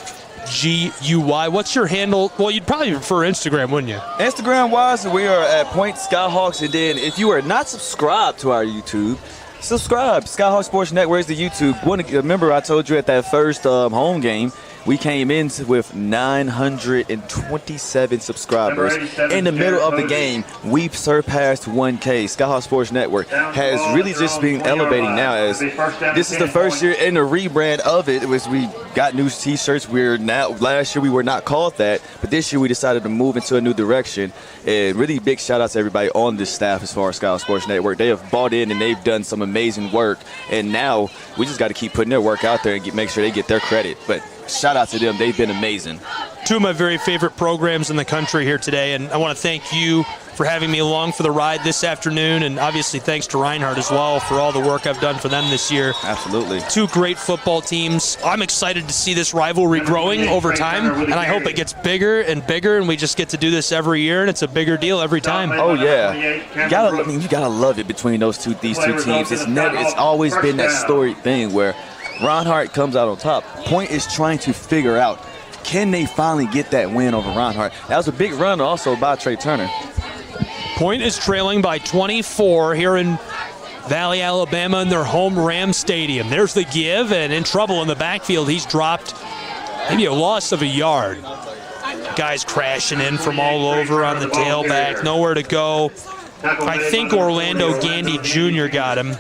PointGUY. What's your handle? Well, you'd probably prefer Instagram, wouldn't you? Instagram-wise, we are at Point Skyhawks. And then if you are not subscribed to our YouTube, subscribe. Skyhawk Sports Network is the YouTube. Remember, I told you at that first home game, we came in with 927 subscribers. In the middle of the game, we surpassed 1K. Skyhawk Sports Network has really just been elevating now, as this is the first year in the rebrand of it. We got new T-shirts. Last year we were not called that, but this year we decided to move into a new direction. And really big shout out to everybody on this staff as far as Skyhawk Sports Network. They have bought in and they've done some amazing work. And now we just got to keep putting their work out there and make sure they get their credit. But shout out to them. They've been amazing. Two of my very favorite programs in the country here today, and I want to thank you for having me along for the ride this afternoon, and obviously thanks to Reinhardt as well for all the work I've done for them this year. Absolutely. Two great football teams. I'm excited to see this rivalry growing over time, and I hope it gets bigger and bigger, and we just get to do this every year, and it's a bigger deal every time. Oh yeah, you gotta love it between these two teams. It's always been that storied thing where Reinhardt comes out on top. Point is trying to figure out, can they finally get that win over Reinhardt? That was a big run also by Trey Turner. Point is trailing by 24 here in Valley, Alabama, in their home Ram Stadium. There's the give, and in trouble in the backfield. He's dropped maybe a loss of a yard. Guys crashing in from all over on the tailback, nowhere to go. I think Orlando Gandy Jr. got him.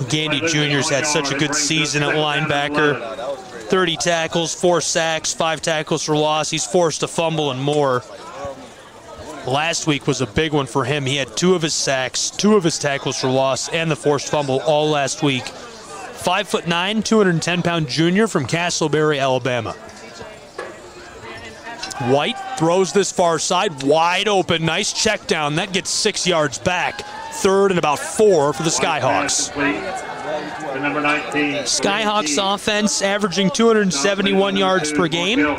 Gandy Jr.'s had such a good season at linebacker. 30 tackles, 4 sacks, 5 tackles for loss. He's forced a fumble and more. Last week was a big one for him. He had 2 of his sacks, 2 of his tackles for loss, and the forced fumble all last week. 5'9", 210-pound junior from Castleberry, Alabama. White throws this far side, wide open, nice check down. That gets 6 yards back. 3rd and about 4 for the Skyhawks. Skyhawks offense averaging 271 yards per game.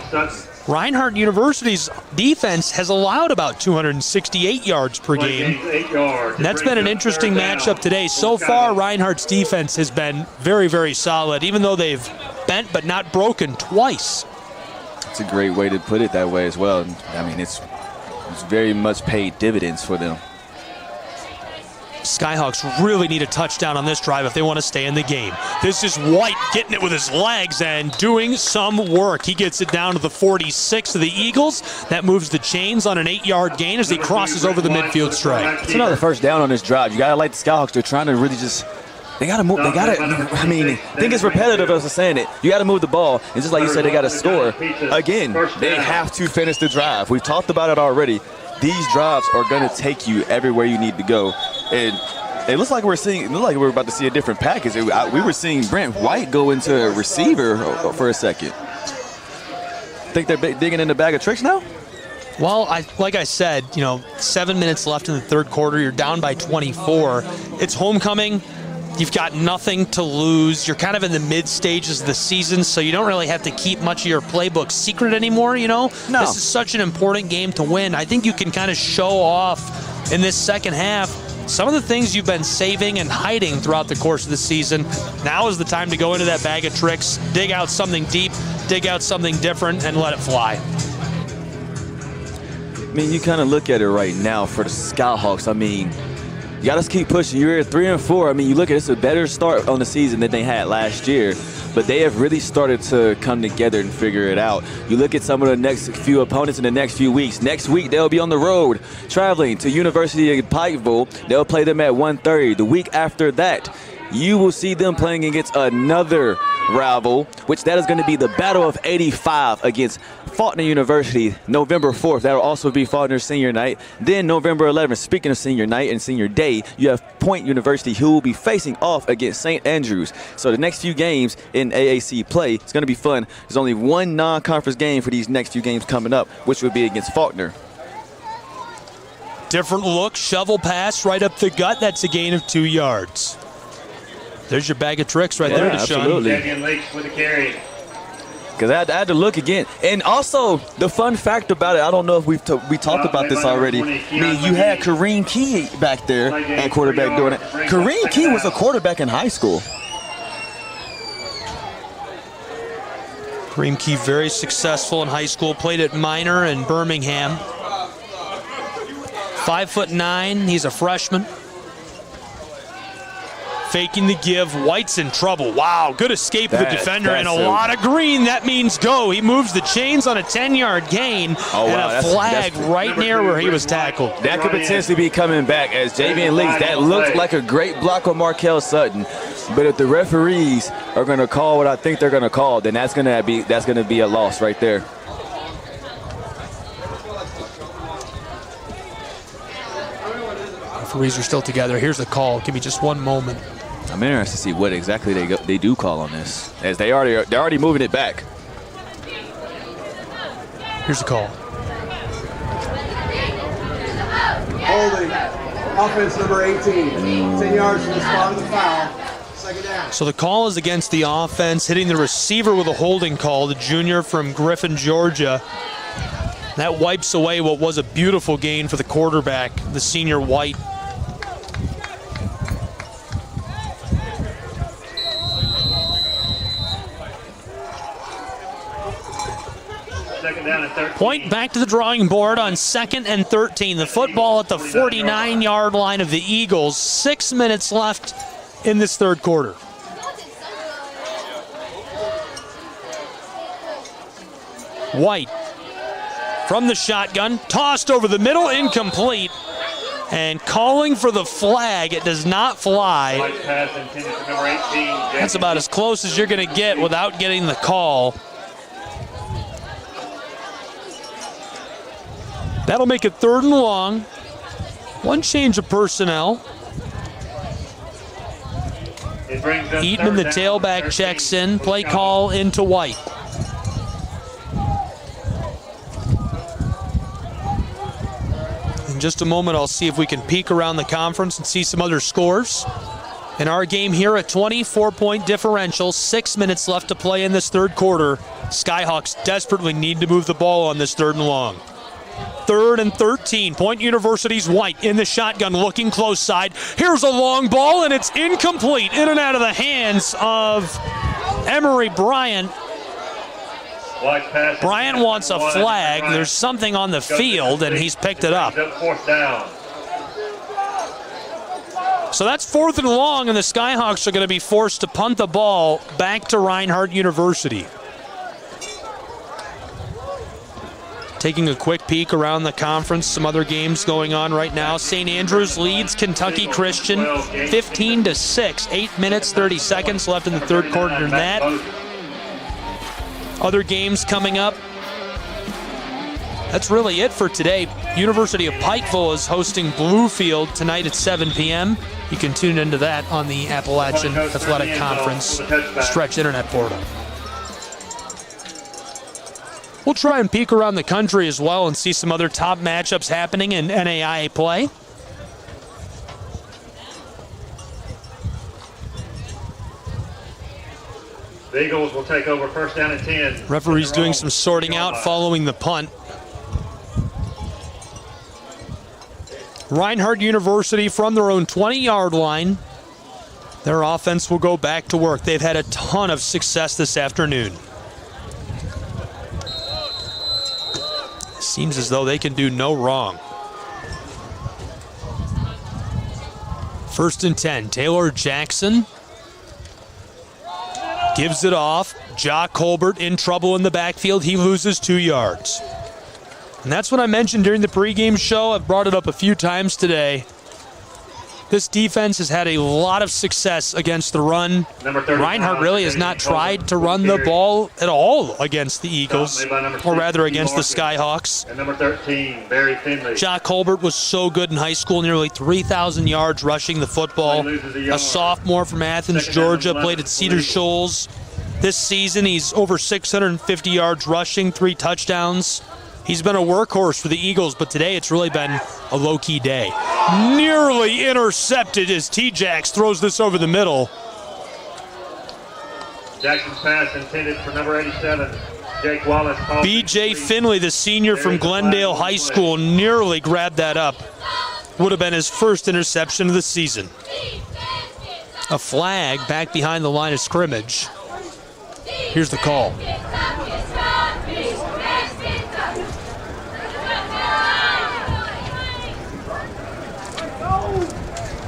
Reinhardt University's defense has allowed about 268 yards per game. And that's been an interesting matchup today. So far, Reinhardt's defense has been very, very solid, even though they've bent but not broken twice. It's a great way to put it that way as well. I mean, it's very much paid dividends for them. Skyhawks really need a touchdown on this drive if they want to stay in the game. This is White getting it with his legs and doing some work. He gets it down to the 46 of the Eagles. That moves the chains on an 8-yard gain as he crosses over the midfield stripe. It's another first down on this drive. You got to like the Skyhawks. They're trying to really just, they got to move. They got to, I mean, I think it's repetitive as I'm saying it. You got to move the ball. And just like you said, they got to score. Again, they have to finish the drive. We've talked about it already. These drives are going to take you everywhere you need to go. And it looks like we're about to see a different package. We were seeing Brent White go into a receiver for a second. Think they're digging in the bag of tricks now? Well, like I said, 7 minutes left in the third quarter. You're down by 24. It's homecoming. You've got nothing to lose. You're kind of in the mid stages of the season, so you don't really have to keep much of your playbook secret anymore, No. This is such an important game to win. I think you can kind of show off in this second half some of the things you've been saving and hiding throughout the course of the season. Now is the time to go into that bag of tricks, dig out something deep, dig out something different, and let it fly. I mean, you kind of look at it right now for the Skyhawks. I mean, you got to keep pushing. You're at 3-4. I mean, you look at it's a better start on the season than they had last year, but they have really started to come together and figure it out. You look at some of the next few opponents in the next few weeks. Next week, they'll be on the road traveling to University of Pikeville. They'll play them at 1:30. The week after that, you will see them playing against another rival, which that is going to be the Battle of 85 against Faulkner University, November 4th. That will also be Faulkner's senior night. Then November 11th, speaking of senior night and senior day, you have Point University, who will be facing off against St. Andrews. So the next few games in AAC play, it's going to be fun. There's only one non-conference game for these next few games coming up, which would be against Faulkner. Different look, shovel pass right up the gut. That's a gain of 2 yards. There's your bag of tricks right there, Deshaun. Absolutely. Because I had to look again. And also, the fun fact about it, I don't know if we talked about this already. I mean, you had Kareem Key back there at quarterback doing it. Kareem Key was a quarterback in high school. Kareem Key, very successful in high school, played at Minor and Birmingham. 5'9", he's a freshman. Faking the give, White's in trouble. Wow, good escape of the defender and a lot of green. That means go. He moves the chains on a 10-yard gain and a flag right near where he was tackled. That could potentially be coming back as Javian leaks. That looked like a great block on Markel Sutton. But if the referees are going to call what I think they're going to call, then that's going to be a loss right there. Referees are still together. Here's the call. Give me just one moment. I'm interested to see what exactly they do call on this, as they're already moving it back. Here's the call. Holding. Offense number 18. 10 yards from the spot of the foul. Second down. So the call is against the offense, hitting the receiver with a holding call, the junior from Griffin, Georgia. That wipes away what was a beautiful gain for the quarterback, the senior White. Point back to the drawing board on 2nd and 13. The football at the 49-yard line of the Eagles. 6 minutes left in this third quarter. White from the shotgun, tossed over the middle, incomplete. And calling for the flag, it does not fly. That's about as close as you're going to get without getting the call. That'll make it 3rd and long. One change of personnel. Eatman, the tailback, checks in. Play call into White. In just a moment, I'll see if we can peek around the conference and see some other scores. In our game here, a 24-point differential, 6 minutes left to play in this third quarter. Skyhawks desperately need to move the ball on this 3rd and long. 3rd and 13. Point University's White in the shotgun, looking close side. Here's a long ball, and it's incomplete. In and out of the hands of Emory Bryant. Bryant wants a flag. There's something on the field, and he's picked it up. So that's 4th and long, and the Skyhawks are going to be forced to punt the ball back to Reinhardt University. Taking a quick peek around the conference, some other games going on right now. St. Andrews leads Kentucky Christian 15-6. 8 minutes, 30 seconds left in the third quarter in that. Other games coming up. That's really it for today. University of Pikeville is hosting Bluefield tonight at 7 p.m. You can tune into that on the Appalachian Athletic Conference Stretch Internet portal. We'll try and peek around the country as well and see some other top matchups happening in NAIA play. The Eagles will take over 1st down and 10. Referees doing some sorting out following the punt. Reinhardt University from their own 20-yard line. Their offense will go back to work. They've had a ton of success this afternoon. Seems as though they can do no wrong. 1st and 10. Taylor Jackson gives it off. Ja Colbert in trouble in the backfield. He loses 2 yards. And that's what I mentioned during the pregame show. I've brought it up a few times today. This defense has had a lot of success against the run. Reinhardt really has not tried to run the ball at all against the Eagles, or rather against the Skyhawks. And number 13, Barry Finley. Ja Colbert was so good in high school, nearly 3,000 yards rushing the football. A sophomore from Athens, Georgia, played at Cedar Shoals. This season, he's over 650 yards rushing, 3 touchdowns. He's been a workhorse for the Eagles, but today it's really been a low-key day. Nearly intercepted as T-Jax throws this over the middle. Jackson's pass intended for number 87, Jake Wallace. B.J. Finley, the senior from Glendale High School, nearly grabbed that up. Would have been his first interception of the season. A flag back behind the line of scrimmage. Here's the call.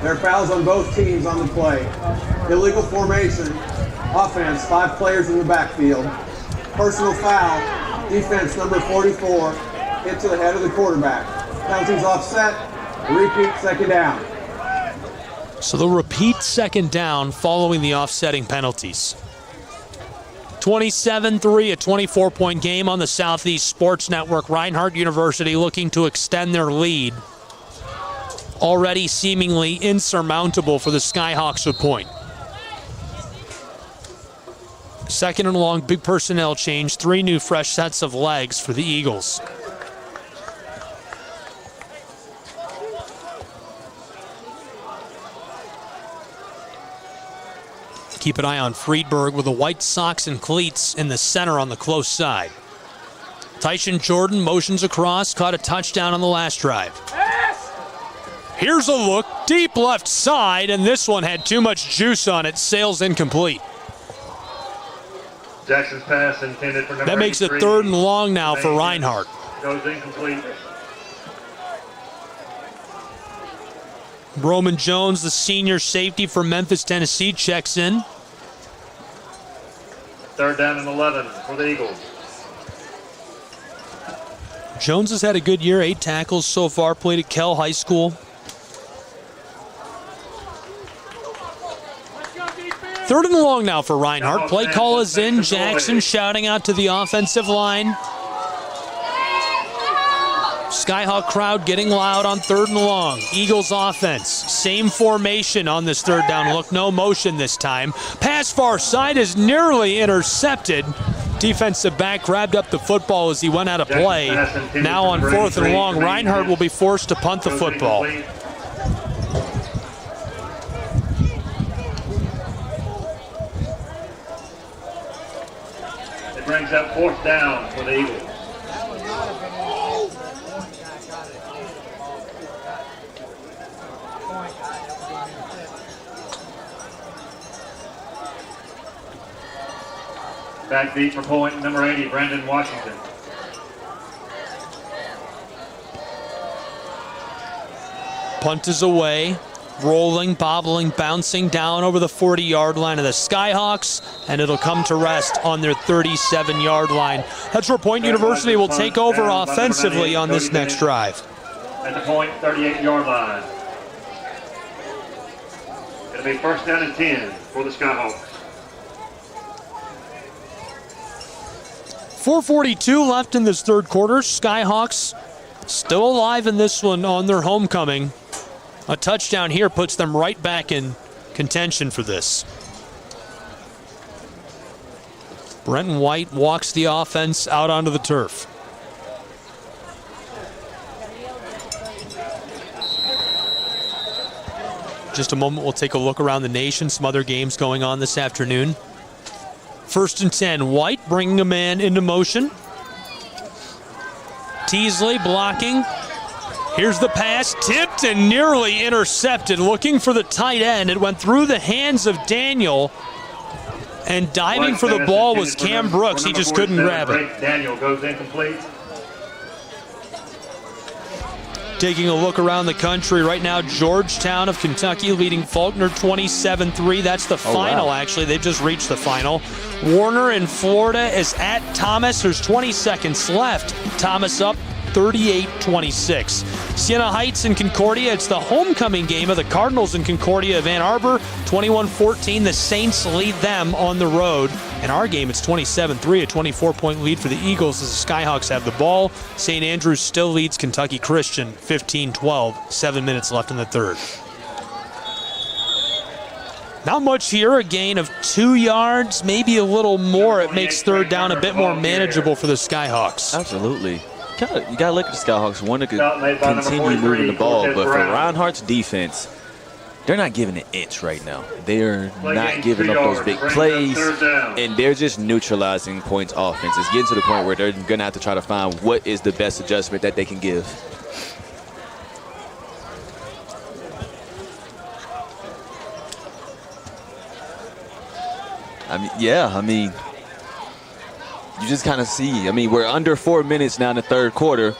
There are fouls on both teams on the play. Illegal formation. Offense, 5 players in the backfield. Personal foul. Defense number 44. Hit to the head of the quarterback. Penalties offset. Repeat second down. So they'll repeat second down following the offsetting penalties. 27-3, a 24-point game on the Southeast Sports Network. Reinhardt University looking to extend their lead. Already seemingly insurmountable for the Skyhawks with point. Second and long, big personnel change. 3 new fresh sets of legs for the Eagles. Keep an eye on Friedberg with the white socks and cleats in the center on the close side. Tyson Jordan motions across, caught a touchdown on the last drive. Here's a look, deep left side, and this one had too much juice on it, sails incomplete. Jackson's pass intended for number That makes it 83. 3rd and long now for Reinhardt. Goes incomplete. Roman Jones, the senior safety for Memphis, Tennessee, checks in. 3rd down and 11 for the Eagles. Jones has had a good year, 8 tackles so far, played at Kell High School. 3rd and long now for Reinhardt. Play call is in. Jackson shouting out to the offensive line. Skyhawk crowd getting loud on 3rd and long. Eagles offense. Same formation on this 3rd down look. No motion this time. Pass far side is nearly intercepted. Defensive back grabbed up the football as he went out of play. Now on 4th and long, Reinhardt will be forced to punt the football. It brings up 4th down for the Eagles. Back deep for point number 80, Brandon Washington. Punt is away. Rolling, bobbling, bouncing down over the 40-yard line of the Skyhawks, and it'll come to rest on their 37-yard line. That's where Point University will take over offensively on this next drive. At the point, 38-yard line. It'll be 1st down and 10 for the Skyhawks. 4:42 left in this 3rd quarter. Skyhawks still alive in this one on their homecoming. A touchdown here puts them right back in contention for this. Brenton White walks the offense out onto the turf. Just a moment, we'll take a look around the nation. Some other games going on this afternoon. 1st and 10, White bringing a man into motion. Teasley blocking. Here's the pass, tipped and nearly intercepted. Looking for the tight end. It went through the hands of Daniel. And diving for the ball was Cam Brooks. He just couldn't grab it. Daniel goes incomplete. Taking a look around the country right now, Georgetown of Kentucky leading Faulkner 27-3. That's the final, actually. They've just reached the final. Warner in Florida is at Thomas. There's 20 seconds left. Thomas up 38-26. Siena Heights and Concordia. It's the homecoming game of the Cardinals in Concordia of Ann Arbor. 21-14. The Saints lead them on the road. In our game, it's 27-3, a 24-point lead for the Eagles as the Skyhawks have the ball. St. Andrews still leads Kentucky Christian 15-12. 7 minutes left in the 3rd. Not much here. A gain of 2 yards, maybe a little more. It makes 3rd down a bit more manageable for the Skyhawks. Absolutely. You got to look at the Skyhawks. One that could continue moving the ball, but for Reinhardt's defense, they're not giving an inch right now. They're not giving up those big plays, and they're just neutralizing points offense. It's getting to the point where they're going to have to try to find what is the best adjustment that they can give. I mean, you just kind of see. I mean, we're under 4 minutes now in the 3rd quarter.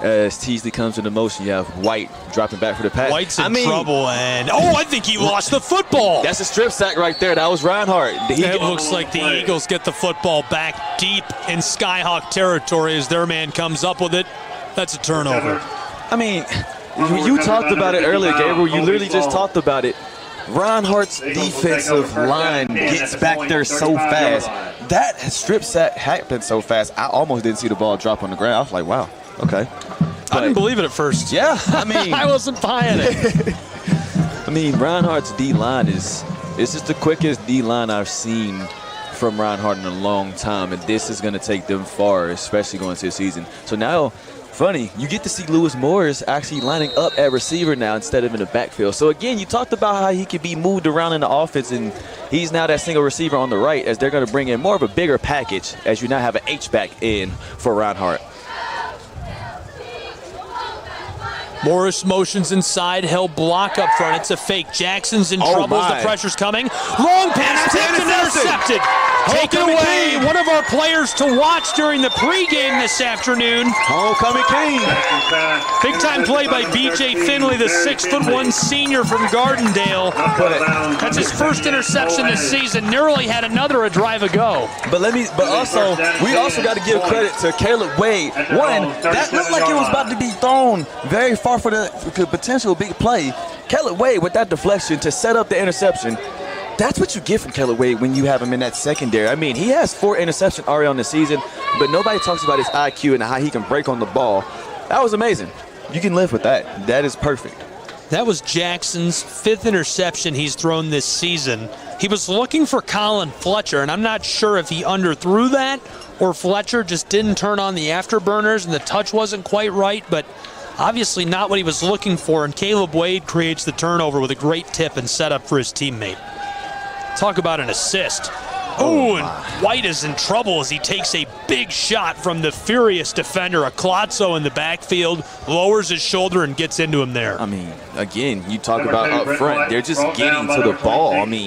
As Teasley comes into motion, you have White dropping back for the pass. White's in trouble, and I think he lost the football. That's a strip sack right there. That was Reinhardt. It looks like the Eagles get the football back deep in Skyhawk territory as their man comes up with it. That's a turnover. I mean, you talked about it earlier, Gabriel. You literally just talked about it. Reinhardt's defensive line gets back there so fast. That strip sack happened so fast, I almost didn't see the ball drop on the ground. I was like, wow, okay. I didn't believe it at first. Yeah, I mean. I wasn't buying it. I mean, Reinhardt's D-line is just the quickest D-line I've seen from Reinhardt in a long time, and this is going to take them far, especially going into the season. So now, funny, you get to see Lewis Morris actually lining up at receiver now instead of in the backfield. So again, you talked about how he could be moved around in the offense, and he's now that single receiver on the right as they're going to bring in more of a bigger package as you now have an H-back in for Reinhardt. Morris motions inside. He'll block up front. It's a fake. Jackson's in trouble as the pressure's coming. Long pass tipped and intercepted. Taken away. One of our players to watch during the pregame this afternoon. Homecoming king. Big time play by B.J. Finley, the 6'1" senior from Gardendale. That's his first interception this season. Nearly had another a drive ago. But we also got to give credit to Caleb Wade. One, that looked like it was about to be thrown very far for the potential big play. Caleb Wade with that deflection to set up the interception. That's what you get from Caleb Wade when you have him in that secondary. I mean, he has 4 interceptions already on the season, but nobody talks about his IQ and how he can break on the ball. That was amazing. You can live with that. That is perfect. That was Jackson's 5th interception he's thrown this season. He was looking for Colin Fletcher, and I'm not sure if he underthrew that or Fletcher just didn't turn on the afterburners and the touch wasn't quite right, but obviously not what he was looking for, and Caleb Wade creates the turnover with a great tip and setup for his teammate. Talk about an assist. Oh, and White is in trouble as he takes a big shot from the furious defender, Aclazzo in the backfield, lowers his shoulder and gets into him there. I mean, again, you talk about up front, they're just getting to the ball. I mean,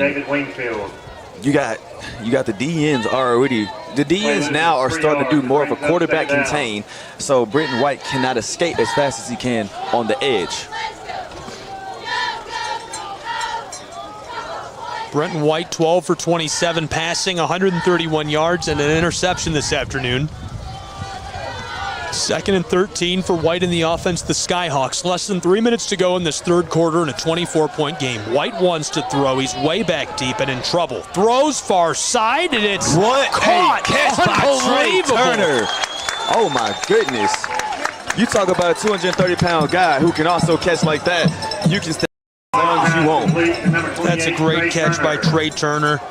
you got the DNs already. The DNs now are starting to do more of a quarterback contain, so Brenton White cannot escape as fast as he can on the edge. Brenton White, 12 for 27 passing, 131 yards and an interception this afternoon. 2nd and 13 for White in the offense, the Skyhawks. Less than 3 minutes to go in this third quarter in a 24-point game. White wants to throw. He's way back deep and in trouble. Throws far side, and it's caught. Catch by Trey Turner. Oh, my goodness. You talk about a 230-pound guy who can also catch like that. You can stay as long as you want. That's a great catch by Trey Turner.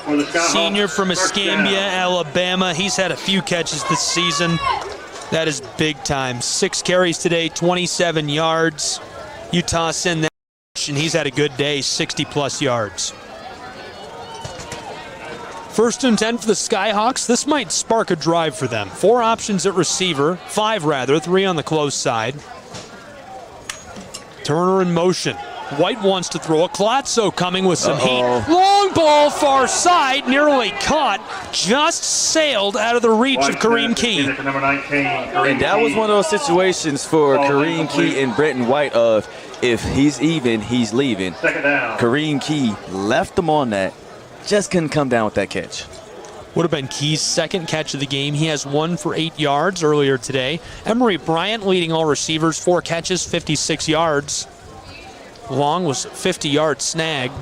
Senior from Escambia, Alabama. He's had a few catches this season. That is big time. 6 carries today, 27 yards. You toss in that, and he's had a good day, 60-plus yards. 1st and 10 for the Skyhawks. This might spark a drive for them. 4 options at receiver, 5 rather, 3 on the close side. Turner in motion. White wants to throw. Aclazzo coming with some heat. Long ball far side, nearly caught. Just sailed out of the reach of Kareem Key. And that was one of those situations for Kareem Key and Brenton White of if he's even, he's leaving. Kareem Key left them on that. Just couldn't come down with that catch. Would have been Key's 2nd catch of the game. He has 1 for 8 yards earlier today. Emory Bryant leading all receivers, 4 catches, 56 yards. Long was a 50-yard snag.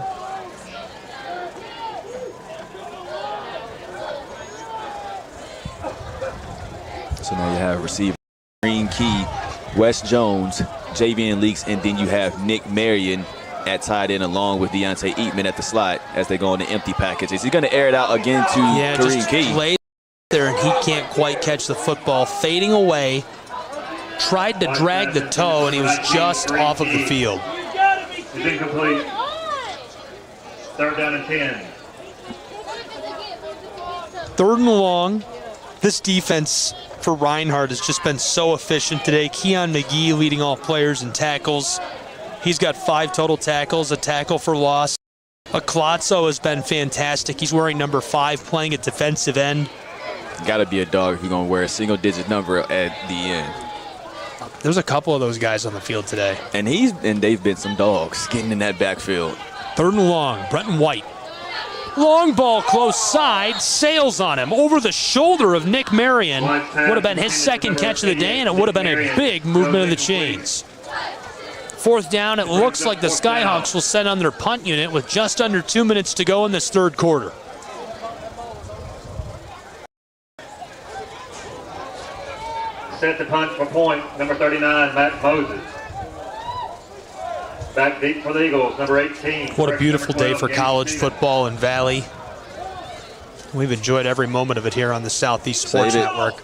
So now you have receiver Green Key, Wes Jones, Javian Leaks, and then you have Nick Marion at tight end along with Deontay Eatman at the slot as they go on the empty package. Is he going to air it out again to Kareem Key? Lay there and he can't quite catch the football. Fading away. Tried to drag the toe and he was just off of the field. It's incomplete. 3rd down and 10. 3rd and long. This defense for Reinhardt has just been so efficient today. Keon McGee leading all players in tackles. He's got 5 total tackles, a tackle for loss. Aclazzo has been fantastic. He's wearing number 5, playing at defensive end. Got to be a dog if you're going to wear a single-digit number at the end. There's a couple of those guys on the field today. And they've been some dogs getting in that backfield. 3rd and long, Brenton White. Long ball close side, sails on him over the shoulder of Nick Marion. Would have been his second catch of the day, and it would have been a big movement of the chains. 4th down, it looks like the Skyhawks will send on their punt unit with just under 2 minutes to go in this 3rd quarter. Set the punt for point, number 39, Matt Moses. Back deep for the Eagles, number 18. What a beautiful day for college football in Valley. We've enjoyed every moment of it here on the Southeast Sports Network.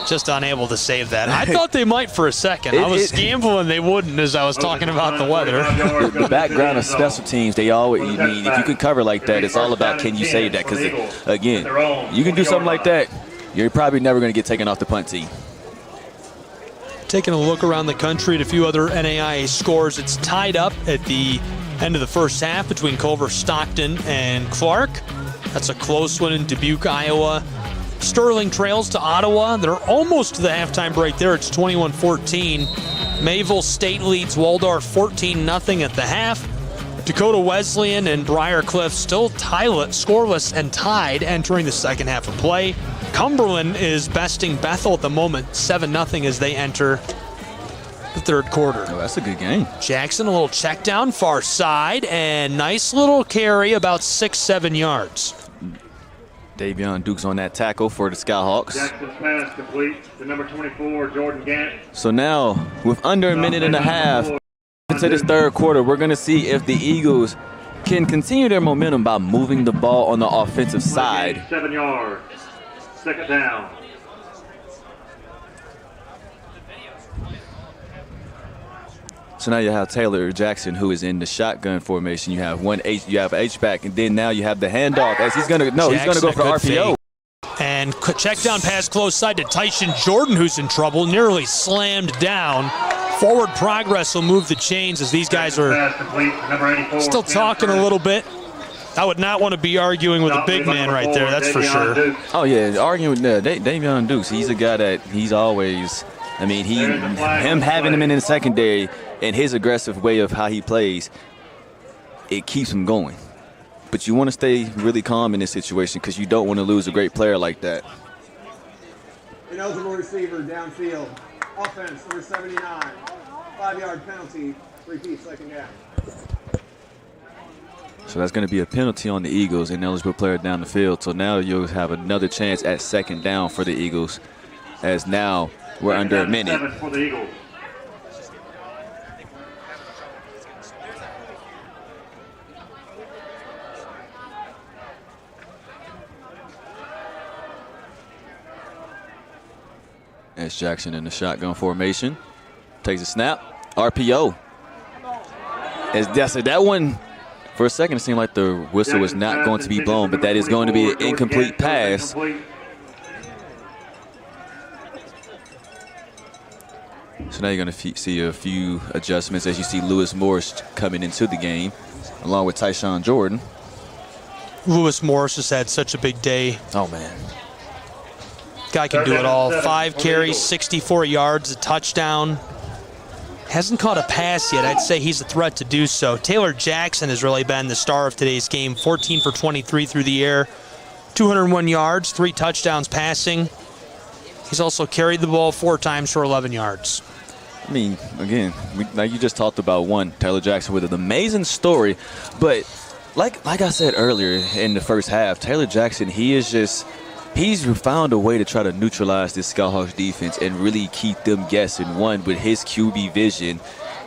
Just unable to save that. I thought they might for a second. I was gambling they wouldn't as I was talking about the weather. The background of special teams, they always, I mean, if you can cover like that, it's all about can you save that? Because, again, you can do something like that, you're probably never going to get taken off the punt team. Taking a look around the country at a few other NAIA scores, it's tied up at the end of the first half between Culver, Stockton, and Clark. That's a close one in Dubuque, Iowa. Sterling trails to Ottawa. They're almost to the halftime break there. It's 21-14. Mayville State leads Waldorf 14-0 at the half. Dakota Wesleyan and Briarcliff still scoreless and tied entering the second half of play. Cumberland is besting Bethel at the moment, 7-0 as they enter the 3rd quarter. Oh, that's a good game. Jackson, a little check down far side, and nice little carry, about 6-7 yards. Davion Dukes on that tackle for the Skyhawks. Jackson's pass complete to number 24, Jordan Gant. So now, with under a minute and a half into this 3rd quarter, we're going to see if the Eagles can continue their momentum by moving the ball on the offensive side. 7 yards. 2nd down. So now you have Taylor Jackson, who is in the shotgun formation. You have H-back, and then now you have the handoff as he's going to go for the RPO. And check down pass close side to Tyson Jordan, who's in trouble, nearly slammed down. Forward progress will move the chains as these guys are still talking a little bit. I would not want to be arguing with a big man right there, that's for sure. Oh, yeah, arguing with Davion Dukes. He's a guy that he's always, I mean, him having him in the secondary and his aggressive way of how he plays, it keeps him going. But you want to stay really calm in this situation because you don't want to lose a great player like that. Ineligible receiver downfield. Offense, number 79. 5-yard penalty. Repeat, 2nd down. So that's going to be a penalty on the Eagles, ineligible player down the field. So now you'll have another chance at 2nd down for the Eagles, as now we're under a minute. 7 for the Eagles. As Jackson in the shotgun formation, takes a snap, RPO. That one, for a second, it seemed like the whistle was not going to be blown, but that is going to be an incomplete pass. So now you're going to see a few adjustments as you see Lewis Morris coming into the game, along with Tyshawn Jordan. Lewis Morris has had such a big day. Oh, man. Guy can do it all. 5 carries, 64 yards, a touchdown. Hasn't caught a pass yet. I'd say he's a threat to do so. Taylor Jackson has really been the star of today's game. 14 for 23 through the air. 201 yards, 3 touchdowns passing. He's also carried the ball 4 times for 11 yards. I mean, again, like you just talked about Taylor Jackson with an amazing story. But like I said earlier in the first half, Taylor Jackson, he's found a way to try to neutralize this Skyhawks defense and really keep them guessing, one, with his QB vision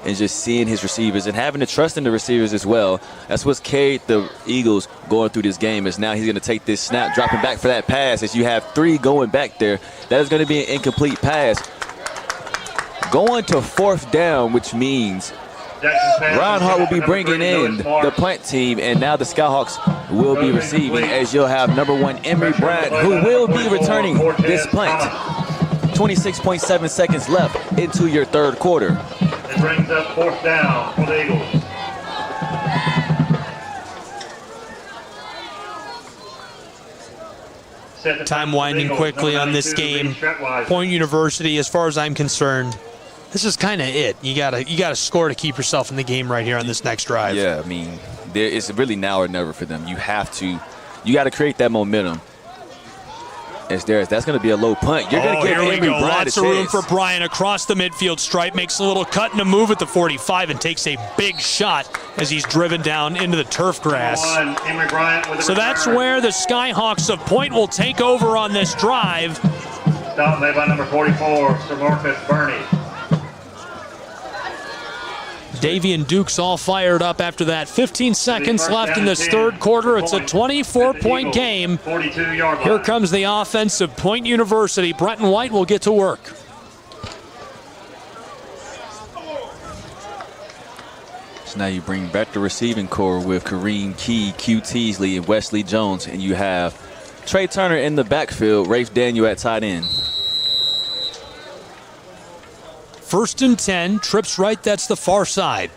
and just seeing his receivers and having to trust in the receivers as well. That's what's carried the Eagles going through this game, is now he's going to take this snap, dropping back for that pass as you have 3 going back there. That is going to be an incomplete pass. Going to 4th down, which means Reinhardt will be bringing in the punt team, and now the Skyhawks will be receiving, as you'll have number 1 Emory Bryant, who will be returning this punt. 26.7 seconds left into your 3rd quarter. It brings up 4th down for the Eagles. Time winding quickly on this game. Point University, as far as I'm concerned, This is kind of it. You gotta score to keep yourself in the game right here on this next drive. Yeah, I mean, it's really now or never for them. You got to create that momentum. That's going to be a low punt. You're going to give Avery Bryant Lots of room for Bryant across the midfield stripe. Makes a little cut and a move at the 45 and takes a big shot as he's driven down into the turf grass. So that's where the Skyhawks of Point will take over on this drive. Stop made by number 44, Sir Marcus Burney. Davey and Duke's all fired up after that. 15 seconds left in this third quarter. It's a 24-point game. Here comes the offense of Point University. Brenton White will get to work. So now you bring back the receiving core with Kareem Key, Q Teasley, and Wesley Jones, and you have Trey Turner in the backfield, Rafe Daniel at tight end. 1st and 10, trips right, that's the far side.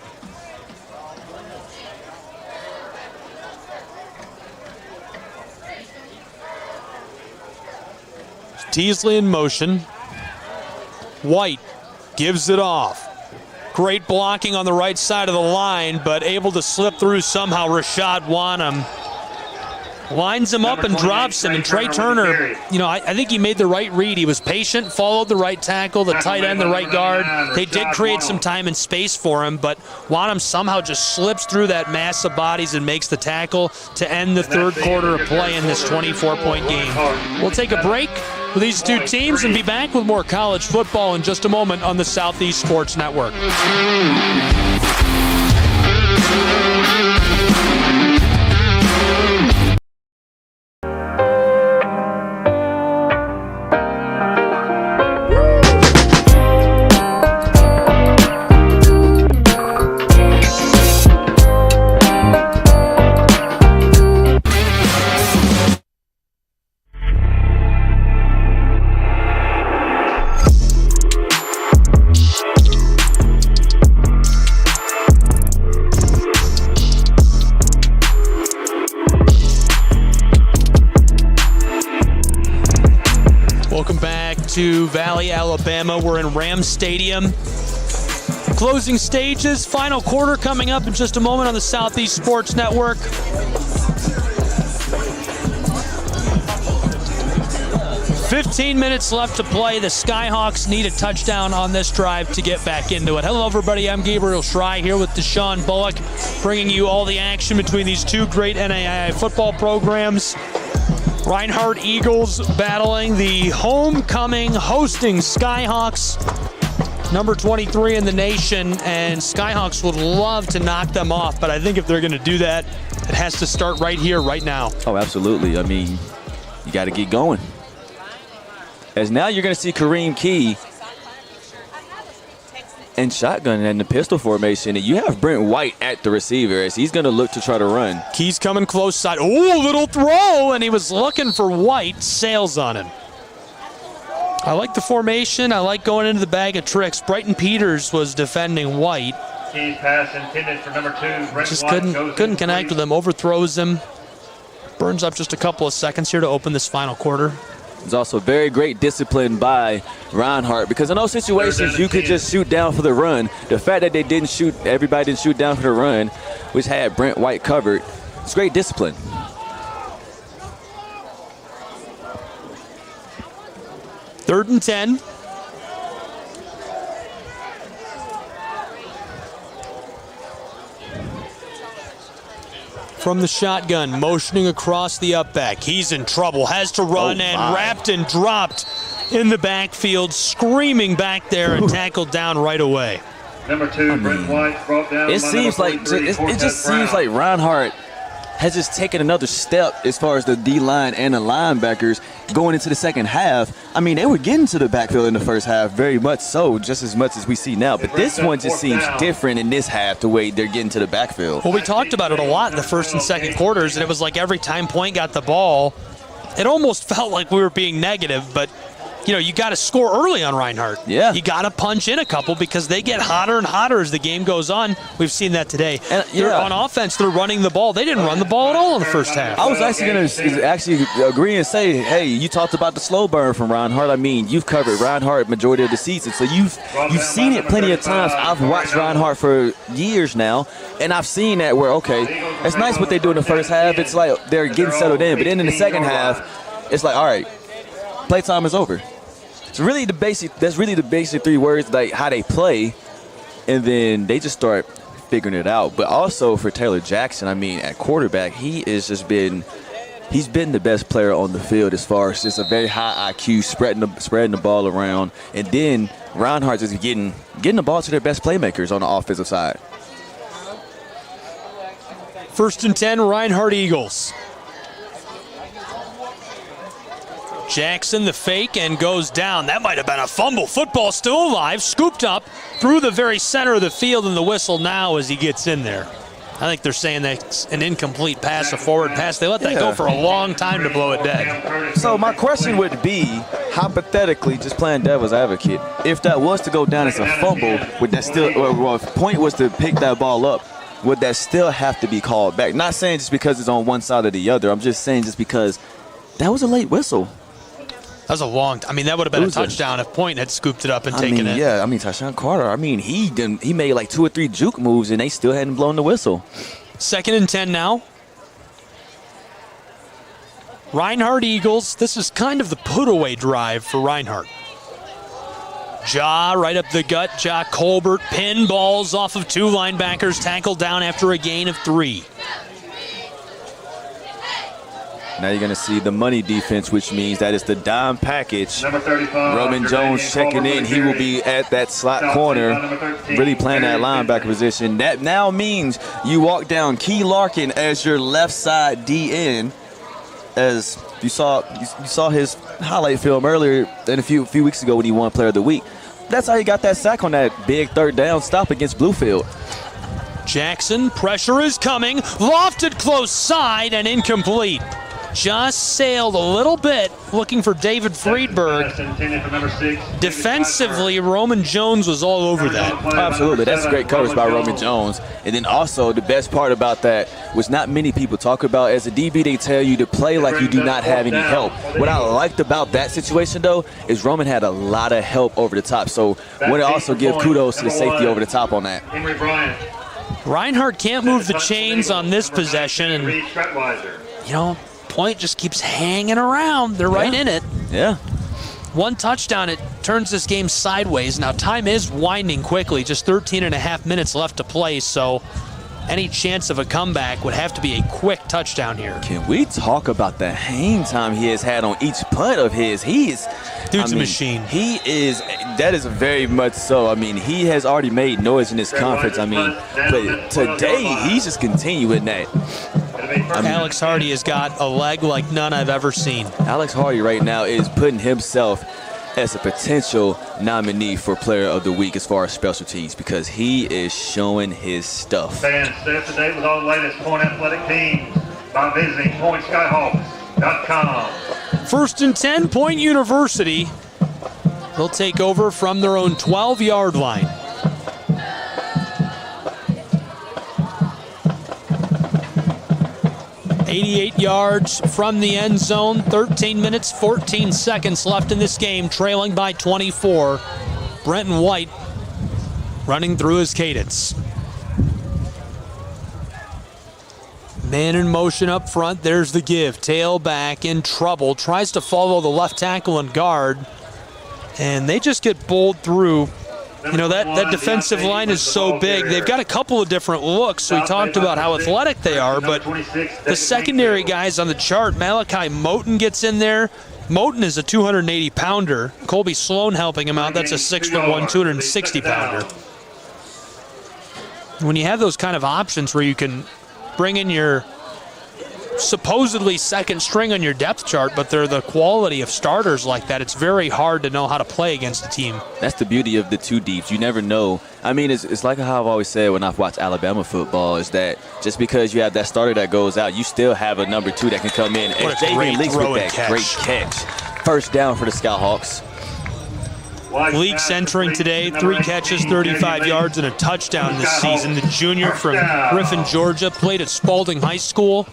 Teasley in motion. White gives it off. Great blocking on the right side of the line, but able to slip through somehow. Rashad Wanham lines him up and drops him. And Trey Turner, I think he made the right read. He was patient, followed the right tackle, the tight end, the right guard. They did create some time and space for him, but Wanham somehow just slips through that mass of bodies and makes the tackle to end the third quarter of play in this 24-point game. We'll take a break with these two teams and be back with more college football in just a moment on the Southeast Sports Network. To Valley, Alabama. We're in Rams Stadium. Closing stages, final quarter coming up in just a moment on the Southeast Sports Network. "15 minutes left to play. The Skyhawks need a touchdown on this drive to get back into it." Hello, everybody. I'm Gabriel Schrei here with Deshaun Bullock, bringing you all the action between these two great NAIA football programs. Reinhardt Eagles battling the homecoming hosting Skyhawks, number 23 in the nation, and Skyhawks would love to knock them off, but I think if they're going to do that, it has to start right here, right now. Oh, absolutely. I mean, you got to get going. As now you're going to see Kareem Key and shotgun in the pistol formation, and you have Brent White at the receiver as he's going to look to try to run. Key's coming close side. Oh, little throw, and he was looking for White. Sails on him. I like the formation. I like going into the bag of tricks. Brighton Peters was defending White. Key's pass intended for number 2. Brent just White couldn't connect with him. Overthrows him. Burns up just a couple of seconds here to open this final quarter. It's also very great discipline by Reinhardt, because in those situations you could just shoot down for the run. The fact that everybody didn't shoot down for the run, which had Brent White covered, it's great discipline. Third and 10. From the shotgun, motioning across the up back. He's in trouble, has to run, wrapped and dropped in the backfield, screaming back there and tackled down right away. Number 2, Brent White brought down. It seems like it just seems like Reinhardt has just taken another step as far as the D-line and the linebackers going into the second half. I mean, they were getting to the backfield in the first half, very much so, just as much as we see now. But this one just seems different in this half, the way they're getting to the backfield. Well, we talked about it a lot in the first and second quarters, and it was like every time Point got the ball, it almost felt like we were being negative, but you got to score early on Reinhardt. Yeah. You got to punch in a couple because they get hotter and hotter as the game goes on. We've seen that today. And on offense, they're running the ball. They didn't run the ball at all in the first half. I was actually going to agree and say, hey, you talked about the slow burn from Reinhardt. I mean, you've covered Reinhardt majority of the season, so you've seen it plenty of times. I've watched Reinhardt for years now, and I've seen that where, okay, it's nice what they do in the first half. It's like they're getting settled in, but then in the second half, it's like, all right, playtime is over. It's really the basic. That's really the basic 3 words, like how they play, and then they just start figuring it out. But also for Taylor Jackson, I mean, at quarterback, he's been the best player on the field as far as just a very high IQ, spreading the ball around, and then Reinhardt just getting the ball to their best playmakers on the offensive side. 1st and 10, Reinhardt Eagles. Jackson the fake and goes down. That might have been a fumble. Football still alive, scooped up through the very center of the field, and the whistle now as he gets in there. I think they're saying that's an incomplete pass, a forward pass. They let that go for a long time to blow it dead. So my question would be, hypothetically, just playing devil's advocate, if that was to go down as a fumble, would that still, or if point was to pick that ball up, would that still have to be called back? Not saying just because it's on one side or the other. I'm just saying just because that was a late whistle. That was a long time. I mean, that would have been a touchdown if Point had scooped it up and taken it. Yeah, I mean, Tyshawn Carter, I mean, he made like 2 or 3 juke moves, and they still hadn't blown the whistle. 2nd and 10 now. Reinhardt Eagles. This is kind of the put-away drive for Reinhardt. Ja right up the gut. Ja Colbert pinballs off of 2 linebackers, tackled down after a gain of 3. Now you're going to see the money defense, which means that it's the dime package. Number 35, Roman Jones checking in. He will be at that slot corner, really playing that linebacker position. That now means you walk down Key Larkin as your left side DN. As you saw his highlight film earlier and a few weeks ago when he won Player of the Week. That's how he got that sack on that big 3rd down stop against Bluefield. Jackson, pressure is coming. Lofted close side and incomplete. Just sailed a little bit, looking for David Friedberg. Defensively, Roman Jones was all over that. Absolutely, that's great coverage by Roman Jones. And then also, the best part about that, which not many people talk about, as a DB, they tell you to play like you do not have any help. What I liked about that situation, though, is Roman had a lot of help over the top. So I want to also give kudos to the safety over the top on that. Reinhardt can't move the chains on this possession, and Point just keeps hanging around. They're right in it. Yeah. 1 touchdown, it turns this game sideways. Now, time is winding quickly. Just 13.5 minutes left to play, so any chance of a comeback would have to be a quick touchdown here. Can we talk about the hang time he has had on each punt of his? Dude's a machine. That is very much so. I mean, he has already made noise in this conference. I mean, but today he's just continuing that. Alex Hardy has got a leg like none I've ever seen. Alex Hardy right now is putting himself as a potential nominee for Player of the Week as far as special teams because he is showing his stuff. Fans, stay up to date with all the latest Point athletic teams by visiting PointSkyhawks.com. 1st and 10, Point University. They'll take over from their own 12-yard line. 88 yards from the end zone. 13 minutes, 14 seconds left in this game, trailing by 24. Brenton White running through his cadence. Man in motion up front. There's the give. Tailback in trouble. Tries to follow the left tackle and guard. And they just get bowled through. You know, that defensive line is so big. They've got a couple of different looks. We talked about how athletic they are, but the secondary guys on the chart, Malachi Moten gets in there. Moten is a 280-pounder. Colby Sloan helping him out. That's a 6'1", 260-pounder. When you have those kind of options where you can bring in your supposedly second string on your depth chart, but they're the quality of starters like that, it's very hard to know how to play against a team. That's the beauty of the two deeps. You never know. I mean, it's like how I've always said when I've watched Alabama football, is that just because you have that starter that goes out, you still have a number 2 that can come in. What a great Leaks throw with and that catch. great catch. First down for the Skyhawks. Leaks entering today, 3 catches, 35 yards, and a touchdown this season. The junior from Griffin, Georgia, played at Spalding High School.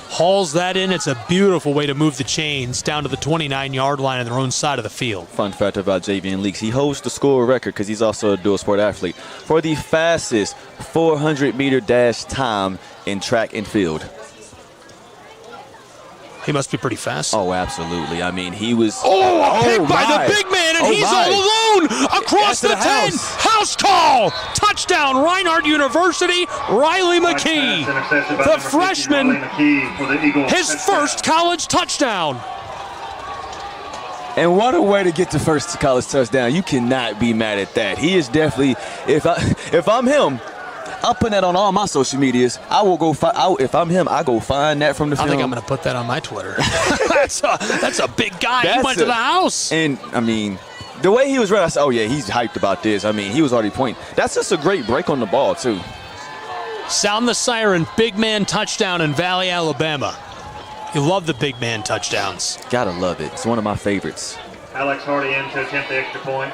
Hauls that in. It's a beautiful way to move the chains down to the 29-yard line on their own side of the field. Fun fact about Javian Leaks, he holds the school record because he's also a dual sport athlete for the fastest 400-meter dash time in track and field. He must be pretty fast. Oh, absolutely. I mean, he was... a pick by the big man, and he's all alone across the 10. House call! Touchdown, Reinhardt University, Riley McKee. The freshman, his first college touchdown. And what a way to get the first college touchdown. You cannot be mad at that. He is definitely... If I'm him... I'll put that on all my social medias. I will go. If I'm him, I go find that from the film. I think I'm going to put that on my Twitter. that's a big guy. He went to the house. And I mean, the way he was running, I said, "Oh yeah, he's hyped about this." I mean, he was already pointing. That's just a great break on the ball too. Sound the siren! Big man touchdown in Valley, Alabama. You love the big man touchdowns. Gotta love it. It's one of my favorites. Alex Hardy in to attempt the extra point.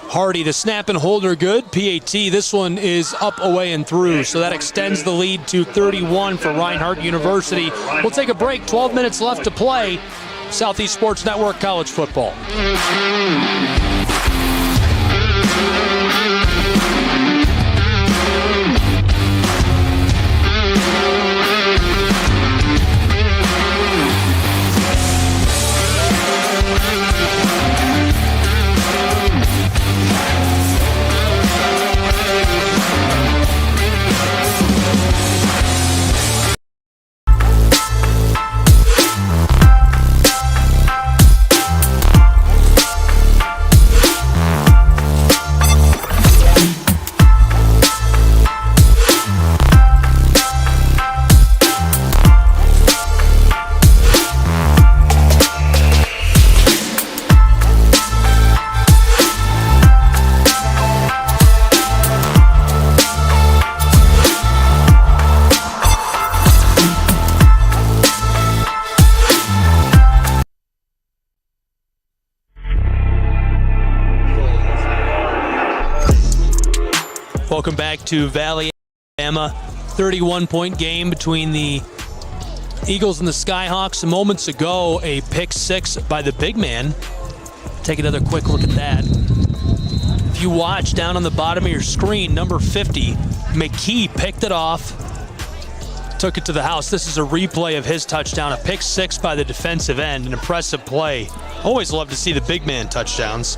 Hardy, the snap and hold are good. PAT, this one is up, away, and through. So that extends the lead to 31 for Reinhardt University. We'll take a break. 12 minutes left to play. Southeast Sports Network College Football. Welcome back to Valley, Alabama. 31-point game between the Eagles and the Skyhawks. Moments ago, a pick 6 by the big man. Take another quick look at that. If you watch down on the bottom of your screen, number 50, McKee picked it off, took it to the house. This is a replay of his touchdown, a pick 6 by the defensive end, an impressive play. Always love to see the big man touchdowns.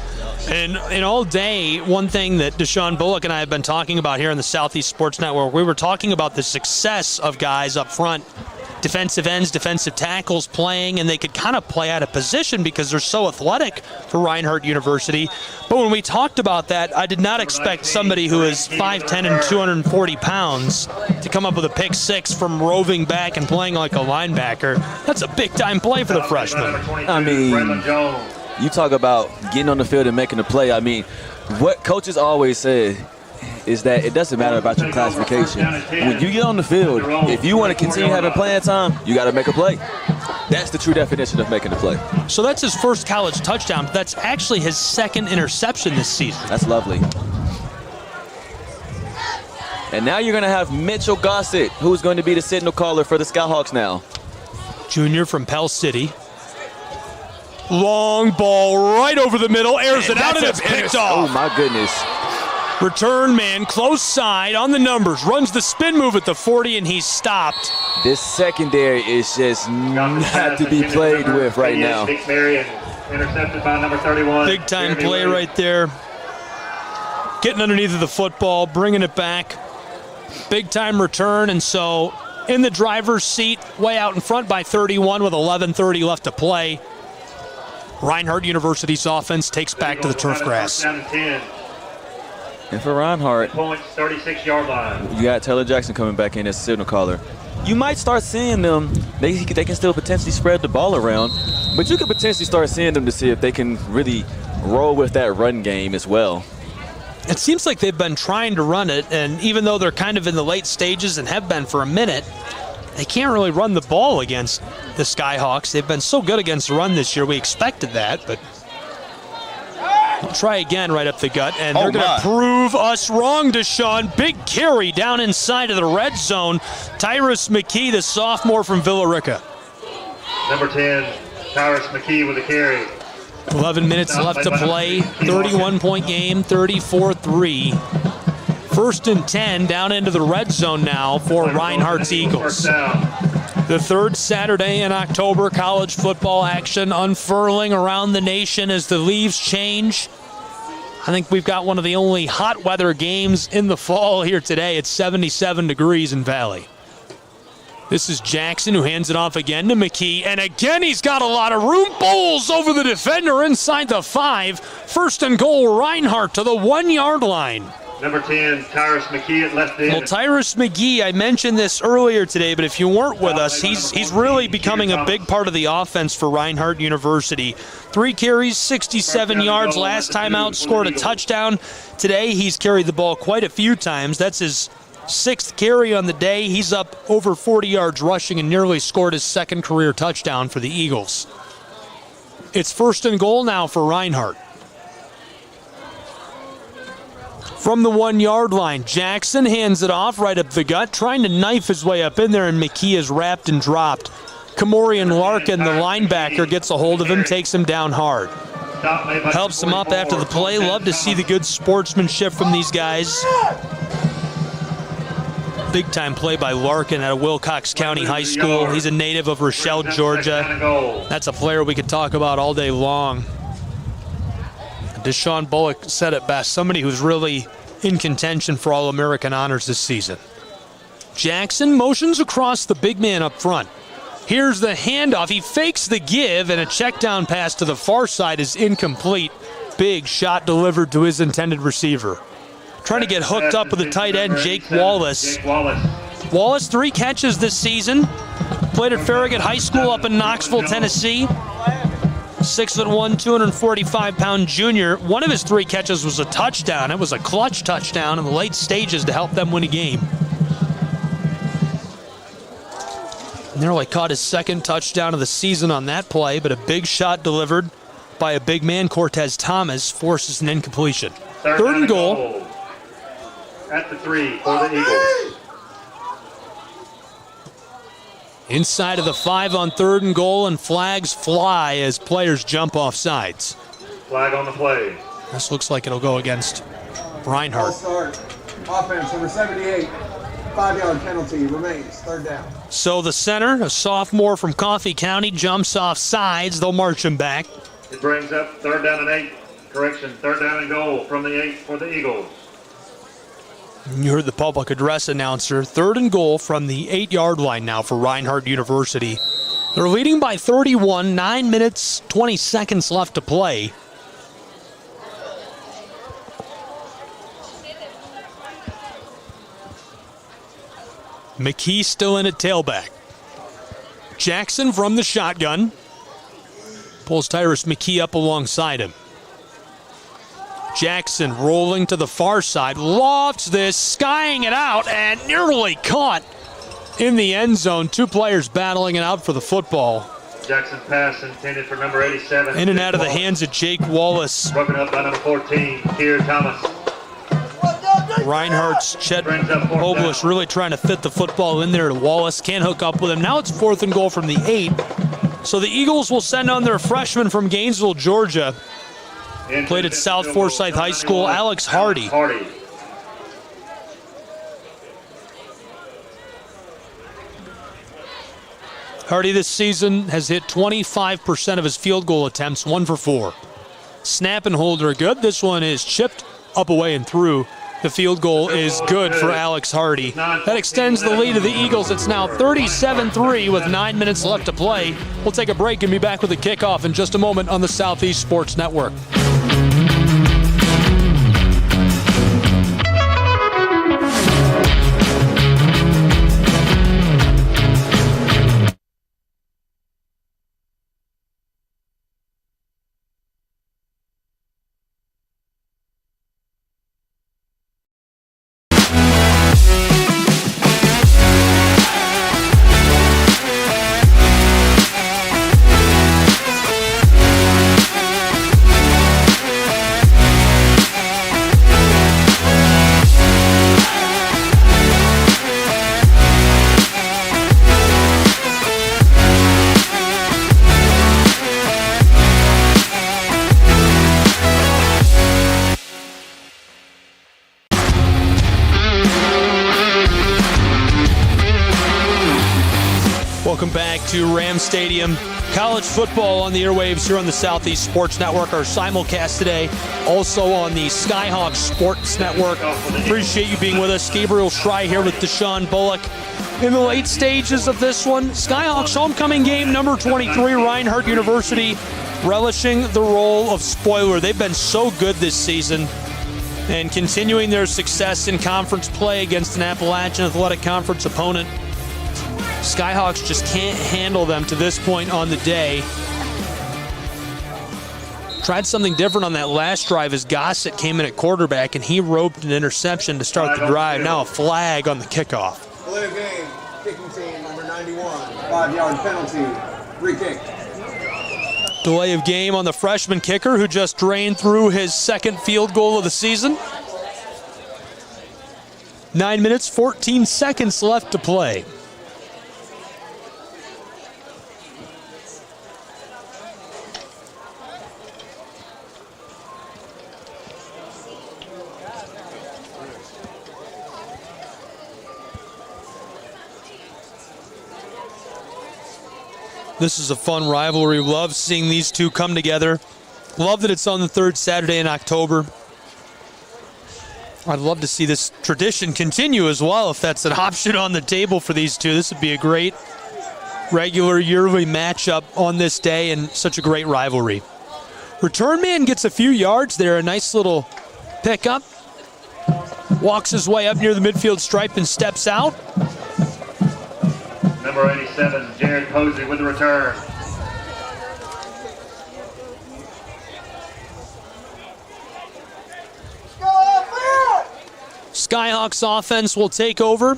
And all day, one thing that Deshaun Bullock and I have been talking about here on the Southeast Sports Network, we were talking about the success of guys up front, defensive ends, defensive tackles playing, and they could kind of play out of position because they're so athletic for Reinhardt University. But when we talked about that, I did not expect somebody who is 5'10 and 240 pounds to come up with a pick 6 from roving back and playing like a linebacker. That's a big-time play for the freshman. I mean, you talk about getting on the field and making a play. I mean, what coaches always say is that it doesn't matter about your classification. When you get on the field, if you want to continue having playing time, you got to make a play. That's the true definition of making a play. So that's his first college touchdown, but that's actually his second interception this season. That's lovely. And now you're going to have Mitchell Gossett, who's going to be the signal caller for the Skyhawks now. Junior from Pell City. Long ball right over the middle, airs it out, and it's picked off. Oh, my goodness. Return man, close side on the numbers, runs the spin move at the 40, and he's stopped. This secondary is just not to be played with right now. Intercepted by number 31. Big time play right there. Getting underneath of the football, bringing it back. Big time return, and so in the driver's seat, way out in front by 31 with 11:30 left to play. Reinhardt University's offense takes back to the turf grass. And for Reinhardt, 36-yard line. You got Taylor Jackson coming back in as a signal caller. You might start seeing them. They can still potentially spread the ball around, but you could potentially start seeing them to see if they can really roll with that run game as well. It seems like they've been trying to run it, and even though they're kind of in the late stages and have been for a minute, they can't really run the ball against the Skyhawks. They've been so good against the run this year. We expected that, but We'll try again right up the gut, and they're going to prove us wrong, Deshaun. Big carry down inside of the red zone. Tyrus McKee, the sophomore from Villa Rica. Number 10, Tyrus McKee with a carry. 11 minutes left to play. 31-point game, 34-3. First and 10 down into the red zone now for Reinhardt's Eagles. The third Saturday in October, college football action unfurling around the nation as the leaves change. I think we've got one of the only hot weather games in the fall here today. It's 77 degrees in Valley. This is Jackson, who hands it off again to McKee, and again he's got a lot of room. Bowls over the defender inside the 5. First and goal, Reinhardt to the 1-yard line. Number 10, Tyrus McKee at left end. Well, Tyrus McGee, I mentioned this earlier today, but if you weren't with us, he's really becoming a big part of the offense for Reinhardt University. 3 carries, 67 yards. Last time out, scored a touchdown. Today, he's carried the ball quite a few times. That's his 6th carry on the day. He's up over 40 yards rushing and nearly scored his 2nd career touchdown for the Eagles. It's first and goal now for Reinhardt. From the 1-yard line, Jackson hands it off right up the gut, trying to knife his way up in there, and McKee is wrapped and dropped. Kamorian Larkin, the linebacker, gets a hold of him, takes him down hard. Helps him up after the play. Love to see the good sportsmanship from these guys. Big-time play by Larkin out of Wilcox County High School. He's a native of Rochelle, Georgia. That's a player we could talk about all day long. Deshaun Bullock said it best, somebody who's really in contention for All-American honors this season. Jackson motions across the big man up front. Here's the handoff. He fakes the give, and a check down pass to the far side is incomplete. Big shot delivered to his intended receiver. Trying to get hooked up with the tight end, Jake Wallace. Wallace, 3 catches this season. Played at Farragut High School up in Knoxville, Tennessee. 6'1", 245-pound junior. One of his 3 catches was a touchdown. It was a clutch touchdown in the late stages to help them win a game. Nearly caught his 2nd touchdown of the season on that play, but a big shot delivered by a big man, Cortez Thomas, forces an incompletion. Third and goal. At the 3 for the Eagles. Inside of the 5 on 3rd and goal, and flags fly as players jump off sides. Flag on the play. This looks like it'll go against Reinhardt. Start. Offense, number 78. 5-yard penalty remains. 3rd down. So the center, a sophomore from Coffee County, jumps off sides. They'll march him back. It brings up 3rd down and 8. Correction, 3rd down and goal from the 8 for the Eagles. You heard the public address announcer. 3rd and goal from the 8-yard line now for Reinhardt University. They're leading by 31, 9 minutes, 20 seconds left to play. McKee still in at tailback. Jackson from the shotgun. Pulls Tyrus McKee up alongside him. Jackson rolling to the far side, lofts this, skying it out, and nearly caught in the end zone. 2 players battling it out for the football. Jackson's pass intended for number 87. In and out of the hands of Jake Wallace. Broken up by number 14, Keir Thomas. Reinhardt's Chet Oblish really trying to fit the football in there. Wallace can't hook up with him. Now it's 4th and goal from the 8. So the Eagles will send on their freshman from Gainesville, Georgia. Played at South Forsyth High School, Alex Hardy. Hardy this season has hit 25% of his field goal attempts, 1 for 4. Snap and hold are good. This one is chipped up, away, and through. The field goal is good for Alex Hardy. That extends the lead of the Eagles. It's now 37-3 with 9 minutes left to play. We'll take a break and be back with the kickoff in just a moment on the Southeast Sports Network. to Ram Stadium. College football on the airwaves here on the Southeast Sports Network. Our simulcast today also on the Skyhawk Sports Network. Appreciate you being with us. Gabriel Schrei here with Deshaun Bullock. In the late stages of this one, Skyhawks homecoming game number 23, Reinhardt University relishing the role of spoiler. They've been so good this season and continuing their success in conference play against an Appalachian Athletic Conference opponent. Skyhawks just can't handle them to this point on the day. Tried something different on that last drive as Gossett came in at quarterback and he roped an interception to start the drive. Now a flag on the kickoff. Delay of game, kicking team number 91, 5-yard penalty, free kick. Delay of game on the freshman kicker who just drained through his second field goal of the season. 9 minutes, 14 seconds left to play. This is a fun rivalry. Love seeing these two come together. Love that it's on the third Saturday in October. I'd love to see this tradition continue as well if that's an option on the table for these two. This would be a great regular yearly matchup on this day and such a great rivalry. Return man gets a few yards there. A nice little pickup. Walks his way up near the midfield stripe and steps out. Number 87, Jared Posey with the return. Skyhawks offense will take over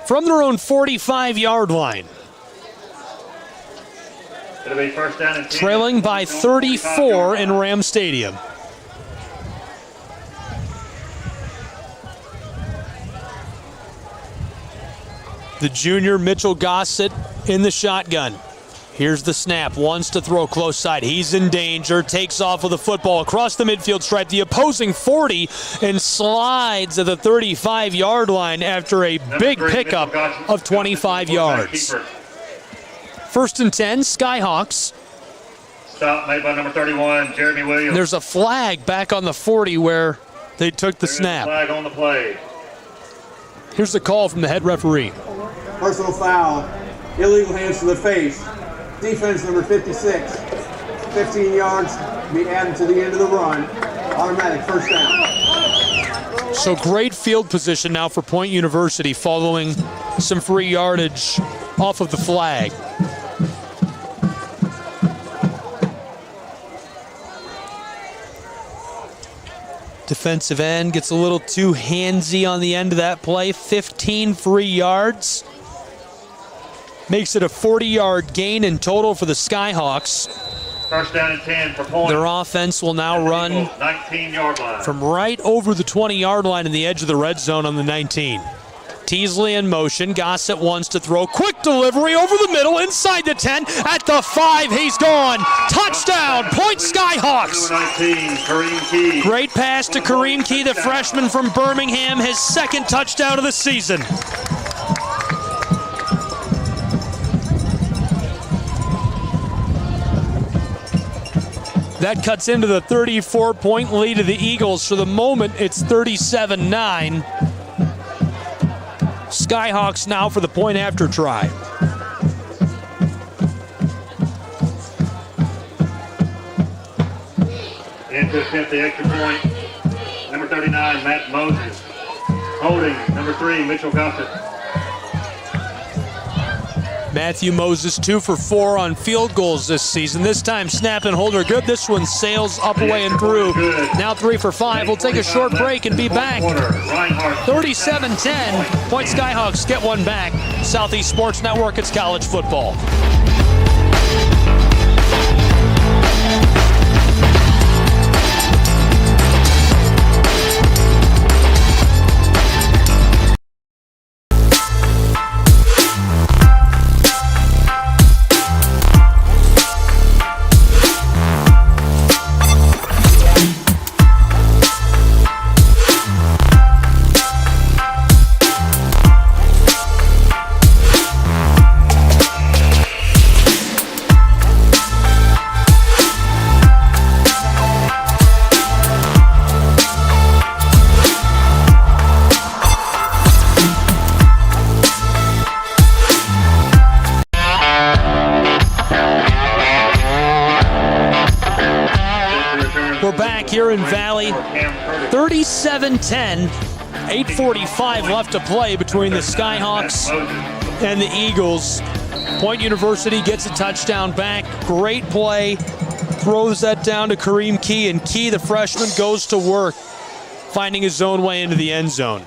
from their own 45-yard line. It'll be first down and 10. Trailing by 34 in Ram Stadium. The junior Mitchell Gossett in the shotgun. Here's the snap, wants to throw close side. He's in danger, takes off with the football across the midfield stripe, the opposing 40, and slides at the 35-yard line after a big pickup of 25 yards. First and 10, Skyhawks. Stop made by number 31, Jeremy Williams. There's a flag back on the 40 where they took the snap. Flag on the play. Here's the call from the head referee. Personal foul, illegal hands to the face. Defense number 56, 15 yards, be added to the end of the run. Automatic first down. So great field position now for Point University following some free yardage off of the flag. Defensive end gets a little too handsy on the end of that play. 15 free yards. Makes it a 40-yard gain in total for the Skyhawks. First down and 10 for Point. Their offense will now run 19-yard line from right over the 20-yard line in the edge of the red zone on the 19. Teasley in motion. Gossett wants to throw. Quick delivery over the middle, inside the 10. At the 5, he's gone. Touchdown, Point Skyhawks. 19, Kareem Key. Great pass to Kareem Key, the freshman from Birmingham, his second touchdown of the season. That cuts into the 34-point lead of the Eagles. For the moment, it's 37-9. Skyhawks now for the point after try. In to attempt the extra point, number 39, Matt Moses. Holding, number 3, Mitchell Gossett. Matthew Moses 2 for 4 on field goals this season. This time snap and hold are good. This one sails up, away, and through. Now 3 for 5. We'll take a short break and be back. 37-10. Point Skyhawks get one back. Southeast Sports Network, it's college football. We're back here in Valley, 37-10, 8:45 left to play between the Skyhawks and the Eagles. Point University gets a touchdown back. Great play. Throws that down to Kareem Key, and Key, the freshman, goes to work, finding his own way into the end zone.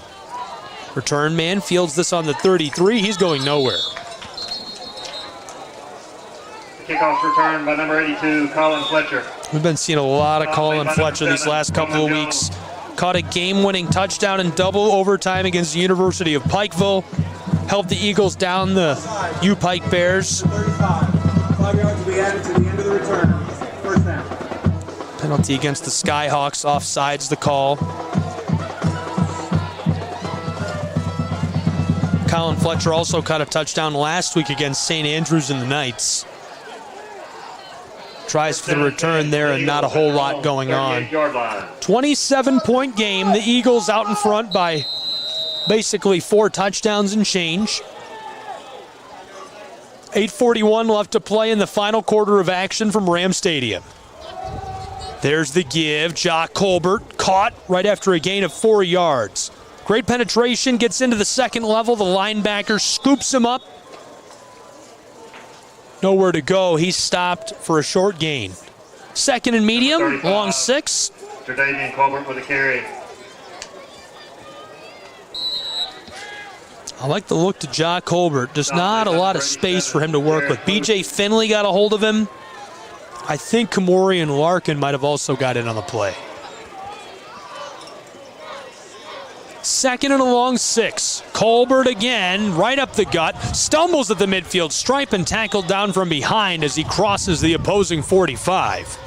Return man fields this on the 33. He's going nowhere. Kickoff return by number 82, Colin Fletcher. We've been seeing a lot of Colin Fletcher these last couple of weeks. Caught a game-winning touchdown in double overtime against the University of Pikeville. Helped the Eagles down the U-Pike Bears. 5 yards will be added to the end of the return. First down. Penalty against the Skyhawks. Offsides the call. Colin Fletcher also caught a touchdown last week against St. Andrews and the Knights. Tries for the return there and not a whole lot going on. 27-point game. The Eagles out in front by basically 4 touchdowns and change. 8:41 left to play in the final quarter of action from Ram Stadium. There's the give. Jock Colbert caught right after a gain of 4 yards. Great penetration, gets into the second level. The linebacker scoops him up. Nowhere to go. He's stopped for a short gain. Second and medium, long 6. Tredavian Colbert with a carry. I like the look to Jock Colbert. Just not a lot of space for him to work with. B.J. Finley got a hold of him. I think Kamori and Larkin might have also got in on the play. Second and a long 6. Colbert again, right up the gut, stumbles at the midfield stripe and tackled down from behind as he crosses the opposing 45.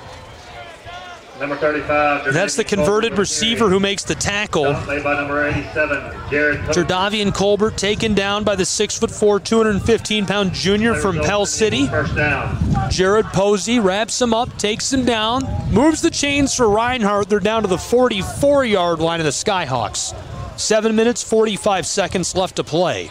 Number 35. That's the converted receiver who makes the tackle. Played by number 87, Jared Tredavian Colbert taken down by the 6'4", 215-pound junior from Pell City. First down. Jared Posey wraps him up, takes him down, moves the chains for Reinhardt. They're down to the 44-yard line of the Skyhawks. 7 minutes, 45 seconds left to play.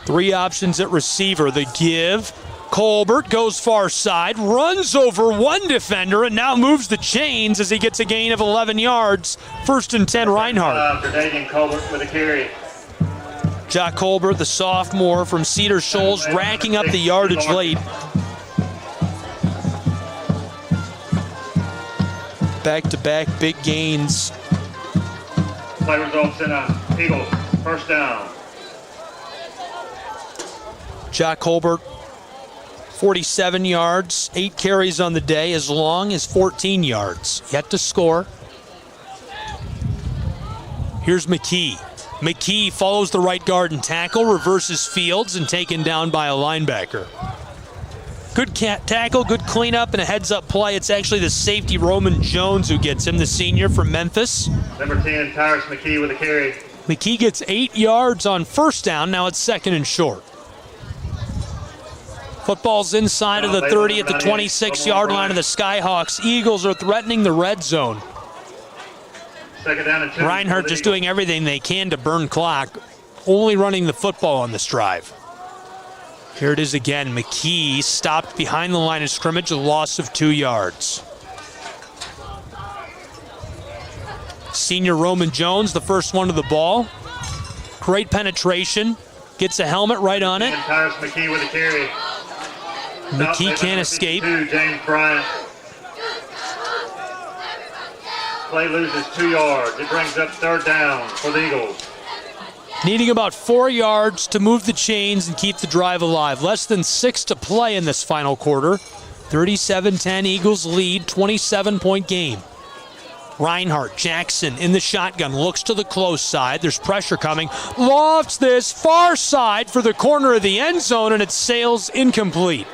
3 options at receiver. The give. Colbert goes far side, runs over one defender, and now moves the chains as he gets a gain of 11 yards. 1st and 10, Reinhardt. Tredavian Colbert with a carry. Jock Colbert, the sophomore from Cedar Shoals, racking up the yardage late. Back-to-back big gains. Play results in Eagles. First down. Jock Colbert, 47 yards, 8 carries on the day, as long as 14 yards. Yet to score. Here's McKee. McKee follows the right guard and tackle, reverses Fields, and taken down by a linebacker. Good tackle, good cleanup, and a heads-up play. It's actually the safety Roman Jones who gets him, the senior from Memphis. Number 10, Tyrus McKee with a carry. McKee gets 8 yards on first down. Now it's 2nd and short. Football's inside of the 30 at the 26-yard line of the Skyhawks. Eagles are threatening the red zone. 2nd down and 2. Reinhardt just doing everything they can to burn clock, only running the football on this drive. Here it is again. McKee stopped behind the line of scrimmage, a loss of 2 yards. Senior Roman Jones, the first one to the ball. Great penetration. Gets a helmet right on it. And Tyrus McKee with a carry. McKee can't escape. 2, James Bryant. Play loses 2 yards. It brings up 3rd down for the Eagles. Needing about 4 yards to move the chains and keep the drive alive. Less than 6 to play in this final quarter. 37-10 Eagles lead, 27-point game. Reinhardt, Jackson in the shotgun, looks to the close side. There's pressure coming. Lofts this far side for the corner of the end zone, and it sails incomplete.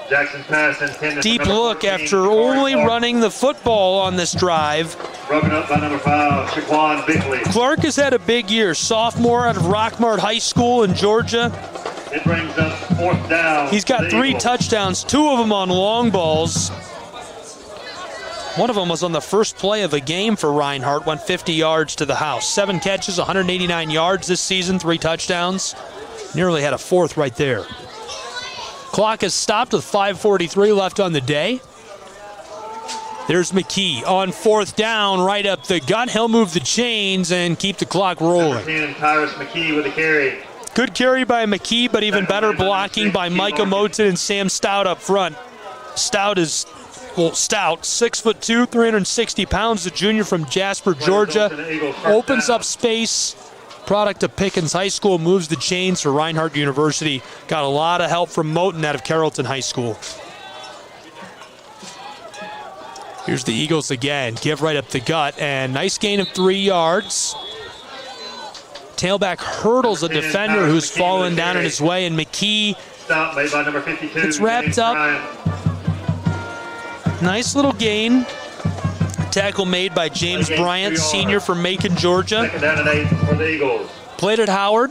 Jackson pass intended. Deep look 14, after only running the football on this drive. Broken up by number 5, Shaquan Bickley. Clark has had a big year. Sophomore out of Rockmart High School in Georgia. It brings up 4th down. He's got 3 touchdowns, 2 of them on long balls. One of them was on the first play of a game for Reinhardt, went 50 yards to the house. 7 catches, 189 yards this season, 3 touchdowns. Nearly had a 4th right there. Clock has stopped with 5:43 left on the day. There's McKee on 4th down, right up the gut. He'll move the chains and keep the clock rolling. Number 10, Tyrus McKee with the carry. Good carry by McKee, but even better blocking by Micah Moten and Sam Stout up front. Stout, 6'2", 360 pounds, the junior from Jasper, Georgia. Opens up space. Product of Pickens High School, moves the chains for Reinhardt University. Got a lot of help from Moten out of Carrollton High School. Here's the Eagles again. Give right up the gut, and nice gain of 3 yards. Tailback hurdles a defender who's fallen down in his way, and McKee gets wrapped up. Nice little gain. Tackle made by James Bryant, senior from Macon, Georgia. 2nd down and 8 for the Eagles. Played at Howard.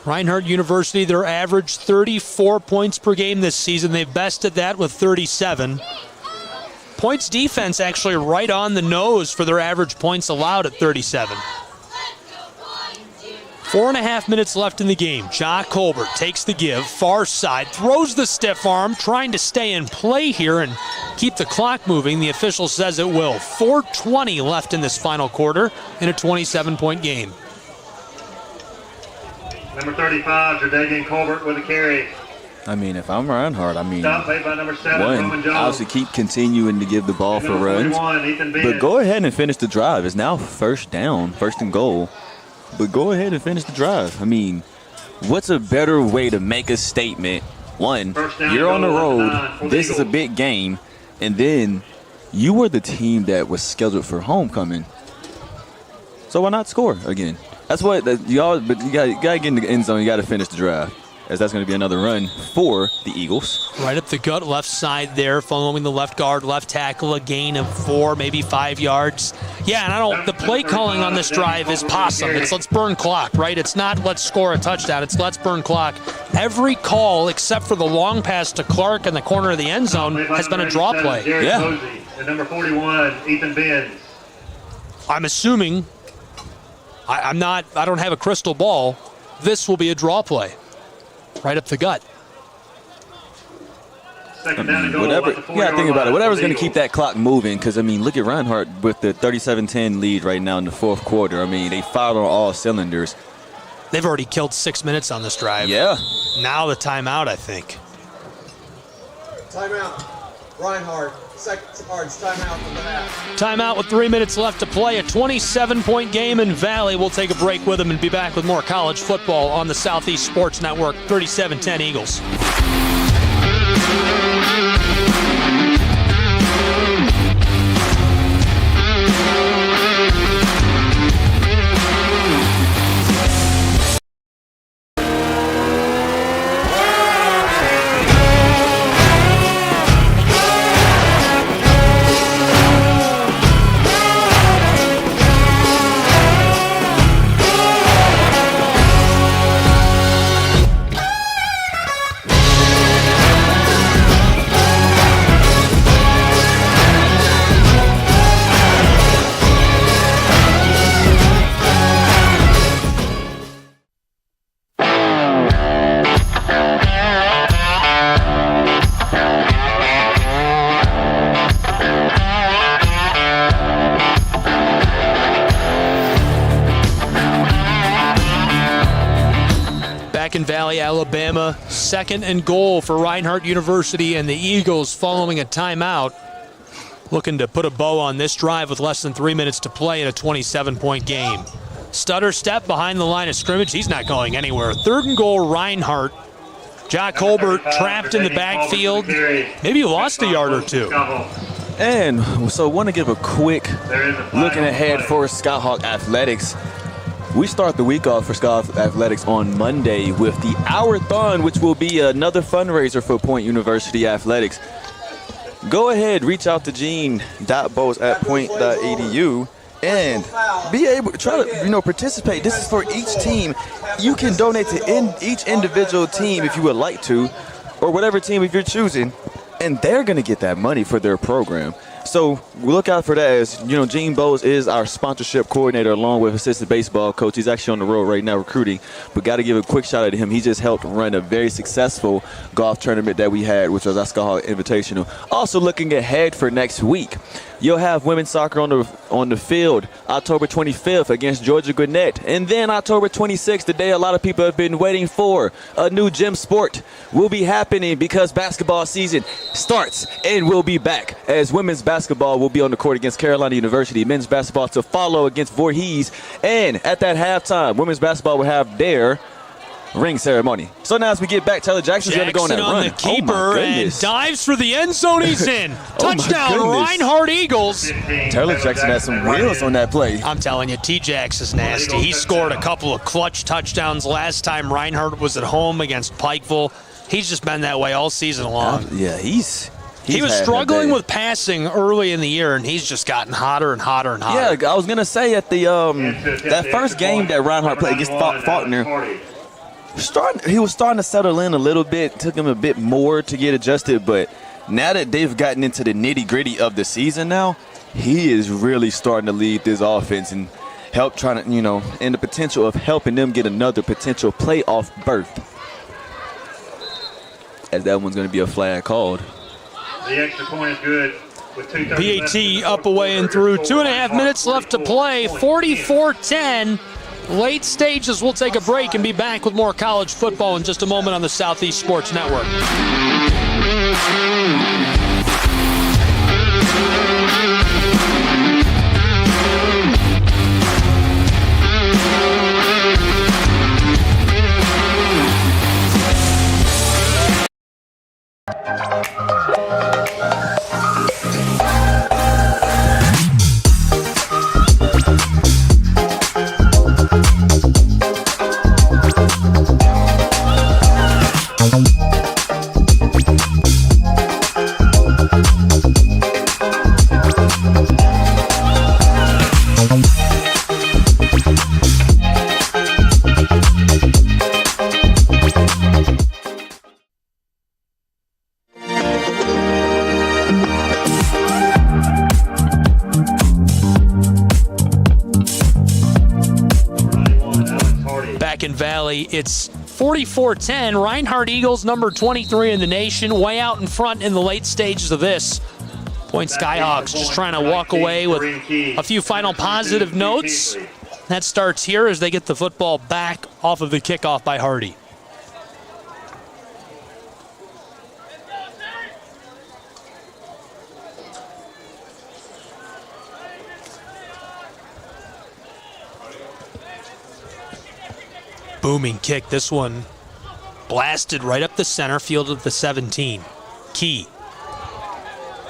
Reinhardt University, their average 34 points per game this season. They've bested that with 37. Points defense actually right on the nose for their average points allowed at 37. 4.5 minutes left in the game. Ja Colbert takes the give, far side, throws the stiff arm, trying to stay in play here and keep the clock moving. The official says it will. 4:20 left in this final quarter in a 27-point game. Number 35, Jadavian Colbert with a carry. I mean, if I'm Reinhardt, Stop made by number 7, Roman one, Jones. obviously keep continuing to give the ball for runs. 41, Ethan But Benz. go ahead and finish the drive. It's now 1st down, 1st and goal. But go ahead and finish the drive. I mean, what's a better way to make a statement? One, you're on the road. This is a big game. And then you were the team that was scheduled for homecoming. So why not score again? That's what but you gotta get in the end zone. You got to finish the drive, as that's going to be another run for the Eagles. Right up the gut, left side there, following the left guard, left tackle, a gain of 4, maybe 5 yards. Yeah, and the play calling on this drive is possum. It's let's burn clock, right? It's not let's score a touchdown. It's let's burn clock. Every call except for the long pass to Clark in the corner of the end zone has been a draw play. Yeah. And number 41, Ethan Benz. I'm assuming, I don't have a crystal ball, this will be a draw play. Right up the gut. I mean, whatever, you got to think about it. Whatever's going to keep that clock moving, because, I mean, look at Reinhardt with the 37-10 lead right now in the 4th quarter. I mean, they fired on all cylinders. They've already killed 6 minutes on this drive. Yeah. Now the timeout, I think. Timeout. Reinhardt. Timeout from the half. Timeout with 3 minutes left to play. A 27-point game in Valley. We'll take a break with them and be back with more college football on the Southeast Sports Network. 37-10 Eagles. In Valley, Alabama, 2nd and goal for Reinhardt University, and the Eagles following a timeout, looking to put a bow on this drive with less than 3 minutes to play in a 27-point game. Stutter step behind the line of scrimmage. He's not going anywhere. 3rd and goal, Reinhardt. Ja Colbert trapped in the backfield. Maybe he lost a yard or two. And so I want to give a quick looking ahead for Scott Hawk Athletics. We start the week off for Scott Athletics on Monday with the Hour-thon, which will be another fundraiser for Point University Athletics. Go ahead, reach out to gene.bowes@point.edu and be able to try to participate. This is for each team. You can donate to each individual team if you would like to, or whatever team if you're choosing, and they're going to get that money for their program. So we look out for that as, Gene Bowles is our sponsorship coordinator along with assistant baseball coach. He's actually on the road right now recruiting, but got to give a quick shout out to him. He just helped run a very successful golf tournament that we had, which was our Skyhawk Invitational. Also looking ahead for next week, you'll have women's soccer on the field October 25th against Georgia Gwinnett. And then October 26th, the day a lot of people have been waiting for, a new gym sport will be happening because basketball season starts and will be back as women's basketball will be on the court against Carolina University. Men's basketball to follow against Voorhees. And at that halftime, women's basketball will have their ring ceremony. So now as we get back, Taylor Jackson's going to go on that run. The keeper and dives for the end zone. He's in. Touchdown, Reinhardt Eagles. Taylor Jackson has some wheels on that play. I'm telling you, T-Jax is nasty. He scored a couple of clutch touchdowns last time Reinhardt was at home against Pikeville. He's just been that way all season long. He was struggling with passing early in the year, and he's just gotten hotter and hotter and hotter. Yeah, I was going to say at the that first game that Reinhardt played against Faulkner, he was starting to settle in a little bit. Took him a bit more to get adjusted, but now that they've gotten into the nitty-gritty of the season now, he is really starting to lead this offense and help trying to, and the potential of helping them get another potential playoff berth. As that one's going to be a flag called. The extra point is good. With BAT up, away, and through. 2.5 minutes left to play. 44-10. Late stages. We'll take a break and be back with more college football in just a moment on the Southeast Sports Network. It's 44-10. Reinhardt Eagles, number 23 in the nation, way out in front in the late stages of this. Point Skyhawks just trying to walk away with a few final positive notes. That starts here as they get the football back off of the kickoff by Hardy. Booming kick. This one blasted right up the center field of the 17. Key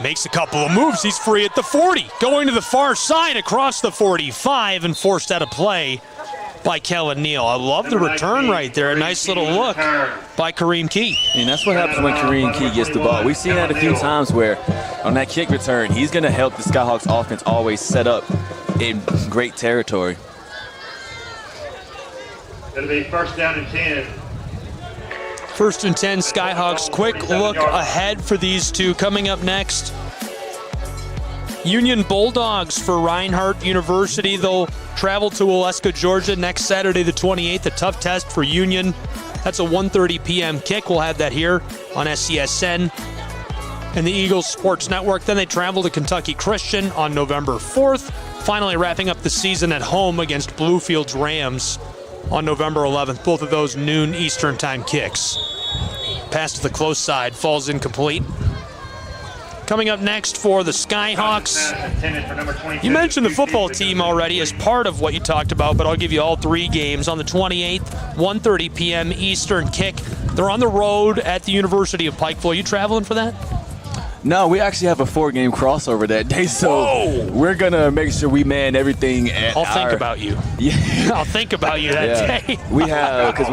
makes a couple of moves. He's free at the 40. Going to the far side across the 45 and forced out of play by Kellen Neal. I love the return right there. A nice little look by Kareem Key. And that's what happens when Kareem Key gets the ball. We've seen that a few times where on that kick return, he's going to help the Skyhawks offense always set up in great territory. It'll be first down and 10. First and 10, Skyhawks. Quick look ahead for these two. Coming up next, Union Bulldogs for Reinhardt University. They'll travel to Waleska, Georgia next Saturday the 28th. A tough test for Union. That's a 1:30 p.m. kick. We'll have that here on SCSN and the Eagles Sports Network. Then they travel to Kentucky Christian on November 4th. Finally wrapping up the season at home against Bluefield's Rams on November 11th. Both of those noon Eastern time kicks. Pass to the close side falls incomplete. Coming up next for the Skyhawks. You mentioned the football team already as part of what you talked about, but I'll give you all three games. On the 28th, 1:30 p.m. Eastern kick. They're on the road at the University of Pikeville. Are you traveling for that? No, we actually have a 4-game crossover that day, so we're going to make sure we man everything at I'll think about you. Yeah. I'll think about you that day. We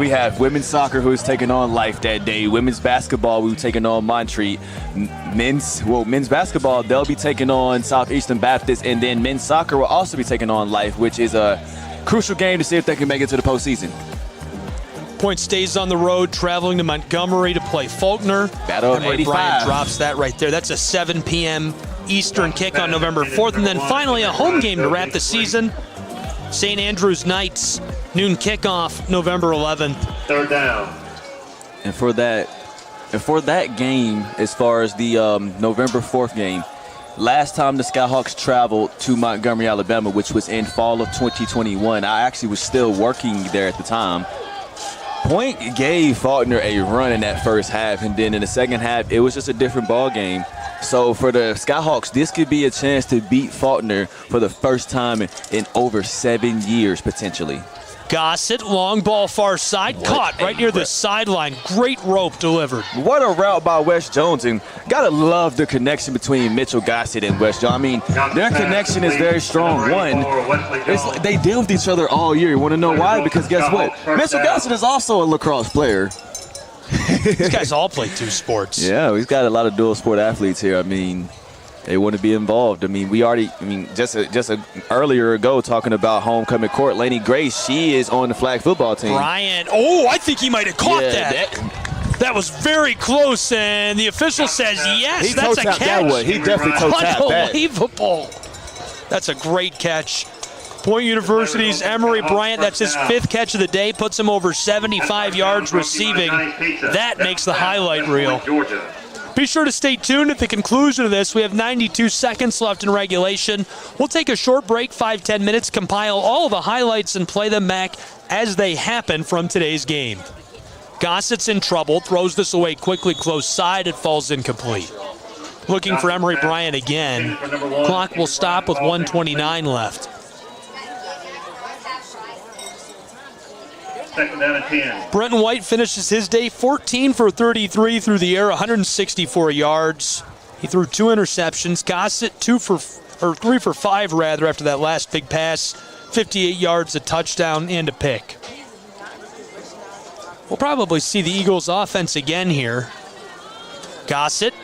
have women's soccer who's taking on Life that day. Women's basketball, we're taking on Montreat. Men's basketball, they'll be taking on Southeastern Baptist, and then men's soccer will also be taking on Life, which is a crucial game to see if they can make it to the postseason. Point stays on the road, traveling to Montgomery to play Faulkner. Battle of 85. Brian drops that right there. That's a 7 p.m. Eastern kick on November 4th. And then finally a home game to wrap the season. St. Andrews Knights, noon kickoff, November 11th. Third down. And for that game, as far as the November 4th game, last time the Skyhawks traveled to Montgomery, Alabama, which was in fall of 2021, I actually was still working there at the time. Point gave Faulkner a run in that first half, and then in the second half, it was just a different ball game. So for the Skyhawks, this could be a chance to beat Faulkner for the first time in over 7 years, potentially. Gossett, long ball far side, caught right near the sideline. Great rope delivered. What a route by Wes Jones, and gotta love the connection between Mitchell Gossett and Wes Jones. I mean, their connection is very strong. One, it's like they deal with each other all year. You want to know why? Because guess what? Mitchell Gossett is also a lacrosse player. These guys all play two sports. Yeah, we've got a lot of dual sport athletes here. I mean, they want to be involved. I mean, just earlier ago talking about homecoming court, Lainey Grace, she is on the flag football team. Bryant, I think he might have caught that. That was very close, and the official says yes, that's a catch. He definitely toe tapped that. Unbelievable. That's a great catch. Point University's Emory Bryant, that's his 5th catch of the day, puts him over 75 yards receiving. That makes the highlight reel. Be sure to stay tuned at the conclusion of this. We have 92 seconds left in regulation. We'll take a short break, 5-10 minutes, compile all of the highlights and play them back as they happen from today's game. Gossett's in trouble, throws this away quickly, close side, it falls incomplete. Looking for Emory Bryant again. Clock will stop with 1:29 left. Second down and 10. Brenton White finishes his day 14 for 33 through the air, 164 yards. He threw 2 interceptions. Gossett 3 for 5 rather after that last big pass. 58 yards, a touchdown, and a pick. We'll probably see the Eagles offense again here. Gossett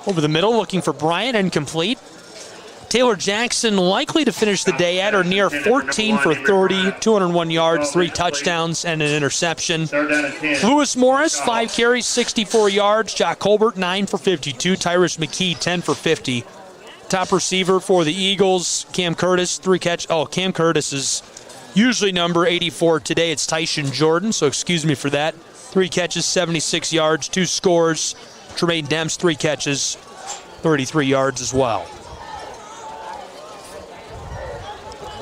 over the middle looking for Bryant, incomplete. Taylor Jackson likely to finish the day at or near 14 for 30, 201 yards, 3 touchdowns, and an interception. Lewis Morris, 5 carries, 64 yards. Jock Colbert, 9 for 52. Tyrus McKee, 10 for 50. Top receiver for the Eagles, Cam Curtis, 3 catch. Cam Curtis is usually number 84. Today it's Tyson Jordan, so excuse me for that. 3 catches, 76 yards, 2 scores. Tremaine Demps, 3 catches, 33 yards as well.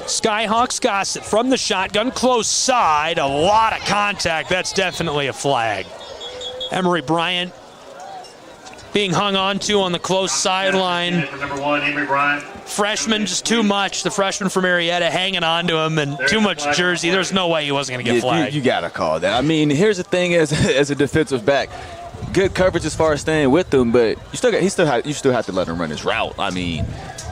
Skyhawks Gossett from the shotgun, close side, a lot of contact. That's definitely a flag. Emory Bryant being hung on to on the close sideline. Number 1, Emory Bryant. Freshman, just too much. The freshman from Marietta hanging on to him, and too much jersey. There's no way he wasn't going to get flagged. You got to call that. I mean, here's the thing as a defensive back. Good coverage as far as staying with him, but you still have to let him run his route. I mean,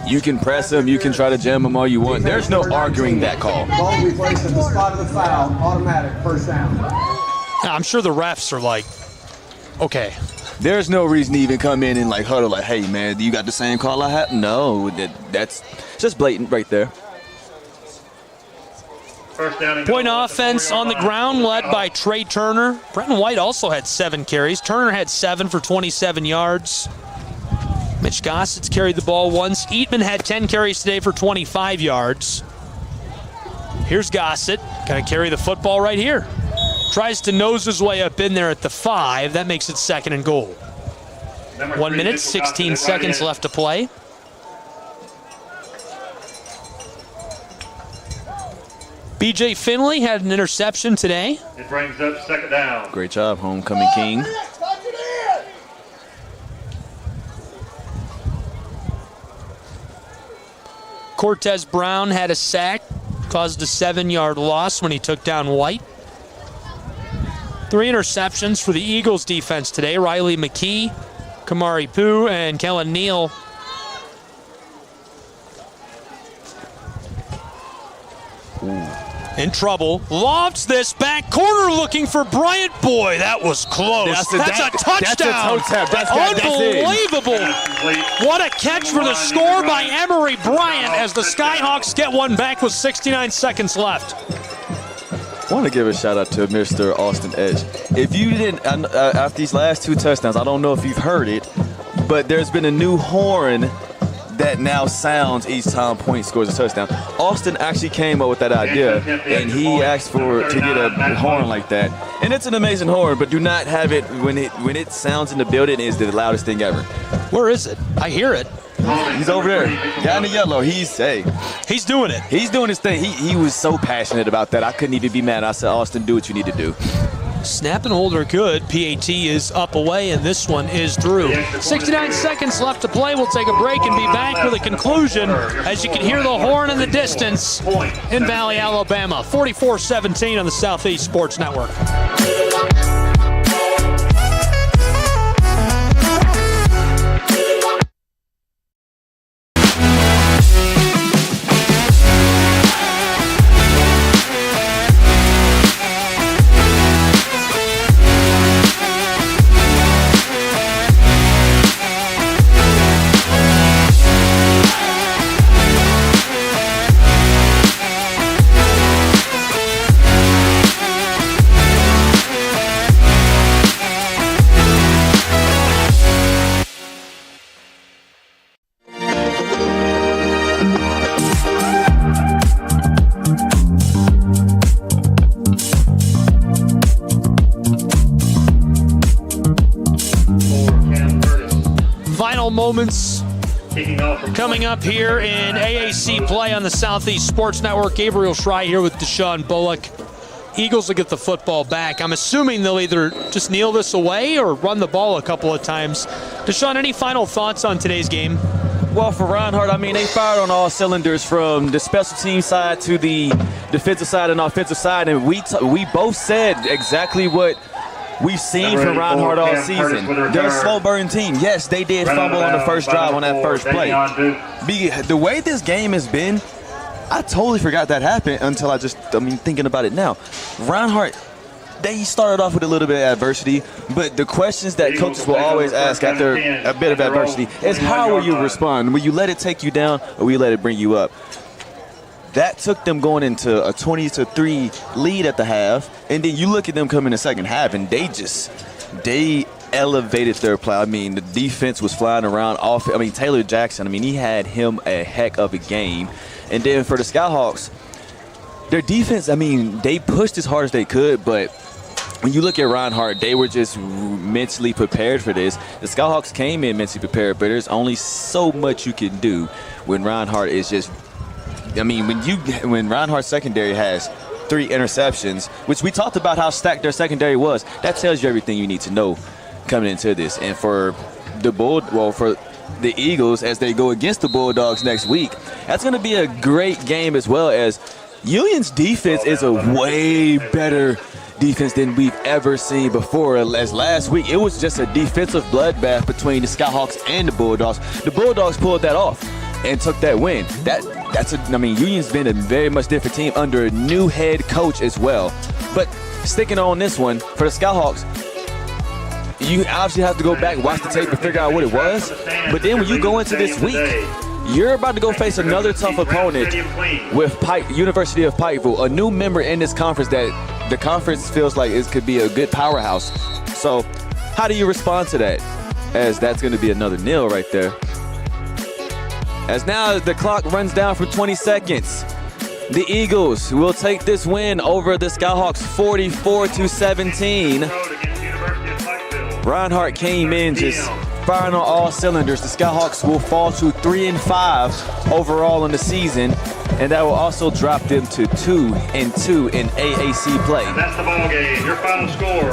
you can press him, you can try to jam him all you want. There's no arguing that call. Ball will be placed at the spot of the foul, automatic, first down. I'm sure the refs are like, okay. There's no reason to even come in and huddle hey man, you got the same call I had? No, that's just blatant right there. Point offense on the ground led by Trey Turner. Brenton White also had 7 carries. Turner had 7 for 27 yards. Mitch Gossett's carried the ball once. Eatman had 10 carries today for 25 yards. Here's Gossett. Going to carry the football right here. Tries to nose his way up in there at the 5. That makes it 2nd and goal. 1 minute, 16 seconds left to play. B.J. Finley had an interception today. It brings up 2nd down. Great job, homecoming king. Cortez Brown had a sack, caused a 7-yard loss when he took down White. 3 interceptions for the Eagles defense today. Riley McKee, Kamari Poo, and Kellen Neal. In trouble, lofts this back corner looking for Bryant. Boy, that was close. That's a touchdown. That's unbelievable. What a catch for the score by Emory Bryant as the Skyhawks get one back with 69 seconds left. I want to give a shout out to Mr. Austin Edge. If you didn't, after these last 2 touchdowns, I don't know if you've heard it, but there's been a new horn that now sounds each time Point scores a touchdown. Austin actually came up with that idea, and he asked to get a horn like that. And it's an amazing horn, but do not have it when it sounds in the building. Is the loudest thing ever. Where is it? I hear it. He's over there. Guy in the yellow. He's doing it. He's doing his thing. He was so passionate about that. I couldn't even be mad. I said, Austin, do what you need to do. Snap and hold are good. PAT is up away, and this one is through. 69 seconds left to play. We'll take a break and be back with a conclusion as you can hear the horn in the distance in Valley, Alabama. 44-17 on the Southeast Sports Network. Moments coming up here in AAC play on the Southeast Sports Network. Gabriel Schrei here with Deshaun Bullock. Eagles will get the football back. I'm assuming they'll either just kneel this away or run the ball a couple of times. Deshaun, any final thoughts on today's game? Well, for Reinhardt, I mean, they fired on all cylinders from the special team side to the defensive side and offensive side, and we both said exactly what we've seen from Reinhardt all season. They're a slow-burn team. Yes, they did fumble on the first drive on that first play. The way this game has been, I totally forgot that happened until thinking about it now. Reinhardt, they started off with a little bit of adversity, but the questions that coaches will always ask after a bit of adversity is how will you respond? Will you let it take you down or will you let it bring you up? That took them going into a 20-3 lead at the half, and then you look at them coming in the second half, and they elevated their play. I mean, the defense was flying around. Taylor Jackson, he had him a heck of a game. And then for the Skyhawks, their defense, they pushed as hard as they could, but when you look at Reinhardt, they were just mentally prepared for this. The Skyhawks came in mentally prepared, but there's only so much you can do when Reinhardt is just when Reinhardt's secondary has 3 interceptions, which we talked about how stacked their secondary was, that tells you everything you need to know coming into this. And for the Eagles, as they go against the Bulldogs next week, that's going to be a great game, as well as Union's defense is a way better defense than we've ever seen before. As last week, it was just a defensive bloodbath between the Skyhawks and the Bulldogs. The Bulldogs pulled that off and took that win. Union's been a very much different team under a new head coach as well. But sticking on this one, for the Skyhawks, you obviously have to go back, watch the tape, and figure out what it was. But then when you go into this week, you're about to go face another tough opponent with University of Pikeville, a new member in this conference that the conference feels like it could be a good powerhouse. So how do you respond to that? As that's going to be another nil right there. As now the clock runs down for 20 seconds. The Eagles will take this win over the Skyhawks 44-17. Reinhardt came in just firing on all cylinders. The Skyhawks will fall to 3-5 overall in the season, and that will also drop them to 2-2 in AAC play. That's the ball game. Your final score,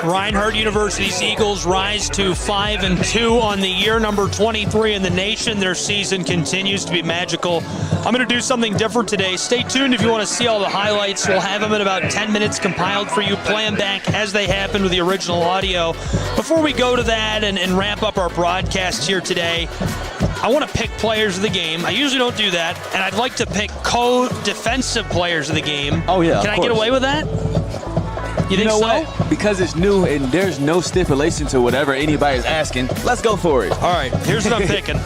Reinhardt University's Eagles rise to 5-2 on the year, number 23 in the nation. Their season continues to be magical. I'm going to do something different today. Stay tuned if you want to see all the highlights. We'll have them in about 10 minutes compiled for you. Play them back as they happen with the original audio. Before we go to that and wrap up our broadcast here today, I want to pick players of the game. I usually don't do that, and I'd like to pick co-defensive players of the game. Oh, yeah. Can I get away with that? You think so? What? Because it's new and there's no stipulation to whatever anybody's asking, let's go for it. All right, here's what I'm picking.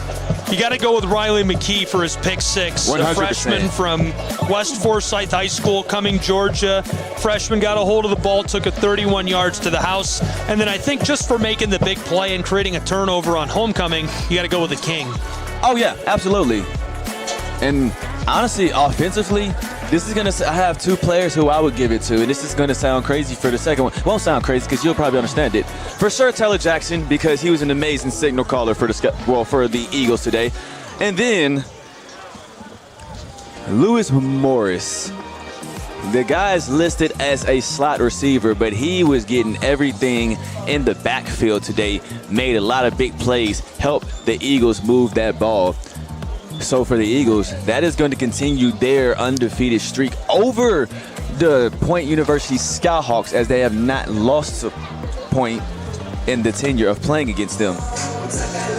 You got to go with Riley McKee for his pick six. 100%. A freshman from West Forsyth High School, Cumming, Georgia. Freshman got a hold of the ball, took it 31 yards to the house. And then I think just for making the big play and creating a turnover on homecoming, you got to go with the King. Oh, yeah, absolutely. And honestly, offensively, this is going to – I have two players who I would give it to, and this is going to sound crazy for the second one. It won't sound crazy because you'll probably understand it. For sure, Taylor Jackson, because he was an amazing signal caller for the Eagles today. And then Lewis Morris. The guy's listed as a slot receiver, but he was getting everything in the backfield today, made a lot of big plays, helped the Eagles move that ball. So for the Eagles, that is going to continue their undefeated streak over the Point University Skyhawks, as they have not lost a point in the tenure of playing against them.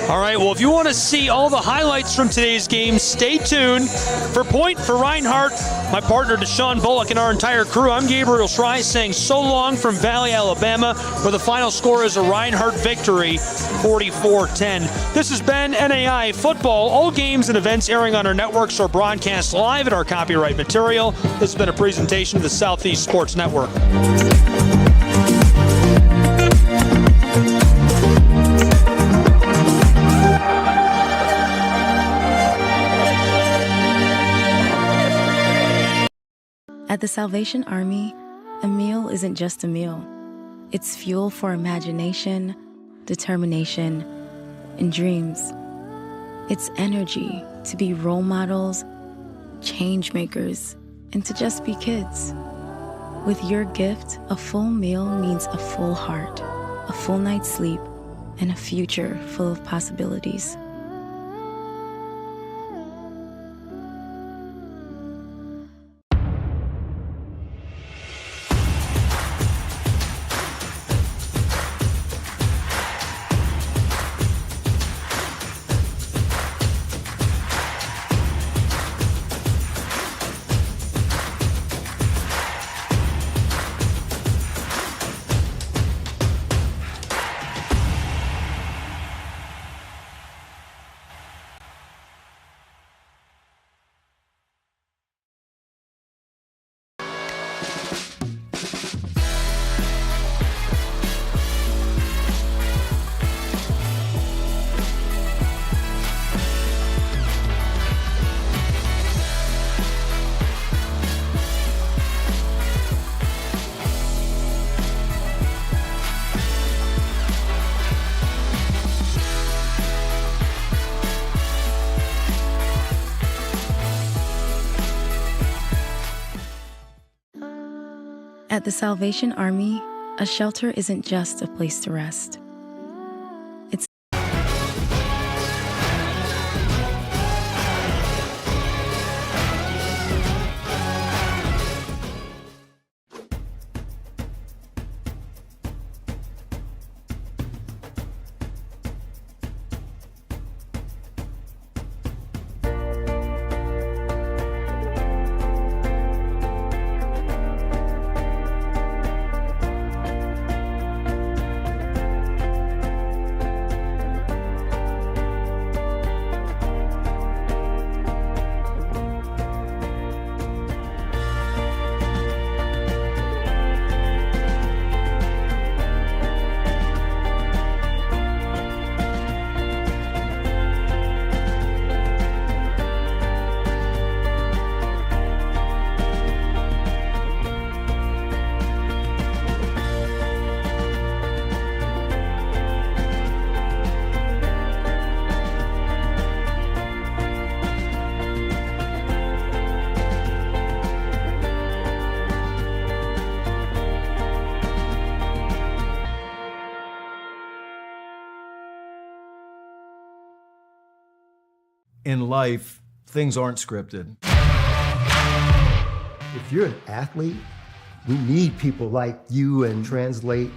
All right, well, if you want to see all the highlights from today's game, stay tuned. For Point, for Reinhardt, my partner Deshaun Bullock, and our entire crew, I'm Gabriel Schrei saying so long from Valley, Alabama, where the final score is a Reinhardt victory, 44-10. This has been NAI Football. All games and events airing on our networks are broadcast live at our copyright material. This has been a presentation of the Southeast Sports Network. At the Salvation Army, a meal isn't just a meal. It's fuel for imagination, determination, and dreams. It's energy to be role models, change makers, and to just be kids. With your gift, a full meal means a full heart, a full night's sleep, and a future full of possibilities. At the Salvation Army, a shelter isn't just a place to rest. It's In life, things aren't scripted. If you're an athlete, we need people like you and translate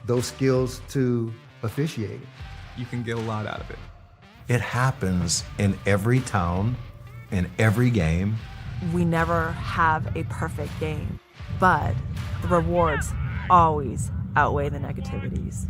those skills to officiating. You can get a lot out of it. It happens in every town, in every game. We never have a perfect game, but the rewards always outweigh the negativities.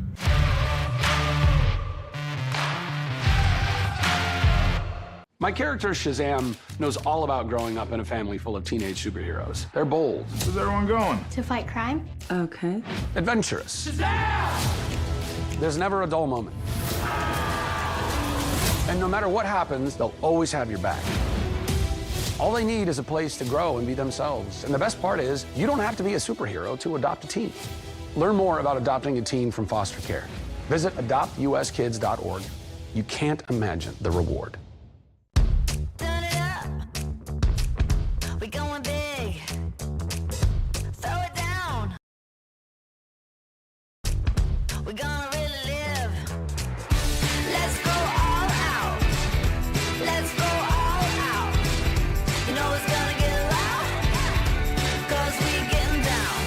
My character, Shazam, knows all about growing up in a family full of teenage superheroes. They're bold. Where's everyone going? To fight crime? Okay. Adventurous. Shazam! There's never a dull moment. And no matter what happens, they'll always have your back. All they need is a place to grow and be themselves. And the best part is, you don't have to be a superhero to adopt a teen. Learn more about adopting a teen from foster care. Visit adoptuskids.org. You can't imagine the reward. Turn it up. We going big. Throw it down. We're gonna really live. Let's go all out. Let's go all out. You know it's gonna get loud. 'Cause we getting down.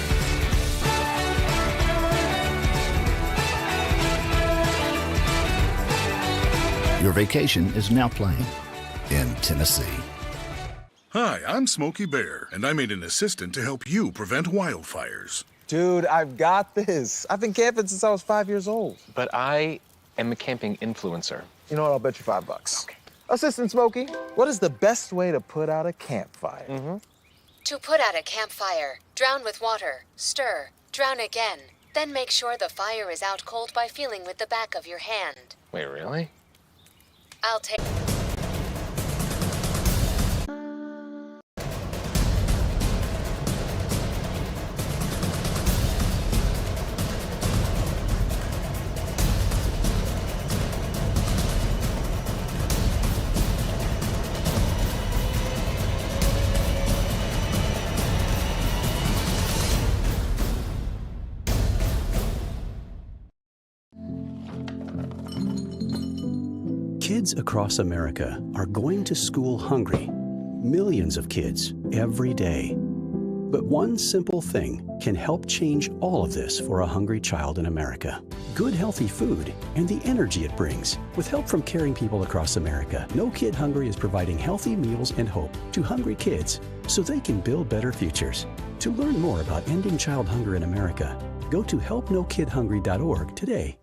Your vacation is now playing in Tennessee. Hi, I'm Smokey Bear, and I made an assistant to help you prevent wildfires. Dude, I've got this. I've been camping since I was 5 years old. But I am a camping influencer. You know what? I'll bet you $5. Okay. Assistant Smokey, what is the best way to put out a campfire? To put out a campfire, drown with water, stir, drown again. Then make sure the fire is out cold by feeling with the back of your hand. Wait, really? I'll take... Kids across America are going to school hungry. Millions of kids every day. But one simple thing can help change all of this for a hungry child in America. Good healthy food and the energy it brings. With help from caring people across America, No Kid Hungry is providing healthy meals and hope to hungry kids so they can build better futures. To learn more about ending child hunger in America, go to helpnokidhungry.org today.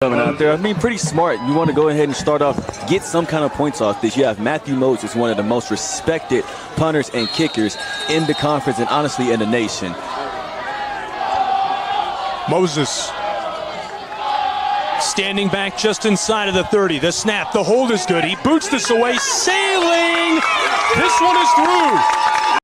Coming out there, I mean, pretty smart. You want to go ahead and start off, get some kind of points off this. You have Matthew Moses, one of the most respected punters and kickers in the conference and honestly in the nation. Moses standing back just inside of the 30. The snap, the hold is good. He boots this away, sailing. This one is through.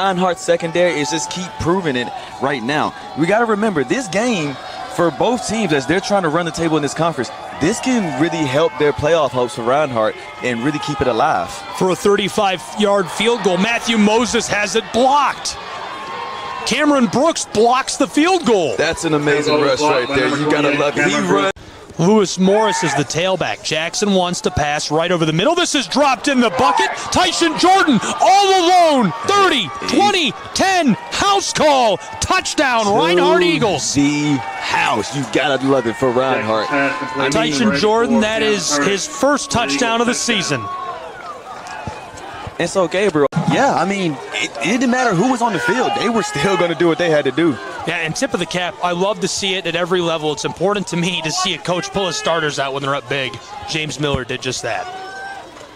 Reinhardt secondary is just keep proving it right now. We got to remember this game for both teams as they're trying to run the table in this conference. This can really help their playoff hopes for Reinhardt and really keep it alive. For a 35-yard field goal, Matthew Moses has it blocked. Cameron Brooks blocks the field goal. That's an amazing rush right there. You got to love it. He runs. Lewis Morris is the tailback. Jackson wants to pass right over the middle. This is dropped in the bucket. Tyson Jordan all alone. 30, 20, 10, house call. Touchdown, Reinhardt Eagles. The house. You got to love it for Reinhardt. Tyson Jordan, that is his first touchdown of the season. And so, Gabriel, yeah, I mean, it didn't matter who was on the field. They were still going to do what they had to do. Yeah, and tip of the cap, I love to see it at every level. It's important to me to see a coach pull his starters out when they're up big. James Miller did just that.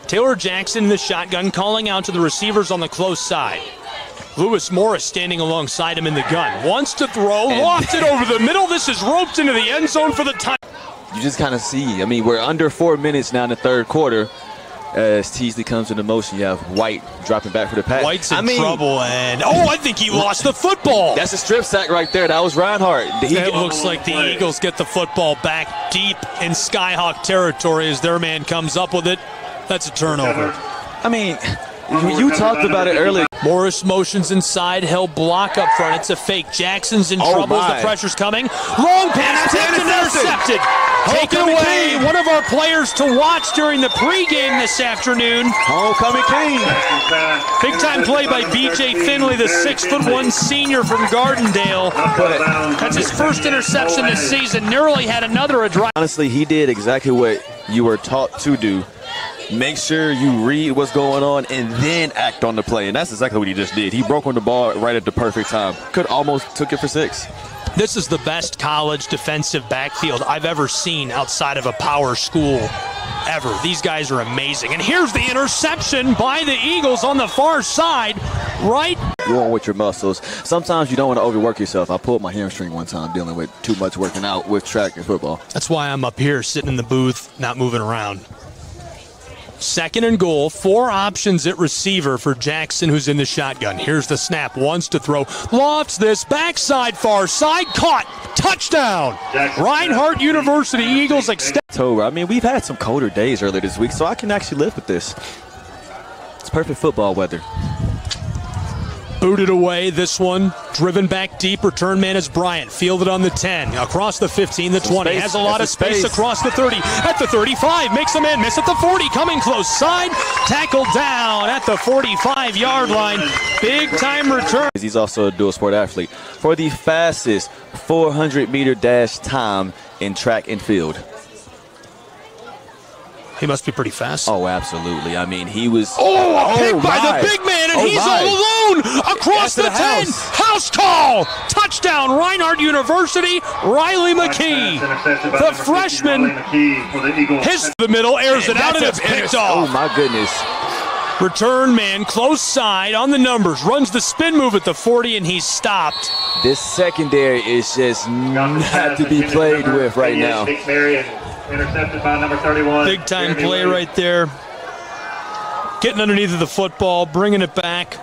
Taylor Jackson in the shotgun, calling out to the receivers on the close side. Lewis Morris standing alongside him in the gun. Wants to throw, lofted over the middle. This is roped into the end zone for the touchdown. You just kind of see, I mean, we're under 4 minutes now in the third quarter. As Teasley comes into motion, you have White dropping back for the pass. White's in trouble, and I think he lost the football. That's a strip sack right there. That was Reinhardt. It looks like the Eagles get the football back deep in Skyhawk territory as their man comes up with it. That's a turnover. I mean, You talked about it earlier. Morris motions inside, he'll block up front. It's a fake. Jackson's in trouble. The pressure's coming. Long pass, tipped and intercepted. Taken away. One of our players to watch during the pregame this afternoon. Homecoming king. Big time play by B.J. Finley, the 6'1" senior from Gardendale. That's his first interception this season. Nearly had another drive. Honestly, he did exactly what you were taught to do. Make sure you read what's going on and then act on the play. And that's exactly what he just did. He broke on the ball right at the perfect time. Could almost took it for 6. This is the best college defensive backfield I've ever seen outside of a power school ever. These guys are amazing. And here's the interception by the Eagles on the far side, right? Go on with your muscles. Sometimes you don't want to overwork yourself. I pulled my hamstring one time dealing with too much working out with track and football. That's why I'm up here sitting in the booth, not moving around. 2nd and goal, 4 options at receiver for Jackson, who's in the shotgun. Here's the snap, wants to throw, lofts this, backside, far side, caught, touchdown! Reinhardt University Eagles extend. I mean, we've had some colder days earlier this week, so I can actually live with this. It's perfect football weather. Booted away, this one, driven back deep, return man is Bryant, fielded on the 10, across the 15, the 20, has a lot of space across the 30, at the 35, makes a man miss at the 40, coming close side, tackled down at the 45-yard line, big time return. He's also a dual sport athlete for the fastest 400-meter dash time in track and field. He must be pretty fast. Oh, absolutely. I mean, he was... a pick by the big man, and he's all alone across the 10. House call. Touchdown, Reinhardt University, Riley McKee. The freshman hits the middle, airs it out, and it's picked off. Oh, my goodness. Return man, close side on the numbers, runs the spin move at the 40, and he's stopped. This secondary is just not to be played with right now. Intercepted by number 31. Big time play right there. Getting underneath of the football, bringing it back.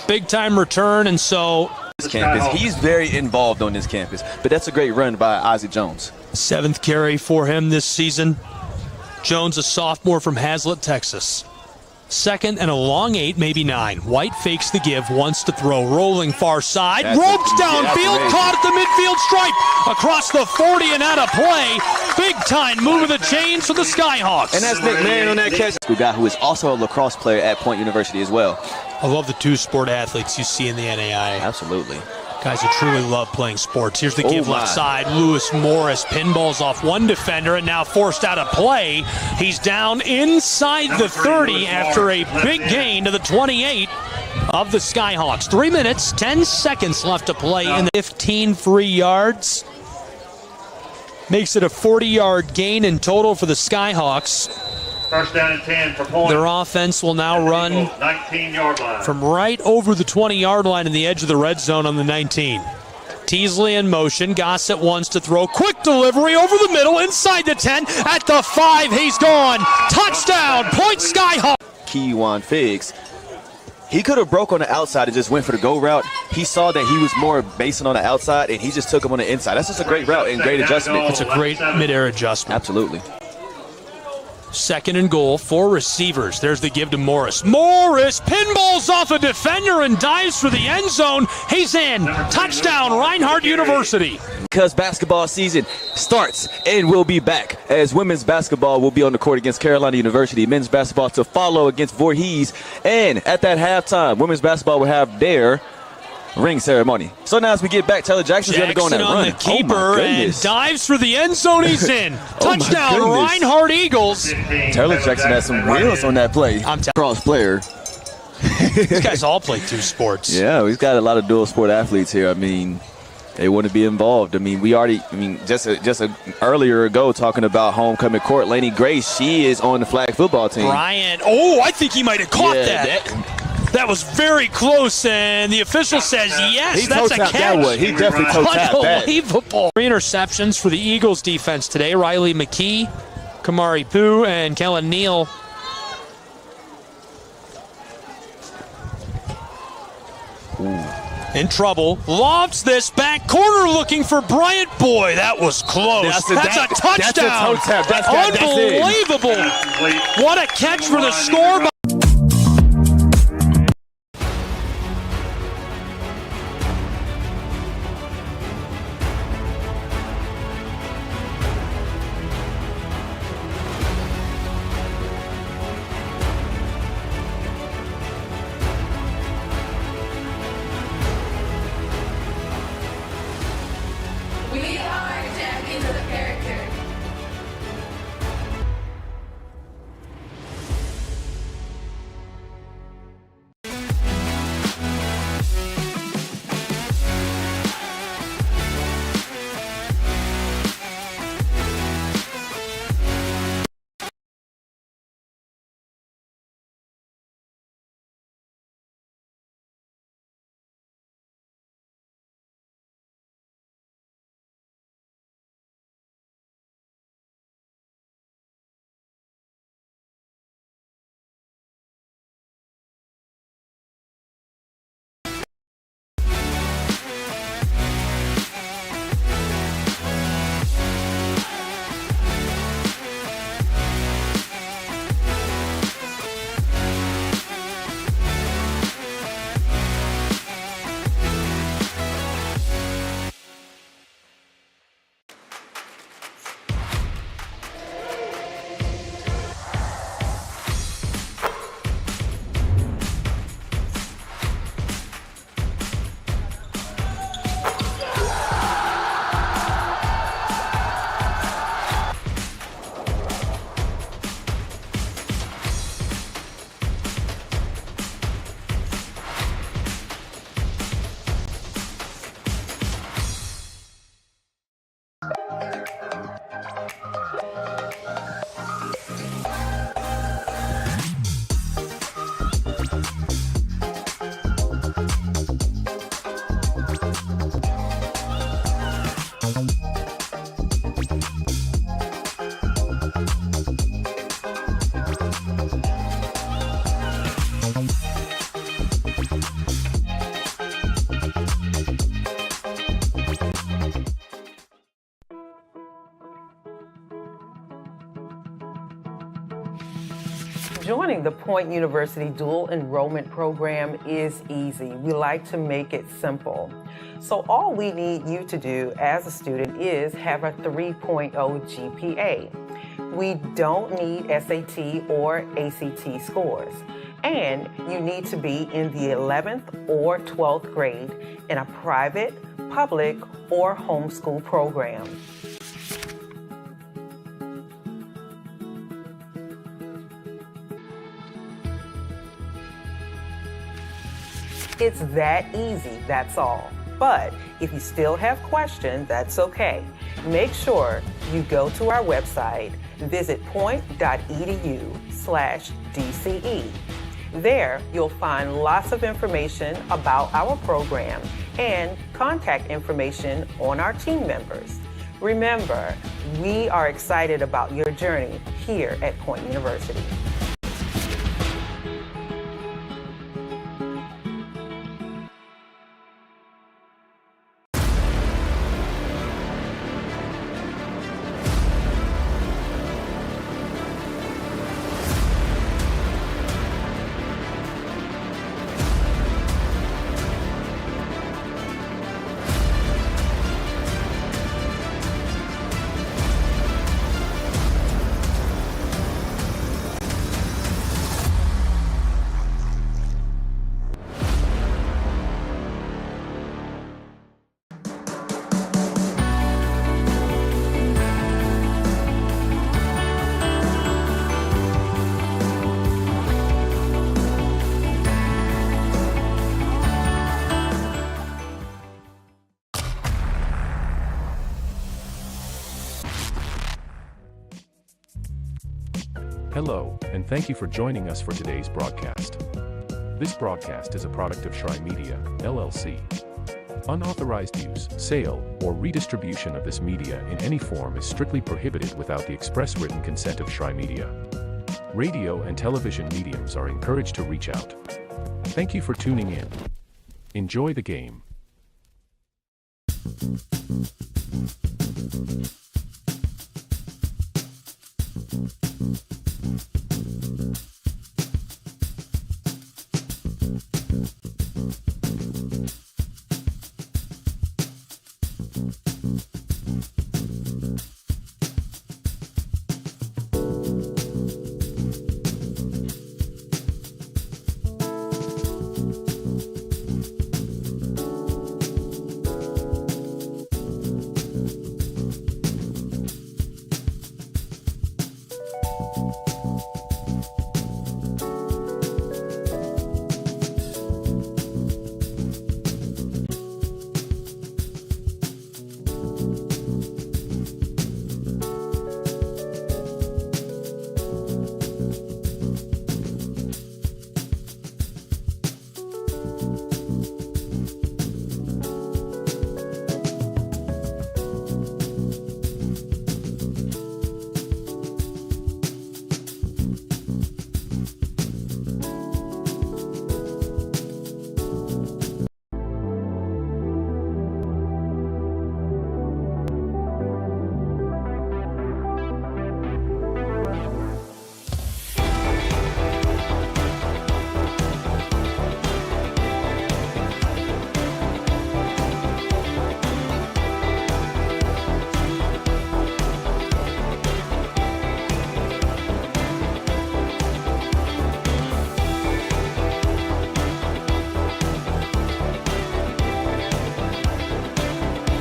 Big time return, and so... Campus. He's very involved on this campus, but that's a great run by Isaac Jones. 7th carry for him this season. Jones, a sophomore from Hazlet, Texas. 2nd and a long 8, maybe 9. White fakes the give, wants to throw, rolling far side, ropes downfield, caught at the midfield stripe, across the 40 and out of play. Big time move of the chains for the Skyhawks. And that's Nick Marion on that catch. A guy who is also a lacrosse player at Point University as well. I love the 2 sport athletes you see in the NAI. Absolutely. Guys who truly love playing sports. Here's the give left side. Lewis Morris pinballs off one defender and now forced out of play. He's down inside the 30 after a big gain to the 28 of the Skyhawks. 3 minutes, 10 seconds left to play in the 15 free yards. Makes it a 40-yard gain in total for the Skyhawks. First down and 10 for Point. Their offense will now run 19-yard line from right over the 20-yard line in the edge of the red zone on the 19. Teasley in motion. Gossett wants to throw. Quick delivery over the middle, inside the 10. At the 5, he's gone. Touchdown, Point Skyhawk. Keywan Figs. He could have broke on the outside and just went for the go route. He saw that he was more basing on the outside, and he just took him on the inside. That's just a great route and great adjustment. It's a great mid-air adjustment. Absolutely. 2nd and goal, 4 receivers. There's the give to Morris. Morris pinballs off a defender and dives for the end zone. He's in. Touchdown, Reinhardt University. Because basketball season starts and will be back as women's basketball will be on the court against Carolina University. Men's basketball to follow against Voorhees. And at that halftime, women's basketball will have their ring ceremony. So now as we get back, Taylor Jackson's going to go on that run. The keeper and dives for the end zone. He's in. Touchdown, Reinhardt Eagles. Taylor Jackson has some wheels on that play. Cross player. These guys all play 2 sports. Yeah, we've got a lot of dual sport athletes here. I mean, they want to be involved. I mean, just earlier ago talking about homecoming court, Lainey Grace, she is on the flag football team. Bryant, I think he might have caught that. That was very close, and the official says yes, that's a catch. That he definitely toe-tapped that. Unbelievable. 3 interceptions for the Eagles defense today. Riley McKee, Kamari Poo, and Kellen Neal. In trouble, lobs this back corner looking for Bryant. Boy, that was close. That's a touchdown. That's unbelievable. What a catch for the score. Joining the Point University dual enrollment program is easy. We like to make it simple. So all we need you to do as a student is have a 3.0 GPA. We don't need SAT or ACT scores. And you need to be in the 11th or 12th grade in a private, public, or homeschool program. It's that easy, that's all. But if you still have questions, that's okay. Make sure you go to our website, visit point.edu/DCE. There, you'll find lots of information about our program and contact information on our team members. Remember, we are excited about your journey here at Point University. Hello, and thank you for joining us for today's broadcast. This broadcast is a product of Shry Media, LLC. Unauthorized use, sale, or redistribution of this media in any form is strictly prohibited without the express written consent of Shry Media. Radio and television mediums are encouraged to reach out. Thank you for tuning in. Enjoy the game.